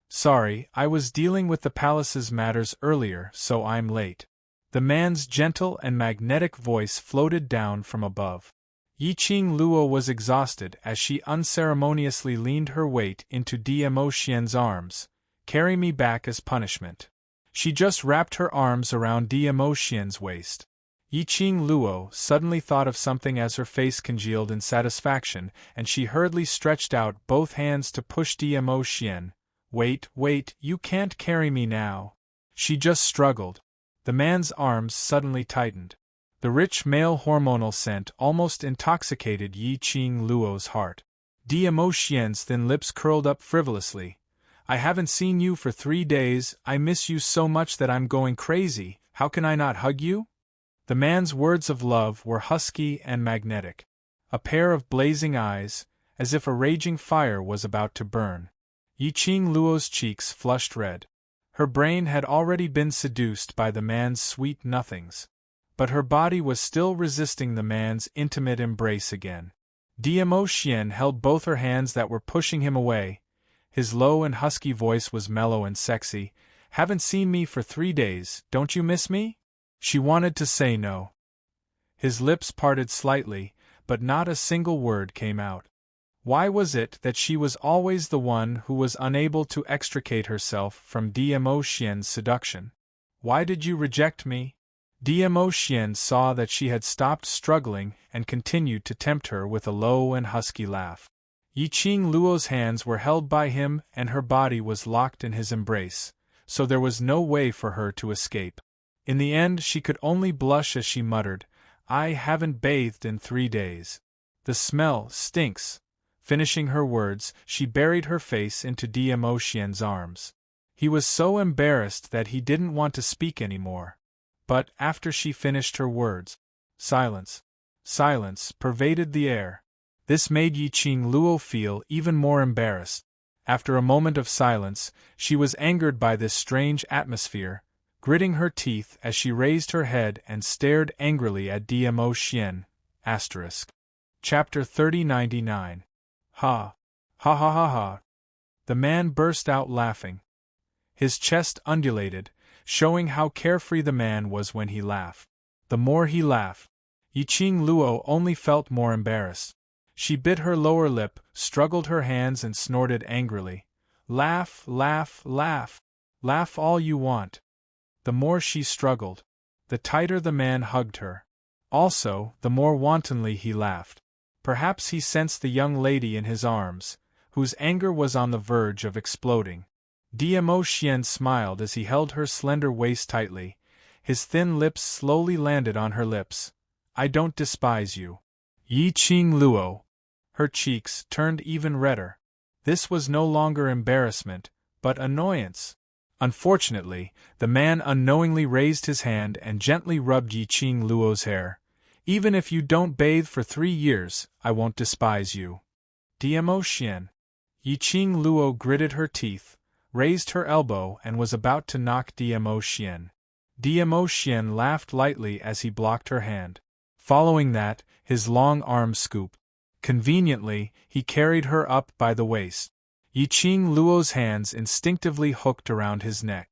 Sorry, I was dealing with the palace's matters earlier, so I'm late. The man's gentle and magnetic voice floated down from above. Yi Qing Luo was exhausted as she unceremoniously leaned her weight into DMO Xian's arms. Carry me back as punishment. She just wrapped her arms around DMO Xian's waist. Yi Qing Luo suddenly thought of something as her face congealed in satisfaction, and she hurriedly stretched out both hands to push DMO Xian. Wait, you can't carry me now. She just struggled. The man's arms suddenly tightened. The rich male hormonal scent almost intoxicated Yi Qing Luo's heart. DMO Xian's thin lips curled up frivolously. I haven't seen you for 3 days, I miss you so much that I'm going crazy, how can I not hug you? The man's words of love were husky and magnetic. A pair of blazing eyes, as if a raging fire was about to burn. Yiqing Luo's cheeks flushed red. Her brain had already been seduced by the man's sweet nothings. But her body was still resisting the man's intimate embrace again. Diamo Xian held both her hands that were pushing him away. His low and husky voice was mellow and sexy. "Haven't seen me for 3 days, don't you miss me?" She wanted to say no. His lips parted slightly, but not a single word came out. Why was it that she was always the one who was unable to extricate herself from Diamo Xian's seduction? "Why did you reject me?" Diamo Xian saw that she had stopped struggling and continued to tempt her with a low and husky laugh. Yiqing Luo's hands were held by him and her body was locked in his embrace, so there was no way for her to escape. In the end she could only blush as she muttered, "I haven't bathed in 3 days. The smell stinks." Finishing her words, she buried her face into Diamo Xian's arms. He was so embarrassed that he didn't want to speak anymore. But, after she finished her words, silence pervaded the air. This made Yiqing Luo feel even more embarrassed. After a moment of silence, she was angered by this strange atmosphere, gritting her teeth as she raised her head and stared angrily at Diamo Xian. Chapter 3099. Ha! Ha ha ha ha! The man burst out laughing. His chest undulated, showing how carefree the man was when he laughed. The more he laughed, Yiqing Luo only felt more embarrassed. She bit her lower lip, struggled her hands and snorted angrily. "Laugh, laugh, laugh! Laugh all you want!" The more she struggled, the tighter the man hugged her. Also, the more wantonly he laughed. Perhaps he sensed the young lady in his arms, whose anger was on the verge of exploding. Diamo Xian smiled as he held her slender waist tightly. His thin lips slowly landed on her lips. "I don't despise you." Yiqing Luo. Her cheeks turned even redder. This was no longer embarrassment, but annoyance. Unfortunately, the man unknowingly raised his hand and gently rubbed Yiqing Luo's hair. "Even if you don't bathe for 3 years, I won't despise you." Diamo Xian. Yiqing Luo gritted her teeth, raised her elbow and was about to knock Diamo Xian. Diamo Xian laughed lightly as he blocked her hand. Following that, his long arm scooped. Conveniently, he carried her up by the waist. Yiqing Luo's hands instinctively hooked around his neck.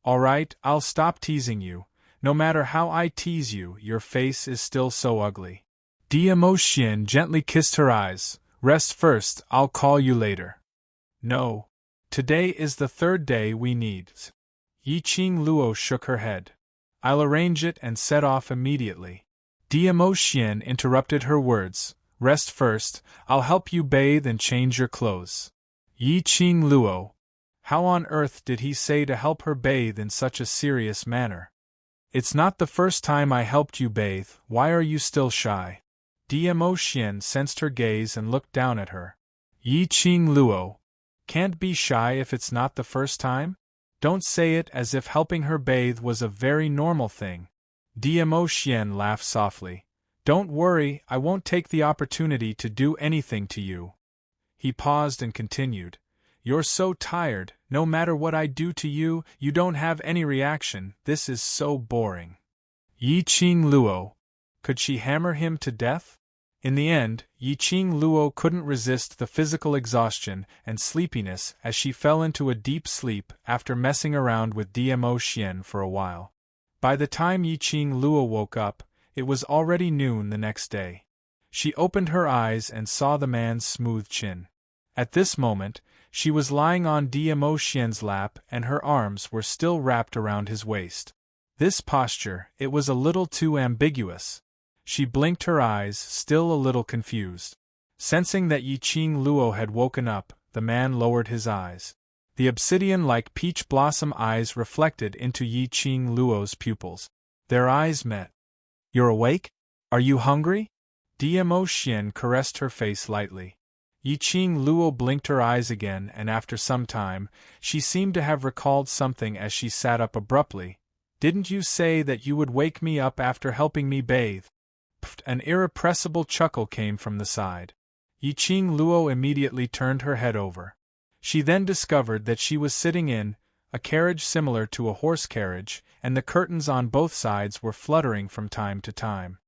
"All right, I'll stop teasing you. No matter how I tease you, your face is still so ugly." Diamo Xian gently kissed her eyes. "Rest first, I'll call you later." "No. Today is the 3rd day we need." Yiqing Luo shook her head. "I'll arrange it and set off immediately." Diamo Xian interrupted her words. "Rest first, I'll help you bathe and change your clothes." Yiqing Luo. How on earth did he say to help her bathe in such a serious manner? "It's not the first time I helped you bathe, why are you still shy?" Diamo Xian sensed her gaze and looked down at her. Yiqing Luo. "Can't be shy if it's not the first time? Don't say it as if helping her bathe was a very normal thing." Diamo Xian laughed softly. "Don't worry, I won't take the opportunity to do anything to you." He paused and continued. "You're so tired, no matter what I do to you, you don't have any reaction, this is so boring." Yiqing Luo. Could she hammer him to death? In the end, Yiqing Luo couldn't resist the physical exhaustion and sleepiness as she fell into a deep sleep after messing around with Diamo Xian for a while. By the time Yiqing Luo woke up, it was already noon the next day. She opened her eyes and saw the man's smooth chin. At this moment, she was lying on Diamo Xian's lap and her arms were still wrapped around his waist. This posture, it was a little too ambiguous. She blinked her eyes, still a little confused. Sensing that Yiqing Luo had woken up, the man lowered his eyes. The obsidian-like peach blossom eyes reflected into Yiqing Luo's pupils. Their eyes met. "You're awake? Are you hungry?" Diamo Xian caressed her face lightly. Yiqing Luo blinked her eyes again and after some time, she seemed to have recalled something as she sat up abruptly. Didn't you say that you would wake me up after helping me bathe? Pfft, an irrepressible chuckle came from the side. Yiqing Luo immediately turned her head over. She then discovered that she was sitting in a carriage similar to a horse carriage, and the curtains on both sides were fluttering from time to time.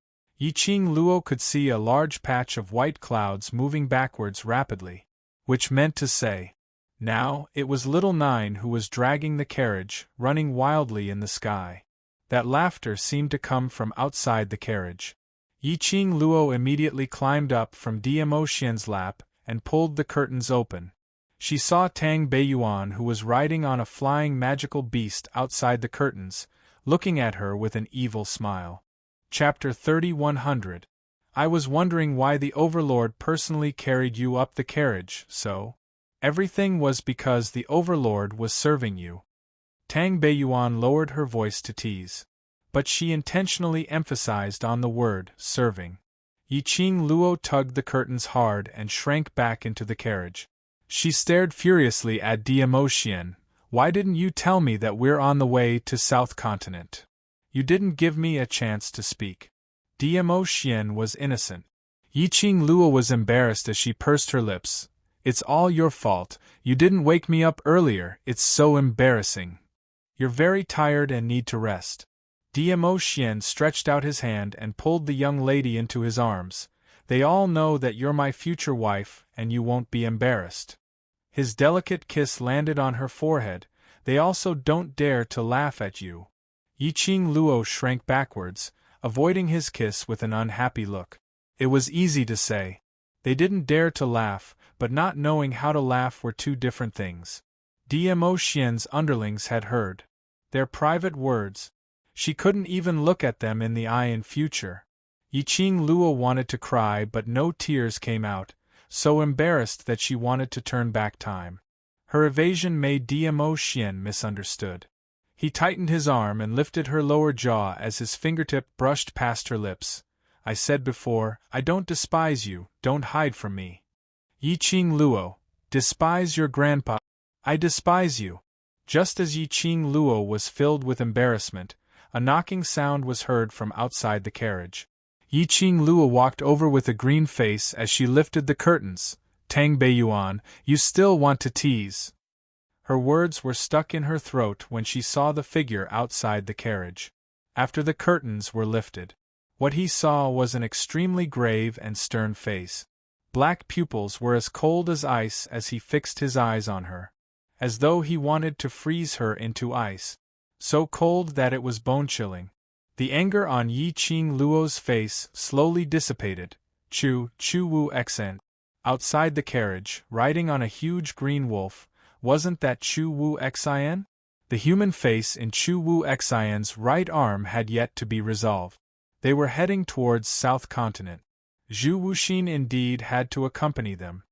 Yiqing Luo could see a large patch of white clouds moving backwards rapidly, which meant to say, now, it was little Nine who was dragging the carriage, running wildly in the sky. That laughter seemed to come from outside the carriage. Yiqing Luo immediately climbed up from Dmo Xian's lap and pulled the curtains open. She saw Tang Beiyuan, who was riding on a flying magical beast outside the curtains, looking at her with an evil smile. Chapter 3100. I was wondering why the Overlord personally carried you up the carriage, so? Everything was because the Overlord was serving you. Tang Beiyuan lowered her voice to tease. But she intentionally emphasized on the word, serving. Yiqing Luo tugged the curtains hard and shrank back into the carriage. She stared furiously at Dmo Xian. Why didn't you tell me that we're on the way to South Continent? You didn't give me a chance to speak. Dmo Xian was innocent. Yiqing Luo was embarrassed as she pursed her lips. It's all your fault. You didn't wake me up earlier. It's so embarrassing. You're very tired and need to rest. Dmo Xian stretched out his hand and pulled the young lady into his arms. They all know that you're my future wife, and you won't be embarrassed. His delicate kiss landed on her forehead. They also don't dare to laugh at you. Yiqing Luo shrank backwards, avoiding his kiss with an unhappy look. It was easy to say. They didn't dare to laugh, but not knowing how to laugh were two different things. Dmo Xian's underlings had heard their private words. She couldn't even look at them in the eye in future. Yiqing Luo wanted to cry, but no tears came out, so embarrassed that she wanted to turn back time. Her evasion made Dmo Xian misunderstood. He tightened his arm and lifted her lower jaw as his fingertip brushed past her lips. I said before, I don't despise you, don't hide from me. Yiqing Luo, despise your grandpa? I despise you. Just as Yiqing Luo was filled with embarrassment, a knocking sound was heard from outside the carriage. Yiqing Luo walked over with a green face as she lifted the curtains. Tang Beiyuan, you still want to tease. Her words were stuck in her throat when she saw the figure outside the carriage. After the curtains were lifted, what he saw was an extremely grave and stern face. Black pupils were as cold as ice as he fixed his eyes on her, as though he wanted to freeze her into ice. So cold that it was bone-chilling. The anger on Yiqing Luo's face slowly dissipated. Chu Wu Xen. Outside the carriage, riding on a huge green wolf, wasn't that Chu Wu Xen? The human face in Chu Wu Xen's right arm had yet to be resolved. They were heading towards South Continent. Zhu Wuxin indeed had to accompany them.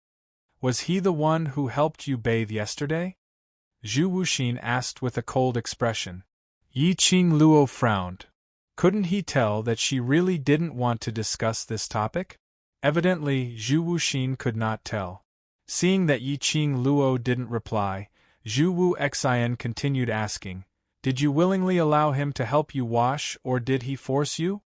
Was he the one who helped you bathe yesterday? Zhu Wuxin asked with a cold expression. Yiqing Luo frowned. Couldn't he tell that she really didn't want to discuss this topic? Evidently, Zhu Wuxin could not tell. Seeing that Yiqing Luo didn't reply, Zhu Wu Xen continued asking, did you willingly allow him to help you wash, or did he force you?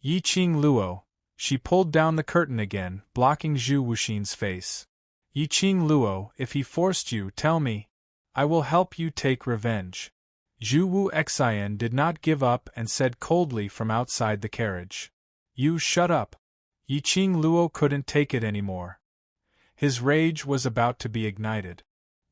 Yiqing Luo. She pulled down the curtain again, blocking Zhu Wuxin's face. Yiqing Luo, if he forced you, tell me. I will help you take revenge. Zhu Wu Xen did not give up and said coldly from outside the carriage. You shut up. Yiqing Luo couldn't take it anymore. His rage was about to be ignited.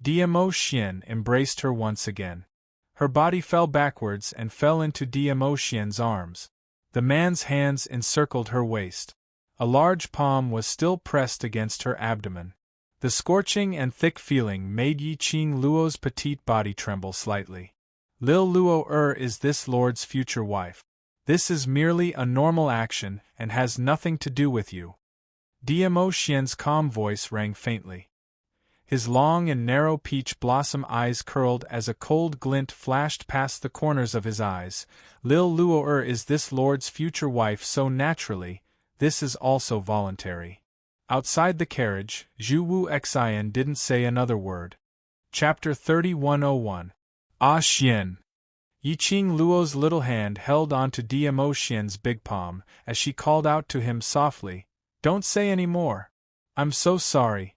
Dmo Xian embraced her once again. Her body fell backwards and fell into Dmo Xian's arms. The man's hands encircled her waist. A large palm was still pressed against her abdomen. The scorching and thick feeling made Yiqing Luo's petite body tremble slightly. Lil Luo is this lord's future wife. This is merely a normal action and has nothing to do with you. Dmo Xian's calm voice rang faintly. His long and narrow peach blossom eyes curled as a cold glint flashed past the corners of his eyes. Lil Luo is this lord's future wife so naturally, this is also voluntary. Outside the carriage, Zhu Wu Xen didn't say another word. Chapter 3101. Ah Xian. Yiqing Luo's little hand held onto Dmo Xian's big palm as she called out to him softly, "Don't say any more. I'm so sorry.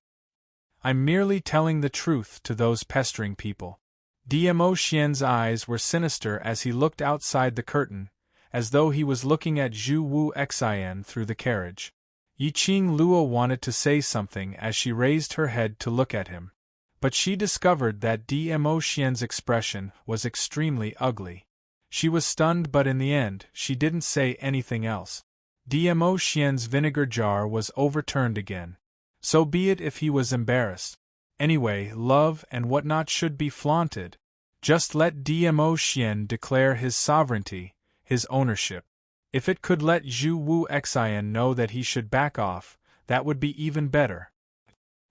I'm merely telling the truth to those pestering people." Dmo Xian's eyes were sinister as he looked outside the curtain, as though he was looking at Zhu Wu Xian through the carriage. Yiqing Luo wanted to say something as she raised her head to look at him. But she discovered that Dmo Xian's expression was extremely ugly. She was stunned, but in the end, she didn't say anything else. Dmo Xian's vinegar jar was overturned again. So be it if he was embarrassed. Anyway, love and whatnot should be flaunted. Just let Dmo Xian declare his sovereignty, his ownership. If it could let Zhu Wu Xian know that he should back off, that would be even better.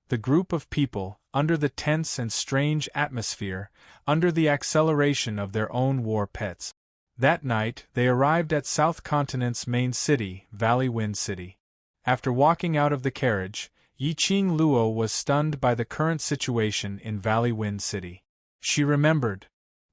The group of people, under the tense and strange atmosphere, under the acceleration of their own war pets. That night, they arrived at South Continent's main city, Valley Wind City. After walking out of the carriage, Yiqing Luo was stunned by the current situation in Valley Wind City. She remembered.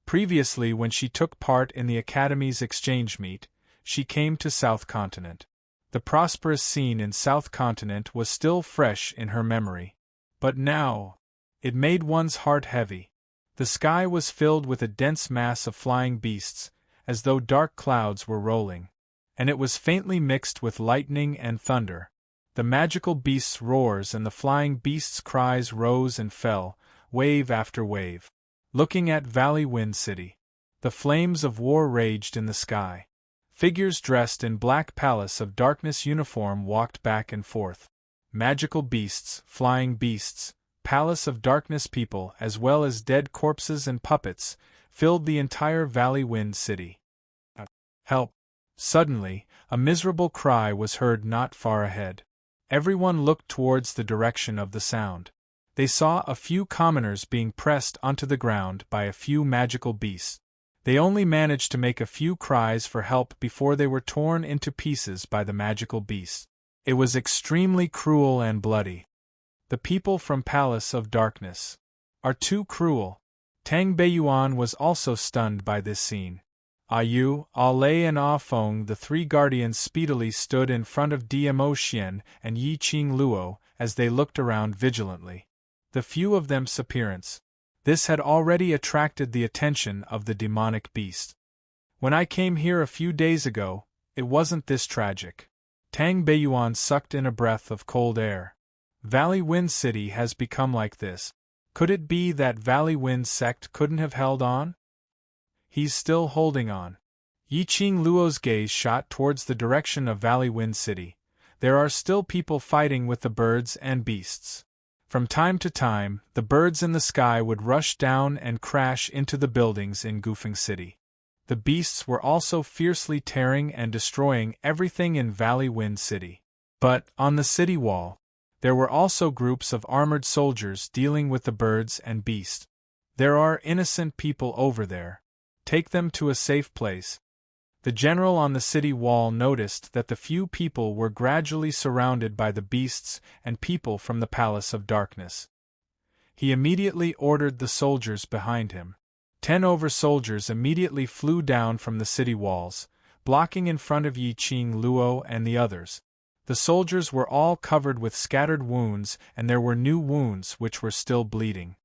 Previously, when she took part in the Academy's exchange meet, she came to South Continent. The prosperous scene in South Continent was still fresh in her memory. But now, it made one's heart heavy. The sky was filled with a dense mass of flying beasts, as though dark clouds were rolling. And it was faintly mixed with lightning and thunder. The magical beasts' roars and the flying beasts' cries rose and fell, wave after wave. Looking at Valley Wind City, the flames of war raged in the sky. Figures dressed in black palace of darkness uniform walked back and forth. Magical beasts, flying beasts, palace of darkness people, as well as dead corpses and puppets, filled the entire Valley Wind City. Help! Suddenly, a miserable cry was heard not far ahead. Everyone looked towards the direction of the sound. They saw a few commoners being pressed onto the ground by a few magical beasts. They only managed to make a few cries for help before they were torn into pieces by the magical beasts. It was extremely cruel and bloody. The people from Palace of Darkness are too cruel. Tang Beiyuan was also stunned by this scene. Ah Yu, Ah Lei and Ah Feng, the three guardians, speedily stood in front of Dmo Xian and Yiqing Luo as they looked around vigilantly. The few of them's appearance. This had already attracted the attention of the demonic beast. When I came here a few days ago, it wasn't this tragic. Tang Beiyuan sucked in a breath of cold air. Valley Wind City has become like this. Could it be that Valley Wind sect couldn't have held on? He's still holding on. Yiqing Luo's gaze shot towards the direction of Valley Wind City. There are still people fighting with the birds and beasts. From time to time, the birds in the sky would rush down and crash into the buildings in Goofing City. The beasts were also fiercely tearing and destroying everything in Valley Wind City. But, on the city wall, there were also groups of armored soldiers dealing with the birds and beasts. There are innocent people over there. Take them to a safe place. The general on the city wall noticed that the few people were gradually surrounded by the beasts and people from the Palace of Darkness. He immediately ordered the soldiers behind him. 10 over soldiers immediately flew down from the city walls, blocking in front of Yiqing Luo and the others. The soldiers were all covered with scattered wounds, and there were new wounds which were still bleeding.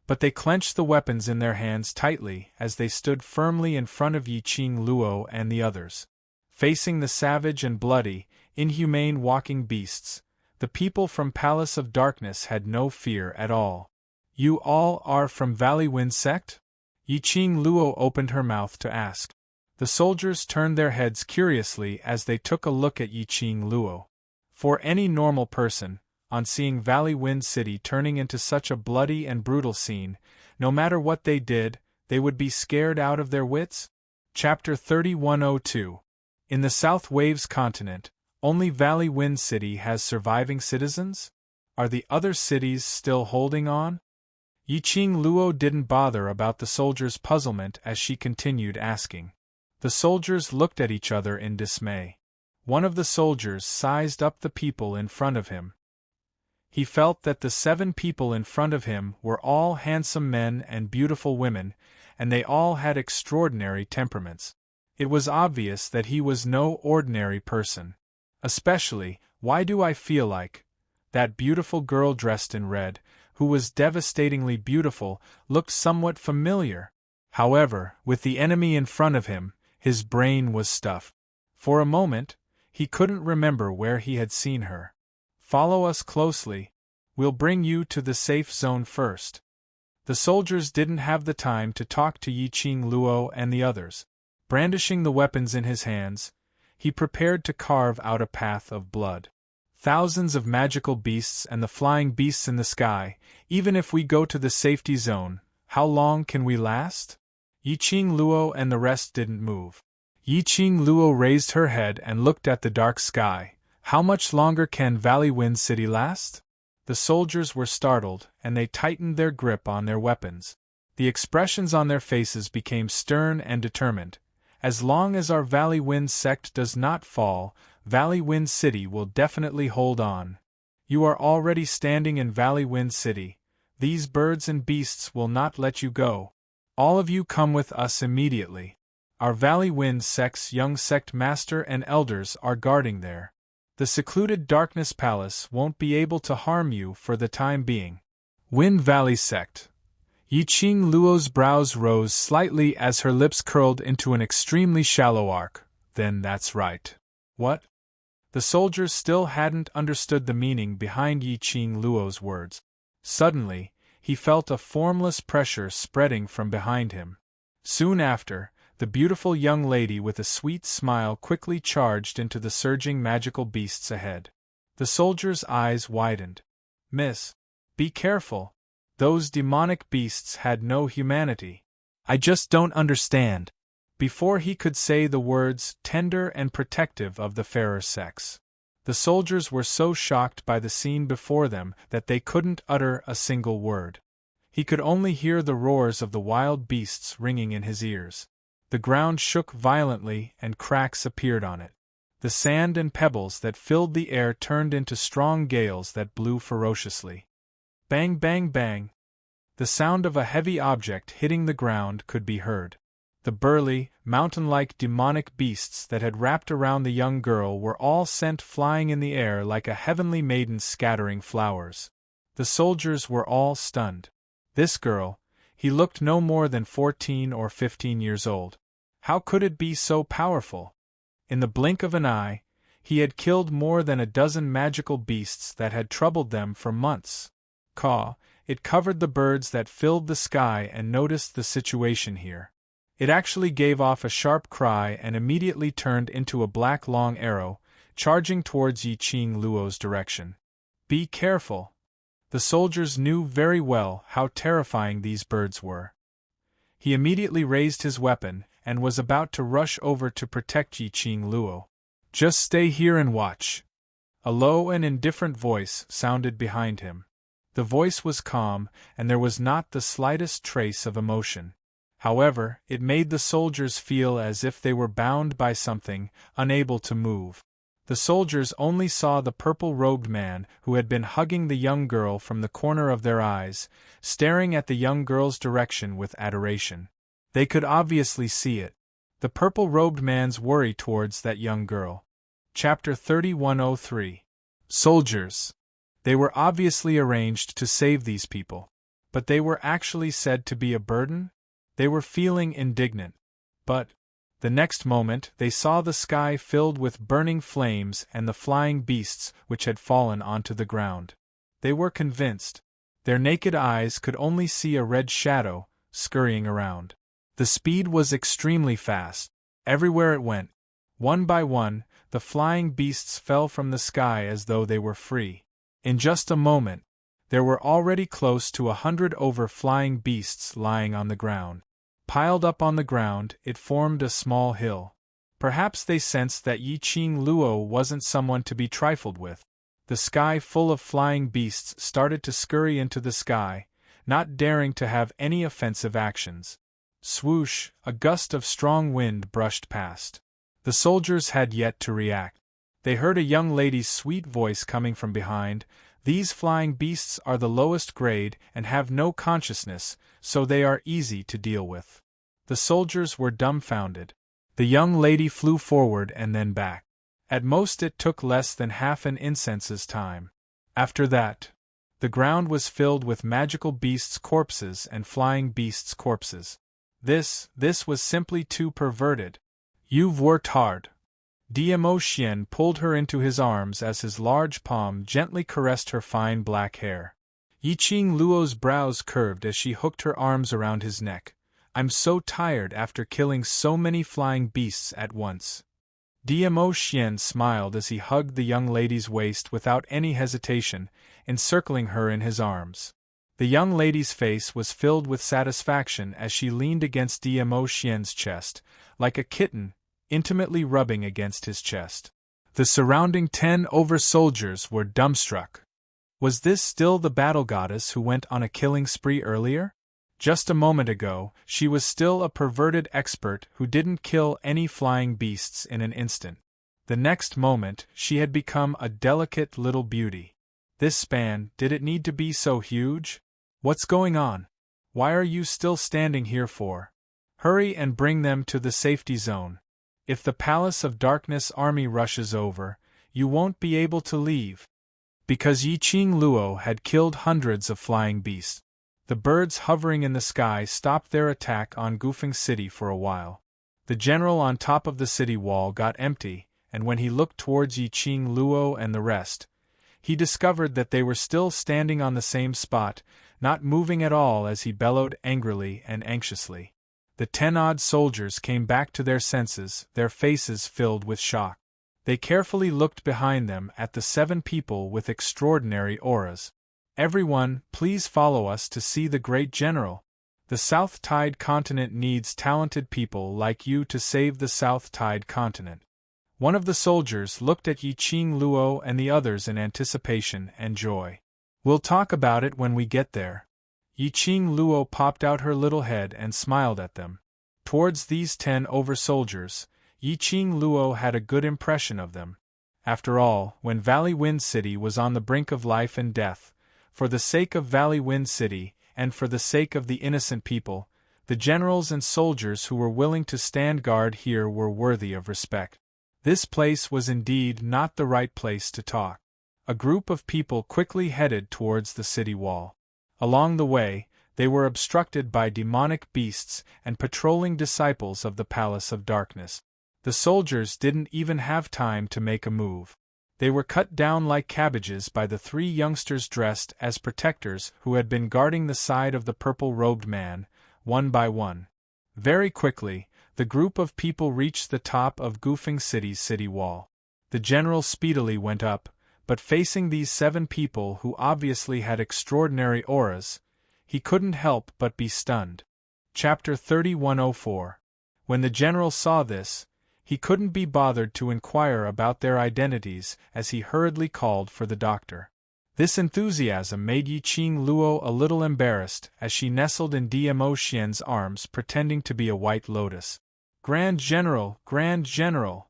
But they clenched the weapons in their hands tightly as they stood firmly in front of Yiqing Luo and the others. Facing the savage and bloody, inhumane walking beasts, the people from Palace of Darkness had no fear at all. You all are from Valley Wind Sect? Yiqing Luo opened her mouth to ask. The soldiers turned their heads curiously as they took a look at Yiqing Luo. For any normal person, on seeing Valley Wind City turning into such a bloody and brutal scene, no matter what they did, they would be scared out of their wits? Chapter 3102. In the South Waves continent, only Valley Wind City has surviving citizens? Are the other cities still holding on? Yiqing Luo didn't bother about the soldiers' puzzlement as she continued asking. The soldiers looked at each other in dismay. One of the soldiers sized up the people in front of him. He felt that the 7 people in front of him were all handsome men and beautiful women, and they all had extraordinary temperaments. It was obvious that he was no ordinary person. Especially, why do I feel like that beautiful girl dressed in red, who was devastatingly beautiful, looked somewhat familiar. However, with the enemy in front of him, his brain was stuffed. For a moment, he couldn't remember where he had seen her. Follow us closely. We'll bring you to the safe zone first. The soldiers didn't have the time to talk to Yiqing Luo and the others. Brandishing the weapons in his hands, he prepared to carve out a path of blood. Thousands of magical beasts and the flying beasts in the sky. Even if we go to the safety zone, how long can we last? Yiqing Luo and the rest didn't move. Yiqing Luo raised her head and looked at the dark sky. How much longer can Valley Wind City last? The soldiers were startled, and they tightened their grip on their weapons. The expressions on their faces became stern and determined. As long as our Valley Wind sect does not fall, Valley Wind City will definitely hold on. You are already standing in Valley Wind City. These birds and beasts will not let you go. All of you come with us immediately. Our Valley Wind sect's young sect master and elders are guarding there. The secluded Darkness Palace won't be able to harm you for the time being. Wind Valley sect. Yiqing Luo's brows rose slightly as her lips curled into an extremely shallow arc. Then that's right. What? The soldiers still hadn't understood the meaning behind Yiqing Luo's words. Suddenly, he felt a formless pressure spreading from behind him. Soon after, the beautiful young lady with a sweet smile quickly charged into the surging magical beasts ahead. The soldier's eyes widened. Miss, be careful. Those demonic beasts had no humanity. I just don't understand. Before he could say the words tender and protective of the fairer sex, the soldiers were so shocked by the scene before them that they couldn't utter a single word. He could only hear the roars of the wild beasts ringing in his ears. The ground shook violently and cracks appeared on it. The sand and pebbles that filled the air turned into strong gales that blew ferociously. Bang, bang, bang. The sound of a heavy object hitting the ground could be heard. The burly, mountain-like demonic beasts that had wrapped around the young girl were all sent flying in the air like a heavenly maiden scattering flowers. The soldiers were all stunned. This girl, he looked no more than 14 or 15 years old. How could it be so powerful? In the blink of an eye, he had killed more than a dozen magical beasts that had troubled them for months. Caw, it covered the birds that filled the sky and noticed the situation here. It actually gave off a sharp cry and immediately turned into a black long arrow, charging towards Yiqing Luo's direction. Be careful. The soldiers knew very well how terrifying these birds were. He immediately raised his weapon and was about to rush over to protect Yiqing Luo. Just stay here and watch. A low and indifferent voice sounded behind him. The voice was calm, and there was not the slightest trace of emotion. However, it made the soldiers feel as if they were bound by something, unable to move. The soldiers only saw the purple-robed man who had been hugging the young girl from the corner of their eyes, staring at the young girl's direction with adoration. They could obviously see it. The purple-robed man's worry towards that young girl. Chapter 3103. Soldiers. They were obviously arranged to save these people. But they were actually said to be a burden? They were feeling indignant. But the next moment they saw the sky filled with burning flames and the flying beasts which had fallen onto the ground. They were convinced. Their naked eyes could only see a red shadow, scurrying around. The speed was extremely fast. Everywhere it went, one by one, the flying beasts fell from the sky as though they were free. In just a moment, there were already close to 100 flying beasts lying on the ground. Piled up on the ground, it formed a small hill. Perhaps they sensed that Yiqing Luo wasn't someone to be trifled with. The sky full of flying beasts started to scurry into the sky, not daring to have any offensive actions. Swoosh, a gust of strong wind brushed past. The soldiers had yet to react. They heard a young lady's sweet voice coming from behind. These flying beasts are the lowest grade and have no consciousness, so they are easy to deal with. The soldiers were dumbfounded. The young lady flew forward and then back. At most it took less than half an instant's time. After that, the ground was filled with magical beasts' corpses and flying beasts' corpses. This was simply too perverted. You've worked hard. Dmo Xian pulled her into his arms as his large palm gently caressed her fine black hair. Yiqing Luo's brows curved as she hooked her arms around his neck. I'm so tired after killing so many flying beasts at once. Dmo Xian smiled as he hugged the young lady's waist without any hesitation, encircling her in his arms. The young lady's face was filled with satisfaction as she leaned against Dmo Xian's chest, like a kitten, intimately rubbing against his chest. The surrounding 10 soldiers were dumbstruck. Was this still the battle goddess who went on a killing spree earlier? Just a moment ago, she was still a perverted expert who didn't kill any flying beasts in an instant. The next moment, she had become a delicate little beauty. This span, did it need to be so huge? What's going on? Why are you still standing here for? Hurry and bring them to the safety zone. If the Palace of Darkness army rushes over, you won't be able to leave. Because Yiqing Luo had killed hundreds of flying beasts, the birds hovering in the sky stopped their attack on Gufeng City for a while. The general on top of the city wall got empty, and when he looked towards Yiqing Luo and the rest, he discovered that they were still standing on the same spot, not moving at all as he bellowed angrily and anxiously. The 10 soldiers came back to their senses, their faces filled with shock. They carefully looked behind them at the 7 people with extraordinary auras. Everyone, please follow us to see the great general. The South Tide continent needs talented people like you to save the South Tide continent. One of the soldiers looked at Yiqing Luo and the others in anticipation and joy. We'll talk about it when we get there. Yiqing Luo popped out her little head and smiled at them. Towards these 10 soldiers, Yiqing Luo had a good impression of them. After all, when Valley Wind City was on the brink of life and death, for the sake of Valley Wind City, and for the sake of the innocent people, the generals and soldiers who were willing to stand guard here were worthy of respect. This place was indeed not the right place to talk. A group of people quickly headed towards the city wall. Along the way, they were obstructed by demonic beasts and patrolling disciples of the Palace of Darkness. The soldiers didn't even have time to make a move. They were cut down like cabbages by the 3 youngsters dressed as protectors who had been guarding the side of the purple-robed man, one by one. Very quickly, the group of people reached the top of Gufeng City's city wall. The general speedily went up, but facing these 7 people who obviously had extraordinary auras, he couldn't help but be stunned. Chapter 3104. When the general saw this, he couldn't be bothered to inquire about their identities as he hurriedly called for the doctor. This enthusiasm made Yiqing Luo a little embarrassed as she nestled in Dmo Xian's arms pretending to be a white lotus. Grand General, Grand General!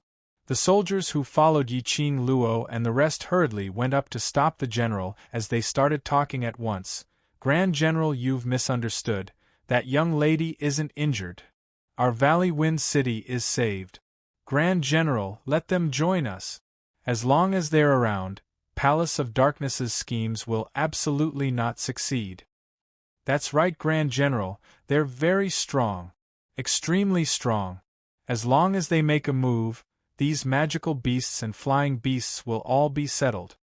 The soldiers who followed Yiqing Luo and the rest hurriedly went up to stop the general as they started talking at once. Grand General, you've misunderstood. That young lady isn't injured. Our Valley Wind City is saved. Grand General, let them join us. As long as they're around, Palace of Darkness's schemes will absolutely not succeed. That's right, Grand General, they're very strong. Extremely strong. As long as they make a move, these magical beasts and flying beasts will all be settled.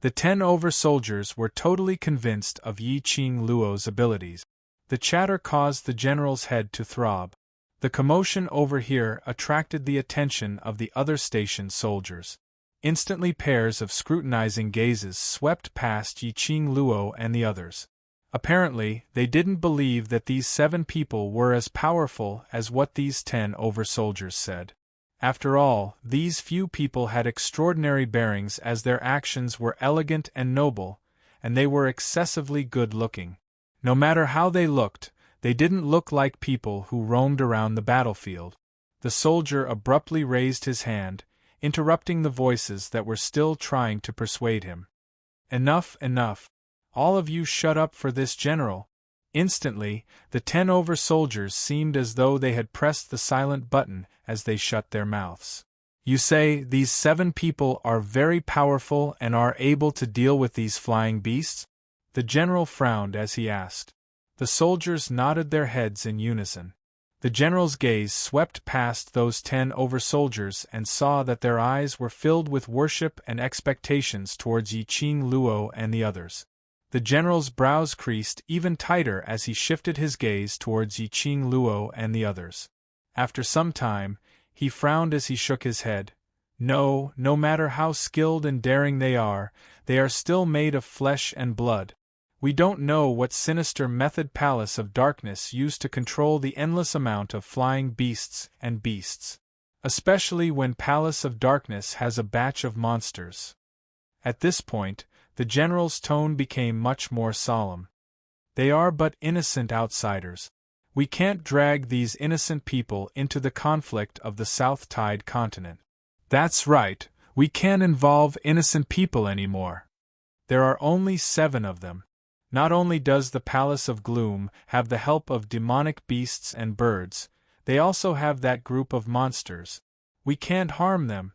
The 10 soldiers were totally convinced of Yiqing Luo's abilities. The chatter caused the general's head to throb. The commotion over here attracted the attention of the other station soldiers. Instantly pairs of scrutinizing gazes swept past Yiqing Luo and the others. Apparently, they didn't believe that these 7 people were as powerful as what these 10 soldiers said. After all, these few people had extraordinary bearings as their actions were elegant and noble, and they were excessively good-looking. No matter how they looked, they didn't look like people who roamed around the battlefield. The soldier abruptly raised his hand, interrupting the voices that were still trying to persuade him. Enough, enough. All of you shut up for this general. Instantly, the 10 over-soldiers seemed as though they had pressed the silent button as they shut their mouths. You say these 7 people are very powerful and are able to deal with these flying beasts? The general frowned as he asked. The soldiers nodded their heads in unison. The general's gaze swept past those 10 over-soldiers and saw that their eyes were filled with worship and expectations towards Yi Qing Luo and the others. The general's brows creased even tighter as he shifted his gaze towards Yi Qing Luo and the others. After some time, he frowned as he shook his head. No matter how skilled and daring they are still made of flesh and blood. We don't know what sinister method Palace of Darkness used to control the endless amount of flying beasts and beasts. Especially when Palace of Darkness has a batch of monsters. At this point, the general's tone became much more solemn. They are but innocent outsiders. We can't drag these innocent people into the conflict of the South Tide continent. That's right, we can't involve innocent people anymore. There are only 7 of them. Not only does the Palace of Gloom have the help of demonic beasts and birds, they also have that group of monsters. We can't harm them.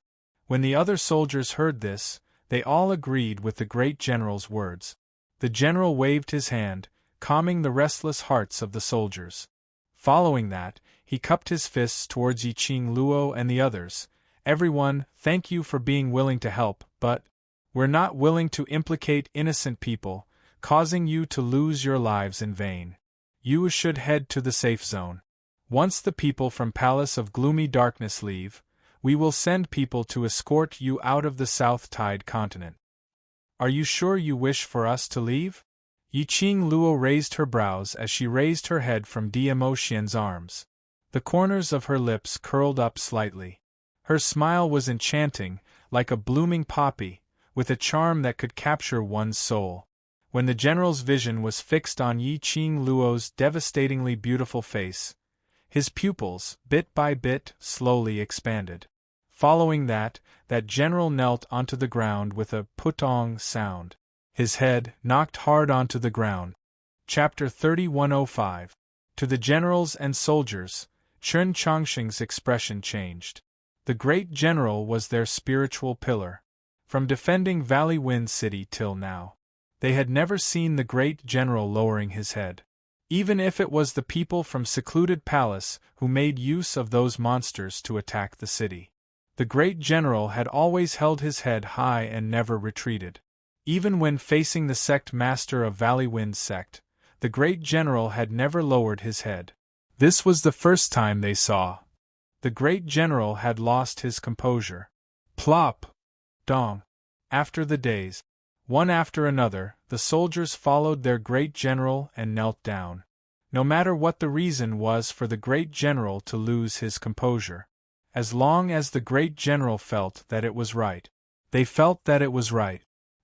When the other soldiers heard this, they all agreed with the great general's words. The general waved his hand, calming the restless hearts of the soldiers. Following that, he cupped his fists towards Yi Qing Luo and the others. Everyone, thank you for being willing to help, but we're not willing to implicate innocent people, causing you to lose your lives in vain. You should head to the safe zone. Once the people from Palace of Gloomy Darkness leave, we will send people to escort you out of the South Tide continent. Are you sure you wish for us to leave? Yi Qing Luo raised her brows as she raised her head from Dmo Xian's arms. The corners of her lips curled up slightly. Her smile was enchanting, like a blooming poppy, with a charm that could capture one's soul. When the general's vision was fixed on Yi Qing Luo's devastatingly beautiful face, his pupils, bit by bit, slowly expanded. Following that general knelt onto the ground with a putong sound. His head knocked hard onto the ground. Chapter 3105. To the generals and soldiers, Chen Chongqing's expression changed. The great general was their spiritual pillar. From defending Valley Wind City till now, they had never seen the great general lowering his head. Even if it was the people from secluded palace who made use of those monsters to attack the city, the great general had always held his head high and never retreated. Even when facing the sect master of Valley Wind sect, the great general had never lowered his head. This was the first time they saw. The great general had lost his composure. Plop! Dong! After the days, one after another, the soldiers followed their great general and knelt down. No matter what the reason was for the great general to lose his composure, as long as the great general felt that it was right, they felt that it was right.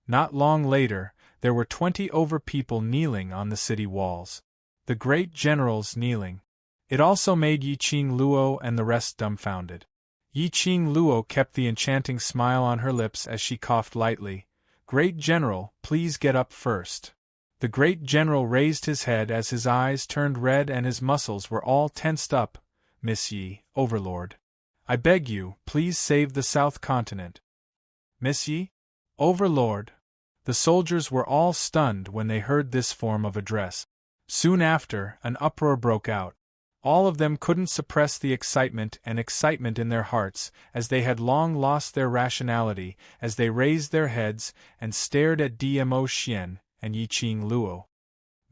Not long later, there were 20 over people kneeling on the city walls. The great general's kneeling. It also made Yi Qing Luo and the rest dumbfounded. Yi Qing Luo kept the enchanting smile on her lips as she coughed lightly. Great General, please get up first. The great general raised his head as his eyes turned red and his muscles were all tensed up. Miss Yi, Overlord. I beg you, please save the South Continent. Miss Yi? Overlord. The soldiers were all stunned when they heard this form of address. Soon after, an uproar broke out. All of them couldn't suppress the excitement in their hearts, as they had long lost their rationality, as they raised their heads and stared at Dmo Xian and Yi Qing Luo.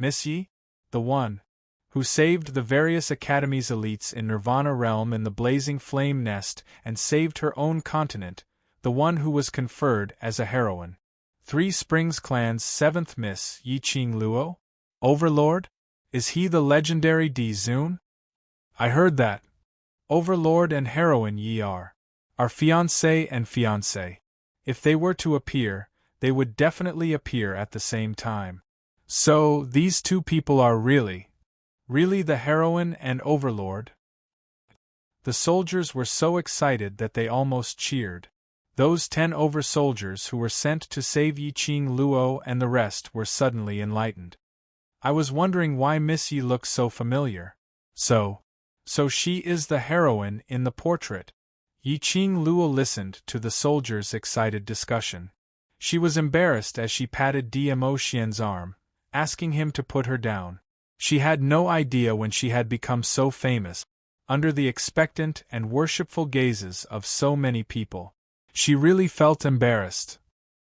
Miss Yi? The one who saved the various academies elites in Nirvana realm in the blazing flame nest and saved her own continent, the one who was conferred as a heroine. Three Springs Clan's 7th Miss Yi Qing Luo? Overlord? Is he the legendary Di Zun? I heard that. Overlord and heroine Yi are fiancé and fiancé. If they were to appear, they would definitely appear at the same time. So, these two people are really the heroine and Overlord? The soldiers were so excited that they almost cheered. Those 10 over soldiers who were sent to save Yi Qing Luo and the rest were suddenly enlightened. I was wondering why Miss Yi looks so familiar. So she is the heroine in the portrait. Yi Qing Luo listened to the soldier's excited discussion. She was embarrassed as she patted Dmo Xian's arm, asking him to put her down. She had no idea when she had become so famous, under the expectant and worshipful gazes of so many people. She really felt embarrassed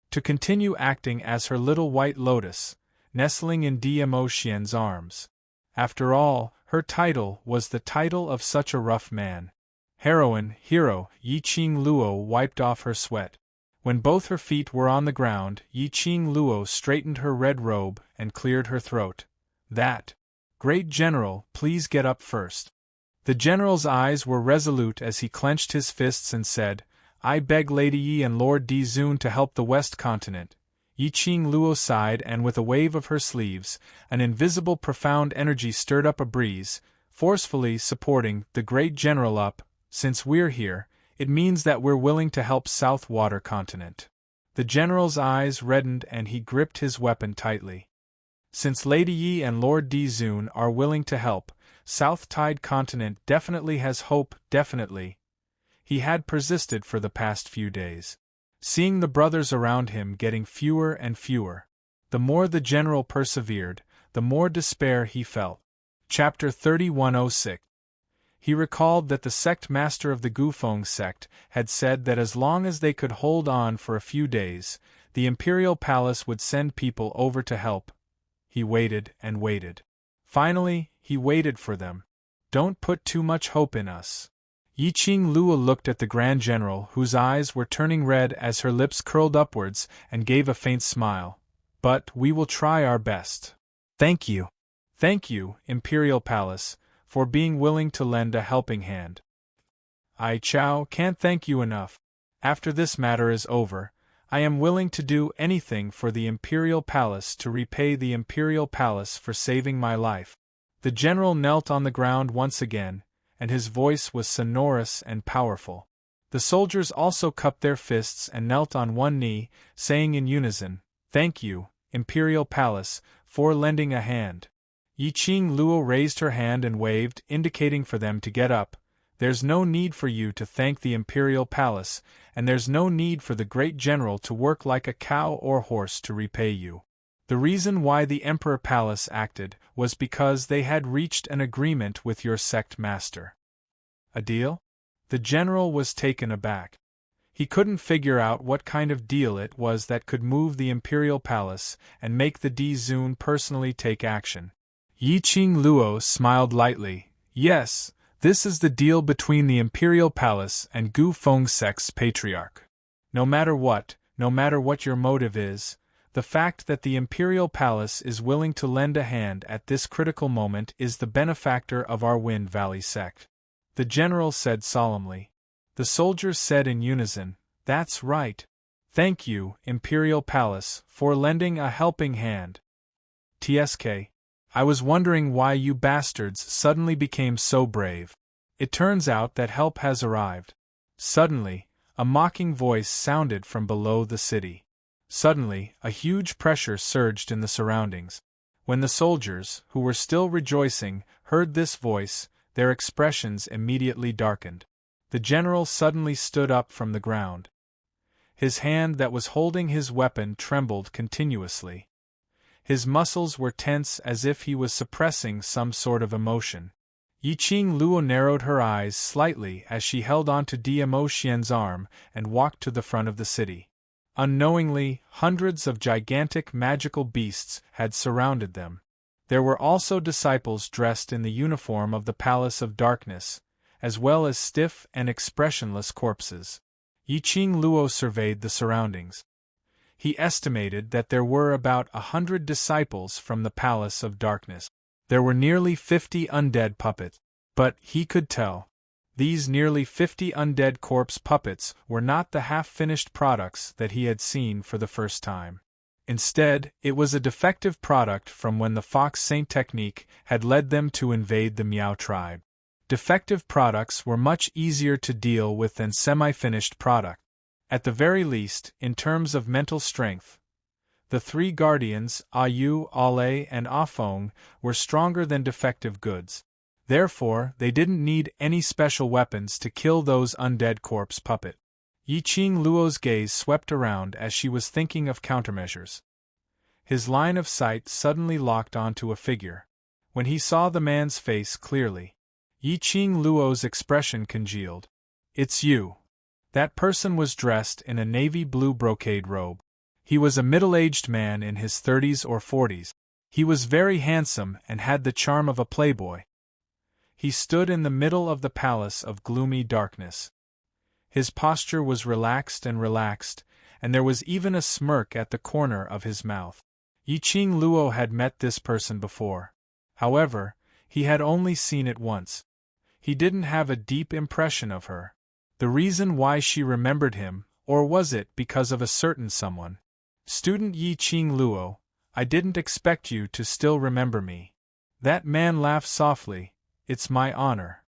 to continue acting as her little white lotus, nestling in Dmo Xian's arms. After all, her title was the title of such a rough man. Heroine, hero, Yi Qing Luo wiped off her sweat. When both her feet were on the ground, Yi Qing Luo straightened her red robe and cleared her throat. That great general, please get up first. The general's eyes were resolute as he clenched his fists and said, I beg Lady Yi and Lord Di Zun to help the West Continent. Yi Qing Luo sighed, and with a wave of her sleeves, an invisible profound energy stirred up a breeze, forcefully supporting the great general up. Since we're here, it means that we're willing to help South Water Continent. The general's eyes reddened and he gripped his weapon tightly. Since Lady Yi and Lord Di Zun are willing to help, South Tide Continent definitely has hope, definitely. He had persisted for the past few days. Seeing the brothers around him getting fewer and fewer. The more the general persevered, the more despair he felt. Chapter 3106. He recalled that the sect master of the Gufeng sect had said that as long as they could hold on for a few days, the imperial palace would send people over to help. He waited and waited. Finally, he waited for them. Don't put too much hope in us. Yi Qing Luo looked at the Grand General, whose eyes were turning red as her lips curled upwards, and gave a faint smile. But we will try our best. Thank you. Thank you, Imperial Palace, for being willing to lend a helping hand. I can't thank you enough. After this matter is over, I am willing to do anything for the Imperial Palace to repay the Imperial Palace for saving my life. The general knelt on the ground once again, and his voice was sonorous and powerful. The soldiers also cupped their fists and knelt on one knee, saying in unison, Thank you, Imperial Palace, for lending a hand. Yi Qing Luo raised her hand and waved, indicating for them to get up. There's no need for you to thank the Imperial Palace, and there's no need for the great general to work like a cow or horse to repay you. The reason why the Emperor Palace acted was because they had reached an agreement with your sect master. A deal? The general was taken aback. He couldn't figure out what kind of deal it was that could move the Imperial Palace and make the Di Zun personally take action. Yi Qing Luo smiled lightly. Yes, this is the deal between the Imperial Palace and Gufeng sect's patriarch. No matter what your motive is, the fact that the Imperial Palace is willing to lend a hand at this critical moment is the benefactor of our Wind Valley sect. The general said solemnly. The soldiers said in unison, That's right. Thank you, Imperial Palace, for lending a helping hand. TSK. I was wondering why you bastards suddenly became so brave. It turns out that help has arrived. Suddenly, a mocking voice sounded from below the city. Suddenly, a huge pressure surged in the surroundings. When the soldiers, who were still rejoicing, heard this voice, their expressions immediately darkened. The general suddenly stood up from the ground. His hand that was holding his weapon trembled continuously. His muscles were tense as if he was suppressing some sort of emotion. Yi Qing Luo narrowed her eyes slightly as she held on to Dmo Xian's arm and walked to the front of the city. Unknowingly, hundreds of gigantic magical beasts had surrounded them. There were also disciples dressed in the uniform of the Palace of Darkness, as well as stiff and expressionless corpses. Yi Qing Luo surveyed the surroundings. He estimated that there were about 100 disciples from the Palace of Darkness. There were nearly 50 undead puppets, but he could tell. These nearly 50 undead corpse puppets were not the half-finished products that he had seen for the first time. Instead, it was a defective product from when the Fox Saint technique had led them to invade the Miao tribe. Defective products were much easier to deal with than semi-finished products. At the very least, in terms of mental strength, The three guardians, Yu, Ale, and Afong, were stronger than defective goods. Therefore, they didn't need any special weapons to kill those undead corpse puppet. Yiqing Luo's gaze swept around as she was thinking of countermeasures. His line of sight suddenly locked onto a figure. When he saw the man's face clearly, Yiqing Luo's expression congealed. "It's you." That person was dressed in a navy blue brocade robe. He was a middle-aged man in his 30s or 40s. He was very handsome and had the charm of a playboy. He stood in the middle of the palace of gloomy darkness. His posture was relaxed, and there was even a smirk at the corner of his mouth. Yiqing Luo had met this person before. However, he had only seen it once. He didn't have a deep impression of her. The reason why she remembered him, or was it because of a certain someone? "Student Yiqing Luo, I didn't expect you to still remember me." That man laughed softly. "It's my honor."